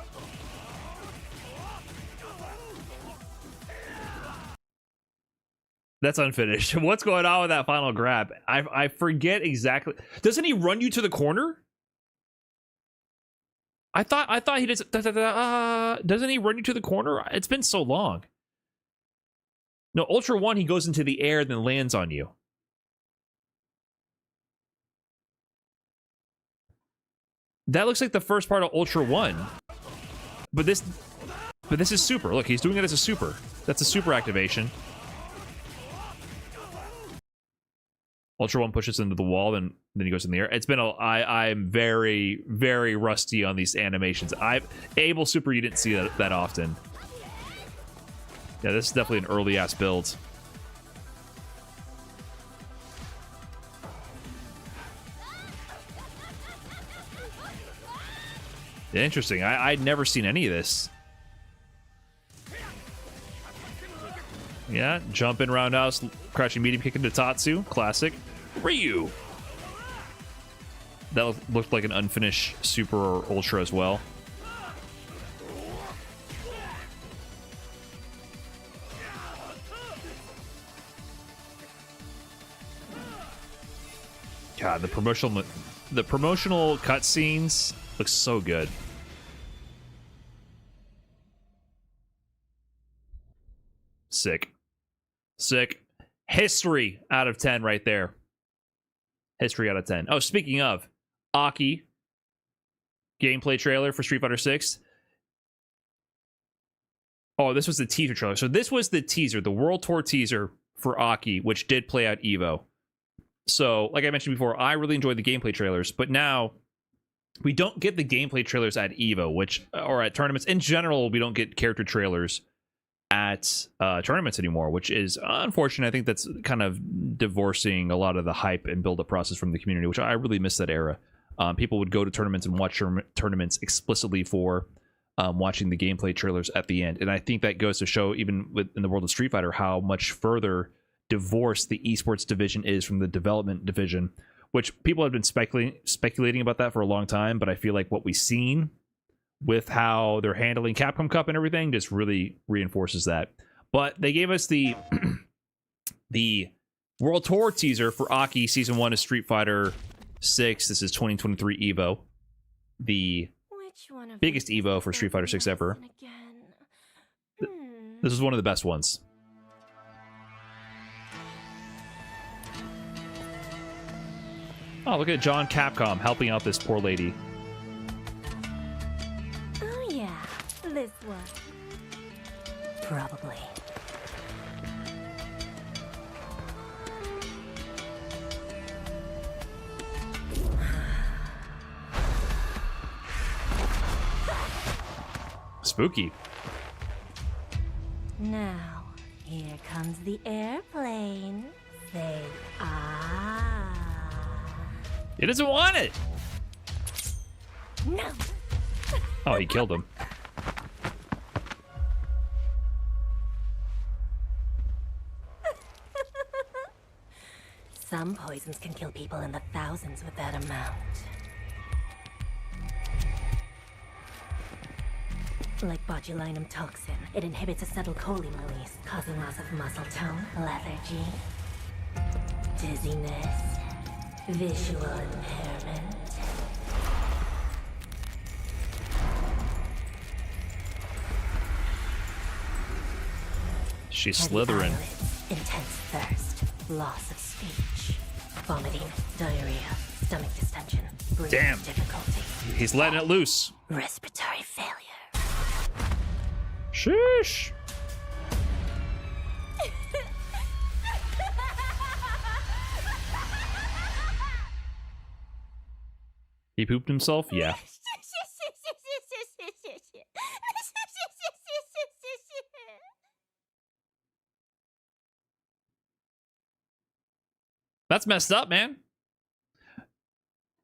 That's unfinished. What's going on with that final grab? I forget exactly. Doesn't he run you to the corner? I thought he does. Doesn't he run you to the corner? It's been so long. No, Ultra 1, he goes into the air, then lands on you. That looks like the first part of Ultra 1. But this is super. Look, he's doing it as a super. That's a super activation. Ultra 1 pushes into the wall, then he goes in the air. It's been I'm very, very rusty on these animations. Able Super, you didn't see that often. Yeah, this is definitely an early-ass build. Interesting. I'd never seen any of this. Yeah, jump in roundhouse, crouching medium kick into Tatsu. Classic. Ryu. That looked like an unfinished Super or Ultra as well. God, the promotional cutscenes look so good. Sick. Sick. History out of 10 right there. History out of 10. Oh, speaking of, Aki gameplay trailer for Street Fighter 6. Oh, this was the teaser trailer. So this was the teaser, the World Tour teaser for Aki, which did play out Evo. So, like I mentioned before, I really enjoyed the gameplay trailers, but now we don't get the gameplay trailers at Evo, or at tournaments. In general, we don't get character trailers at tournaments anymore, which is unfortunate. I think that's kind of divorcing a lot of the hype and build-up process from the community, which I really miss that era. People would go to tournaments and watch tournaments explicitly for watching the gameplay trailers at the end. And I think that goes to show, even in the world of Street Fighter, how much further divorced the esports division is from the development division, which people have been speculating about that for a long time. But I feel like what we've seen with how they're handling Capcom Cup and everything just really reinforces that. But they gave us the the World Tour teaser for Aki Season 1 of Street Fighter 6. This is 2023 Evo. The biggest Evo for Street Fighter 6 ever. This is one of the best ones. Oh, look at John Capcom helping out this poor lady. Oh yeah, this one. Probably. Spooky. Now, here comes the airplane. Say ah. He doesn't want it. No. Oh, he killed him. Some poisons can kill people in the thousands with that amount. Like botulinum toxin, it inhibits acetylcholine release, causing loss of muscle tone, lethargy, dizziness, visual impairment. She's Heavy slithering. eyelids, intense thirst, loss of speech, vomiting, diarrhea, stomach distension, breathing Damn. difficulty, He's letting it loose. respiratory failure. Sheesh. He pooped himself? Yeah. That's messed up, man.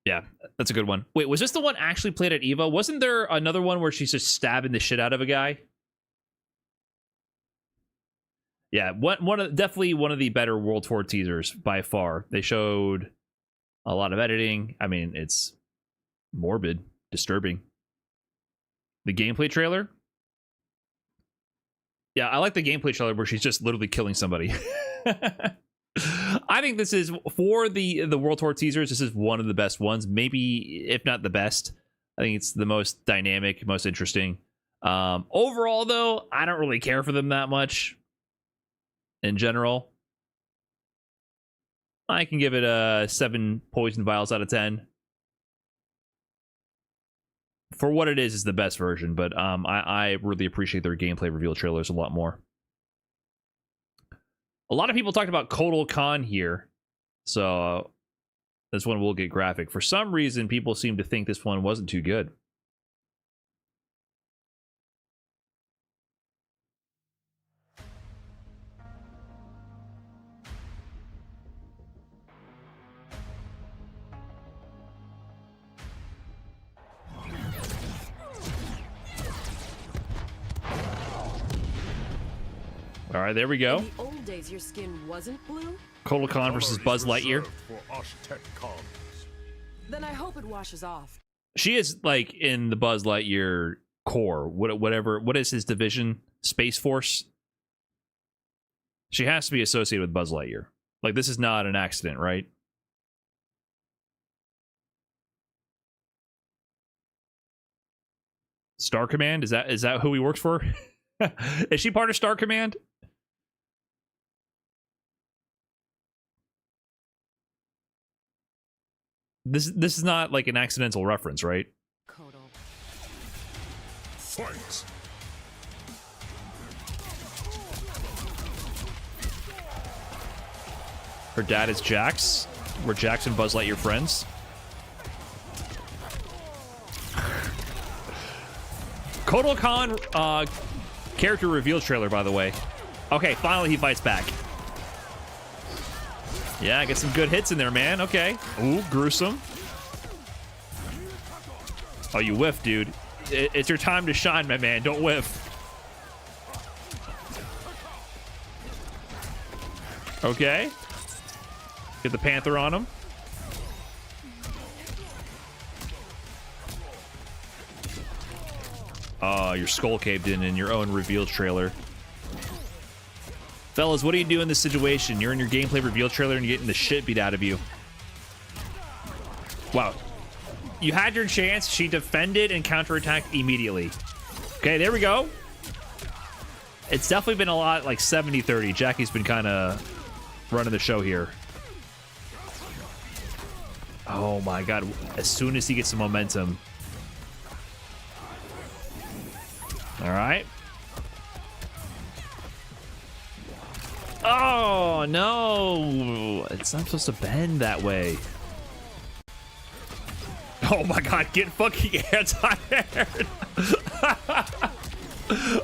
Yeah, that's a good one. Wait, was this the one actually played at EVO? Wasn't there another one where she's just stabbing the shit out of a guy? Yeah, definitely one of the better World Tour teasers by far. They showed a lot of editing. I mean, it's morbid, disturbing. The gameplay trailer. Yeah, I like the gameplay trailer where she's just literally killing somebody. I think this is, for the World Tour teasers, this is one of the best ones. Maybe, if not the best. I think it's the most dynamic, most interesting. Overall, though, I don't really care for them that much. In general, I can give it a 7 poison vials out of 10. For what it is the best version, but I really appreciate their gameplay reveal trailers a lot more. A lot of people talked about Kotal Khan here, so this one will get graphic. For some reason, people seem to think this one wasn't too good. All right, there we go. In the old days, your skin wasn't blue? Kotal Khan versus Buzz Lightyear. Then I hope it washes off. She is like in the Buzz Lightyear core. What is his division? Space Force. She has to be associated with Buzz Lightyear. Like, this is not an accident, right? Star Command? Is that who he works for? Is she part of Star Command? This is not like an accidental reference, right? Kotal. Fight! Her dad is Jax. We're Jax and Buzz Lightyear friends. Kotal Khan character reveal trailer, by the way. Okay, finally he fights back. Yeah, get some good hits in there, man. Okay. Ooh, gruesome. Oh, you whiffed, dude. It's your time to shine, my man. Don't whiff. Okay. Get the Panther on him. Oh, your skull caved in your own reveal trailer. Fellas, what do you do in this situation? You're in your gameplay reveal trailer and you're getting the shit beat out of you. Wow. You had your chance. She defended and counterattacked immediately. Okay, there we go. It's definitely been a lot like 70-30. Jackie's been kind of running the show here. Oh my god. As soon as he gets some momentum. All right. Oh, no. It's not supposed to bend that way. Oh, my God. Get fucking anti-aired.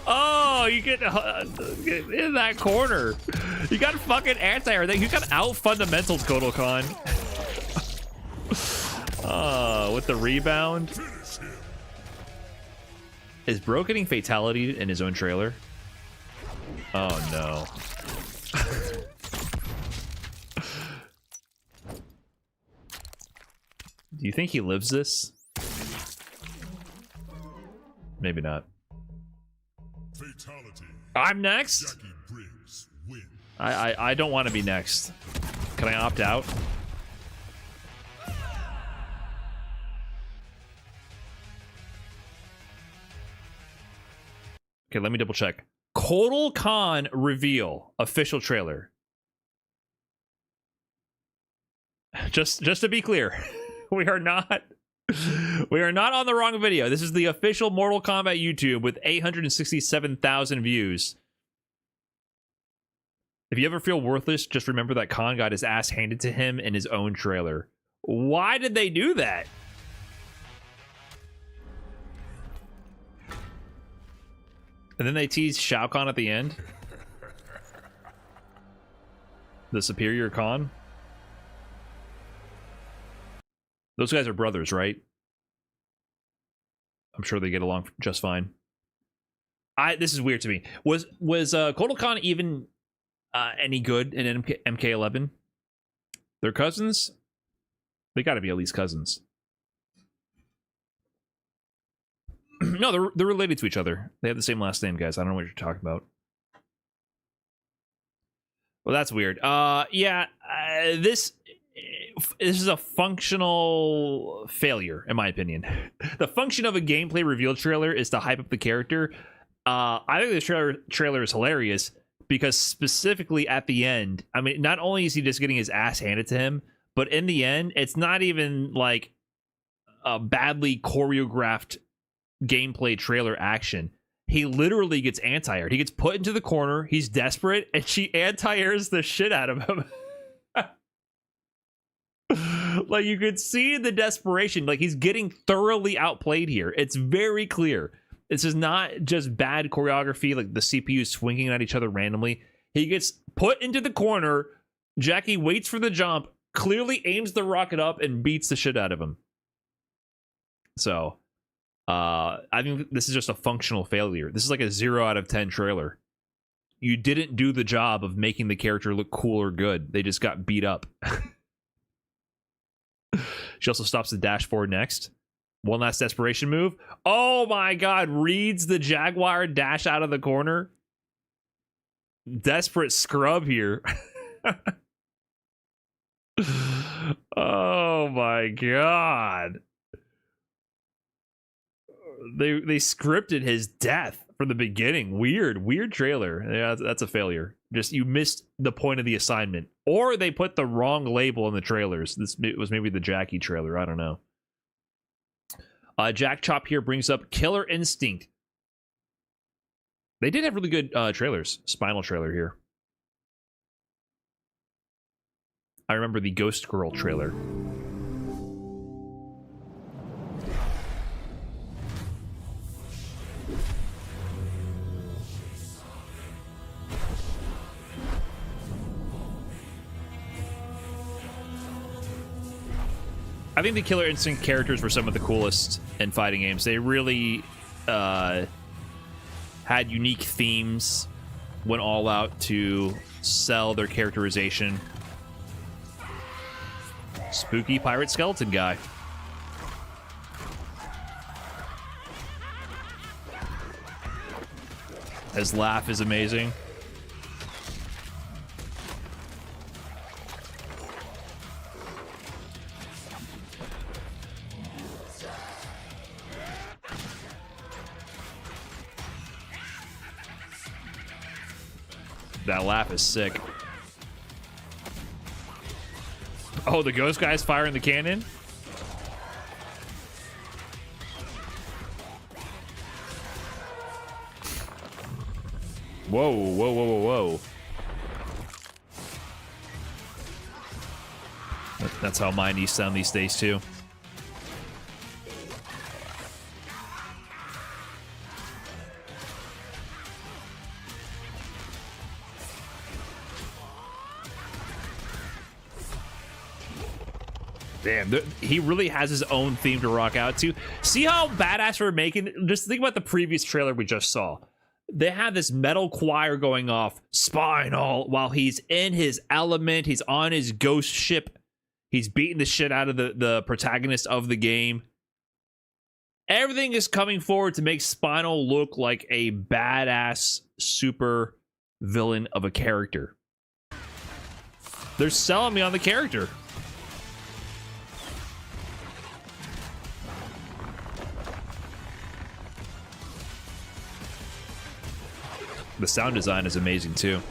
Oh, you get in that corner. You got fucking anti-air. You got out-fundamentals, Kotal Khan. With the rebound. Is Bro getting fatality in his own trailer? Oh, no. Do you think he lives this? Maybe not. Fatality. I'm next? Jackie Briggs win. I don't want to be next. Can I opt out? Okay, let me double check. Kotal Khan reveal official trailer. Just to be clear, we are not on the wrong video. This is the official Mortal Kombat YouTube with 867,000 views. If you ever feel worthless, just remember that Khan got his ass handed to him in his own trailer. Why did they do that? And then they tease Shao Kahn at the end. The superior Khan. Those guys are brothers, right? I'm sure they get along just fine. This is weird to me. Was Kotal Khan even any good in MK11? They're cousins? They got to be at least cousins. No, they're related to each other. They have the same last name, guys. I don't know what you're talking about. Well, that's weird. This is a functional failure, in my opinion. The function of a gameplay reveal trailer is to hype up the character. I think the trailer is hilarious because specifically at the end, I mean, not only is he just getting his ass handed to him, but in the end, it's not even like a badly choreographed gameplay trailer action. He literally gets anti-aired. He gets put into the corner. He's desperate, and she anti-airs the shit out of him. Like, you could see the desperation. Like, he's getting thoroughly outplayed here. It's very clear. This is not just bad choreography, like the CPU swinging at each other randomly. He gets put into the corner. Jackie waits for the jump, clearly aims the rocket up, and beats the shit out of him. So, I think this is just a functional failure. This is like a 0 out of 10 trailer. You didn't do the job of making the character look cool or good. They just got beat up. She also stops the dash forward next. One last desperation move. Oh my god, reads the Jaguar dash out of the corner. Desperate scrub here. Oh my god. They scripted his death from the beginning. Weird trailer. Yeah, that's a failure. Just, you missed the point of the assignment, or they put the wrong label in the trailers. This was maybe the Jackie trailer. I don't know. Jack Chop here brings up Killer Instinct. They did have really good trailers. Spinal trailer here. I remember the Ghost Girl trailer. I think the Killer Instinct characters were some of the coolest in fighting games. They really had unique themes, went all out to sell their characterization. Spooky pirate skeleton guy. His laugh is amazing. That laugh is sick. Oh, the ghost guy's firing the cannon? Whoa. That's how mine used to sound these days, too. Damn, he really has his own theme to rock out to. See how badass we're making? Just think about the previous trailer we just saw. They have this metal choir going off, Spinal, while he's in his element. He's on his ghost ship. He's beating the shit out of the protagonist of the game. Everything is coming forward to make Spinal look like a badass super villain of a character. They're selling me on the character. The sound design is amazing, too.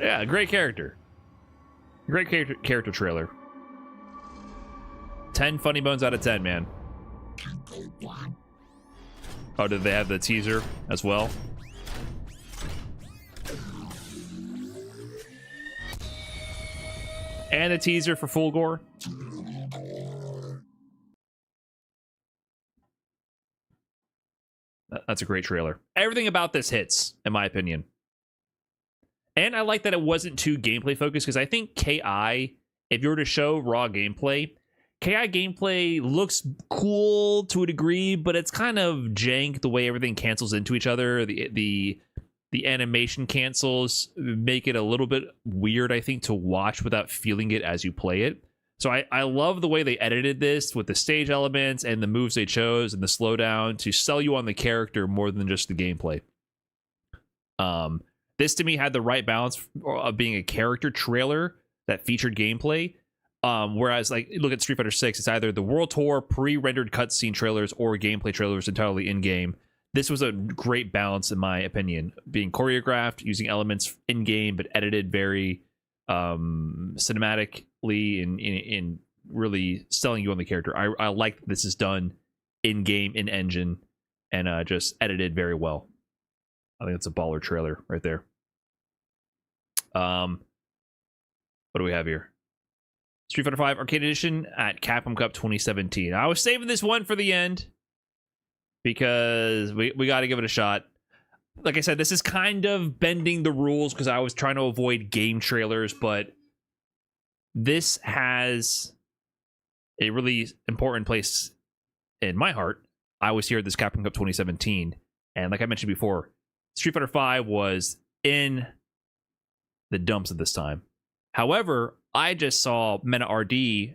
Yeah, great character. Great character trailer. 10 funny bones out of 10, man. Oh, did they have the teaser as well? And a teaser for Full Gore. That's a great trailer. Everything about this hits, in my opinion. And I like that it wasn't too gameplay focused, because I think KI, if you were to show raw gameplay, KI gameplay looks cool to a degree, but it's kind of jank the way everything cancels into each other. The animation cancels make it a little bit weird, I think, to watch without feeling it as you play it. So I love the way they edited this with the stage elements and the moves they chose and the slowdown to sell you on the character more than just the gameplay. This to me had the right balance of being a character trailer that featured gameplay. Whereas, like, look at Street Fighter 6, it's either the World Tour pre-rendered cutscene trailers or gameplay trailers entirely in-game. This was a great balance, in my opinion, being choreographed, using elements in-game, but edited very cinematically and in really selling you on the character. I like that this is done in-game, in-engine, and just edited very well. I think it's a baller trailer right there. What do we have here? Street Fighter 5 Arcade Edition at Capcom Cup 2017. I was saving this one for the end because we got to give it a shot. Like I said, this is kind of bending the rules because I was trying to avoid game trailers, but this has a really important place in my heart. I was here at this Capcom Cup 2017, and like I mentioned before, Street Fighter 5 was in the dumps at this time. However, I just saw Mena RD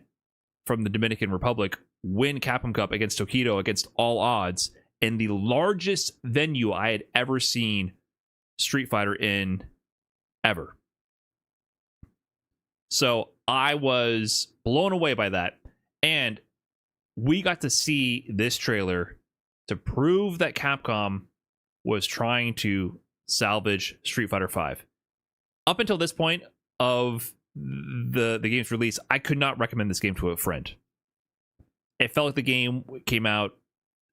from the Dominican Republic win Capcom Cup against Tokido against all odds in the largest venue I had ever seen Street Fighter in ever. So I was blown away by that. And we got to see this trailer to prove that Capcom was trying to salvage Street Fighter 5. Up until this point of the game's release, I could not recommend this game to a friend. It felt like the game came out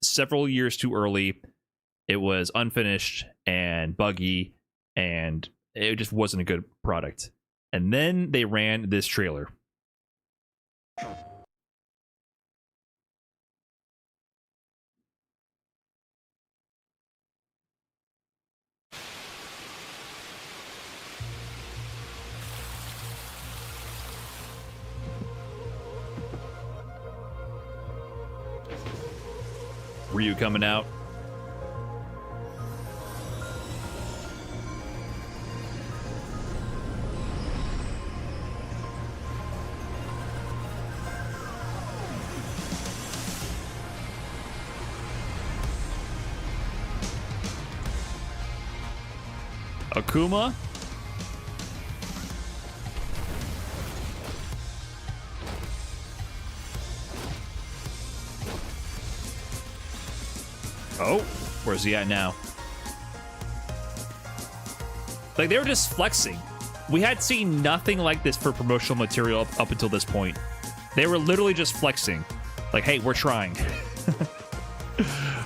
several years too early. It was unfinished and buggy, and it just wasn't a good product. And then they ran this trailer. Ryu coming out. Akuma. Oh, where's he at now? Like, they were just flexing. We had seen nothing like this for promotional material up until this point. They were literally just flexing. Like, hey, we're trying.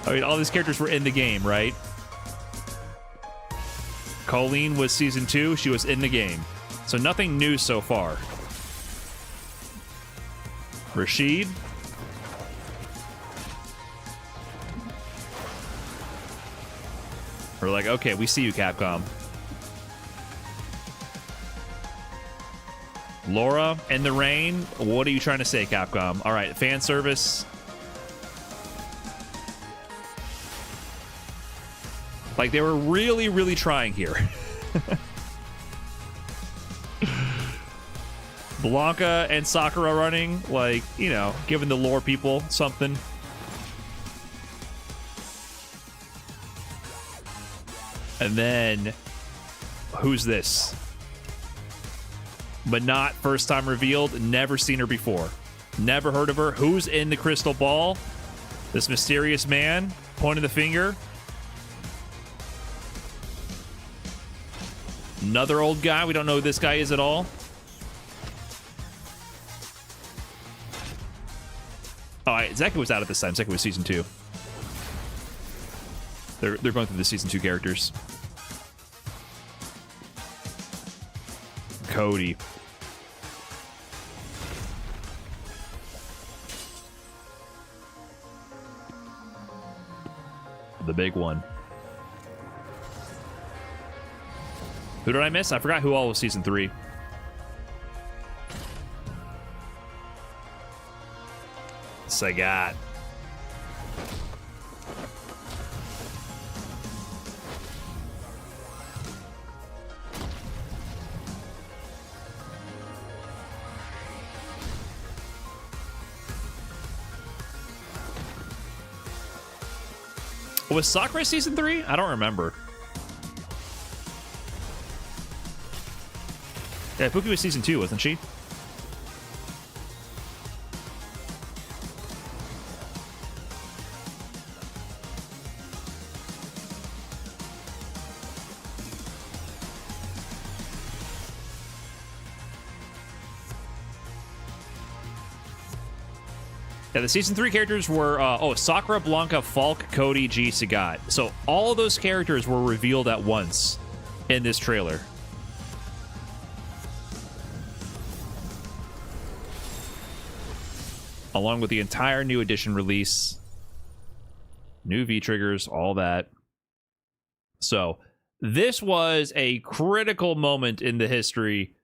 I mean, all these characters were in the game, right? Colleen was Season 2. She was in the game. So nothing new so far. Rashid. We're like, okay, we see you, Capcom. Laura in the rain. What are you trying to say, Capcom? All right, fan service. Like, they were really, really trying here. Blanca and Sakura running, like, you know, giving the lore people something. And then, who's this? But not first time revealed. Never seen her before. Never heard of her. Who's in the crystal ball? This mysterious man pointing the finger. Another old guy. We don't know who this guy is at all. Oh, Zeki was out at this time. Zeki was Season 2. They're going through the Season 2 characters. Cody. the big one. Who did I miss? I forgot who all was season 3. Sagat. Was Sakura season 3? I don't remember. Yeah, Puki was season 2, wasn't she? Yeah, the season 3 characters were Sakura, Blanca, Falk, Cody, G, Sagat. So all of those characters were revealed at once in this trailer. Along with the entire new edition release, new V-triggers, all that. So this was a critical moment in the history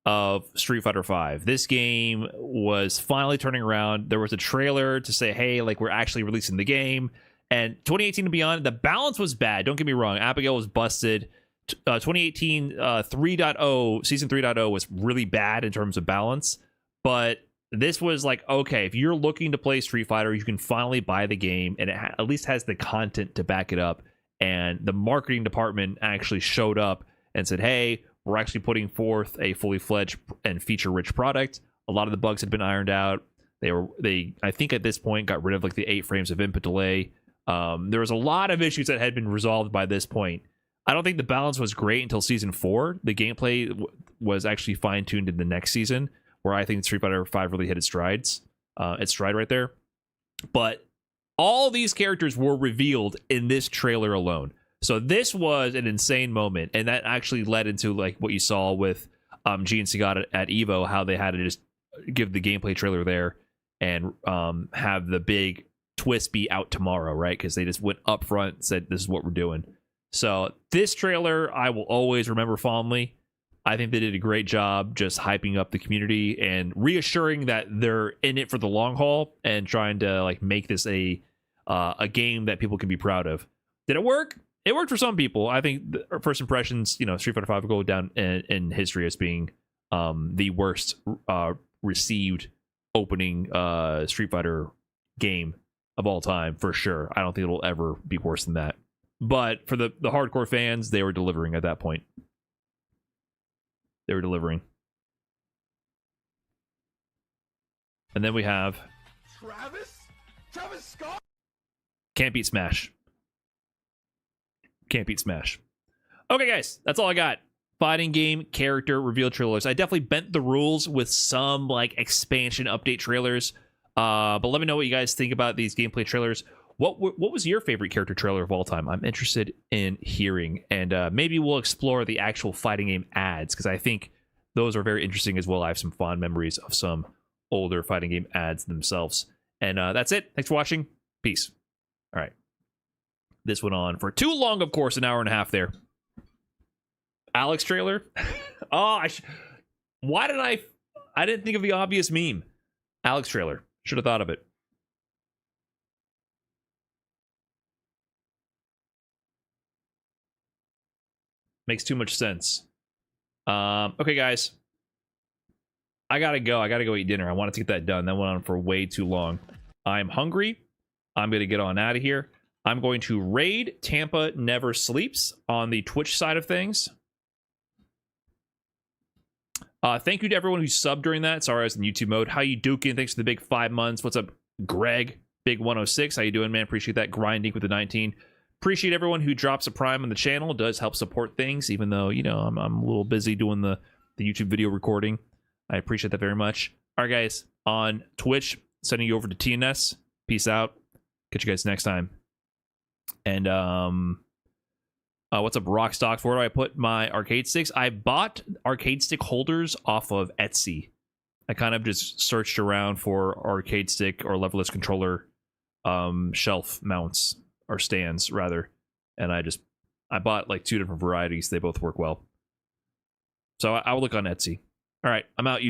of Street Fighter V. This game was finally turning around. There was a trailer to say, hey, like, we're actually releasing the game. And 2018 and beyond, the balance was bad. Don't get me wrong. Abigail was busted. 2018 3.0, Season 3.0 was really bad in terms of balance. But this was like, okay, if you're looking to play Street Fighter, you can finally buy the game, and it at least has the content to back it up. And the marketing department actually showed up and said, hey, we're actually putting forth a fully fledged and feature-rich product. A lot of the bugs had been ironed out. They I think at this point got rid of like the 8 frames of input delay. There was a lot of issues that had been resolved by this point. I don't think the balance was great until season 4. The gameplay was actually fine-tuned in the next season, where I think Street Fighter V really hit its stride right there. But all these characters were revealed in this trailer alone. So this was an insane moment, and that actually led into like what you saw with G and Sagat at Evo, how they had to just give the gameplay trailer there and have the big twist be out tomorrow, right? Because they just went up front and said, this is what we're doing. So this trailer, I will always remember fondly. I think they did a great job just hyping up the community and reassuring that they're in it for the long haul and trying to like make this a game that people can be proud of. Did it work? It worked for some people. I think the first impressions, Street Fighter V will go down in history as being the worst received opening Street Fighter game of all time, for sure. I don't think it'll ever be worse than that. But for the hardcore fans, they were delivering at that point. They were delivering. And then we have Travis Scott. Can't beat Smash. Can't beat Smash. Okay, guys, that's all I got. Fighting game character reveal trailers. I definitely bent the rules with some like expansion update trailers. But let me know what you guys think about these gameplay trailers. What was your favorite character trailer of all time? I'm interested in hearing, and maybe we'll explore the actual fighting game ads, because I think those are very interesting as well. I have some fond memories of some older fighting game ads themselves. And that's it. Thanks for watching. Peace. All right. This went on for too long, of course, an hour and a half there. Alex trailer. Why did I didn't think of the obvious meme. Alex trailer. Should have thought of it. Makes too much sense. Okay, guys. I gotta go. I gotta go eat dinner. I wanted to get that done. That went on for way too long. I'm hungry. I'm gonna get on out of here. I'm going to raid Tampa Never Sleeps on the Twitch side of things. Thank you to everyone who subbed during that. Sorry, I was in YouTube mode. How you duking? Thanks for the big 5 months. What's up, Greg? Big 106. How you doing, man? Appreciate that. Grinding with the 19. Appreciate everyone who drops a prime on the channel. It does help support things, even though, I'm a little busy doing the YouTube video recording. I appreciate that very much. All right, guys. On Twitch, sending you over to TNS. Peace out. Catch you guys next time. And what's up, Rockstock? Where do I put my arcade sticks? I bought arcade stick holders off of Etsy. I kind of just searched around for arcade stick or leverless controller shelf mounts or stands rather, and I bought like 2 different varieties. They both work well. So I will look on Etsy. All right, I'm out. YouTube.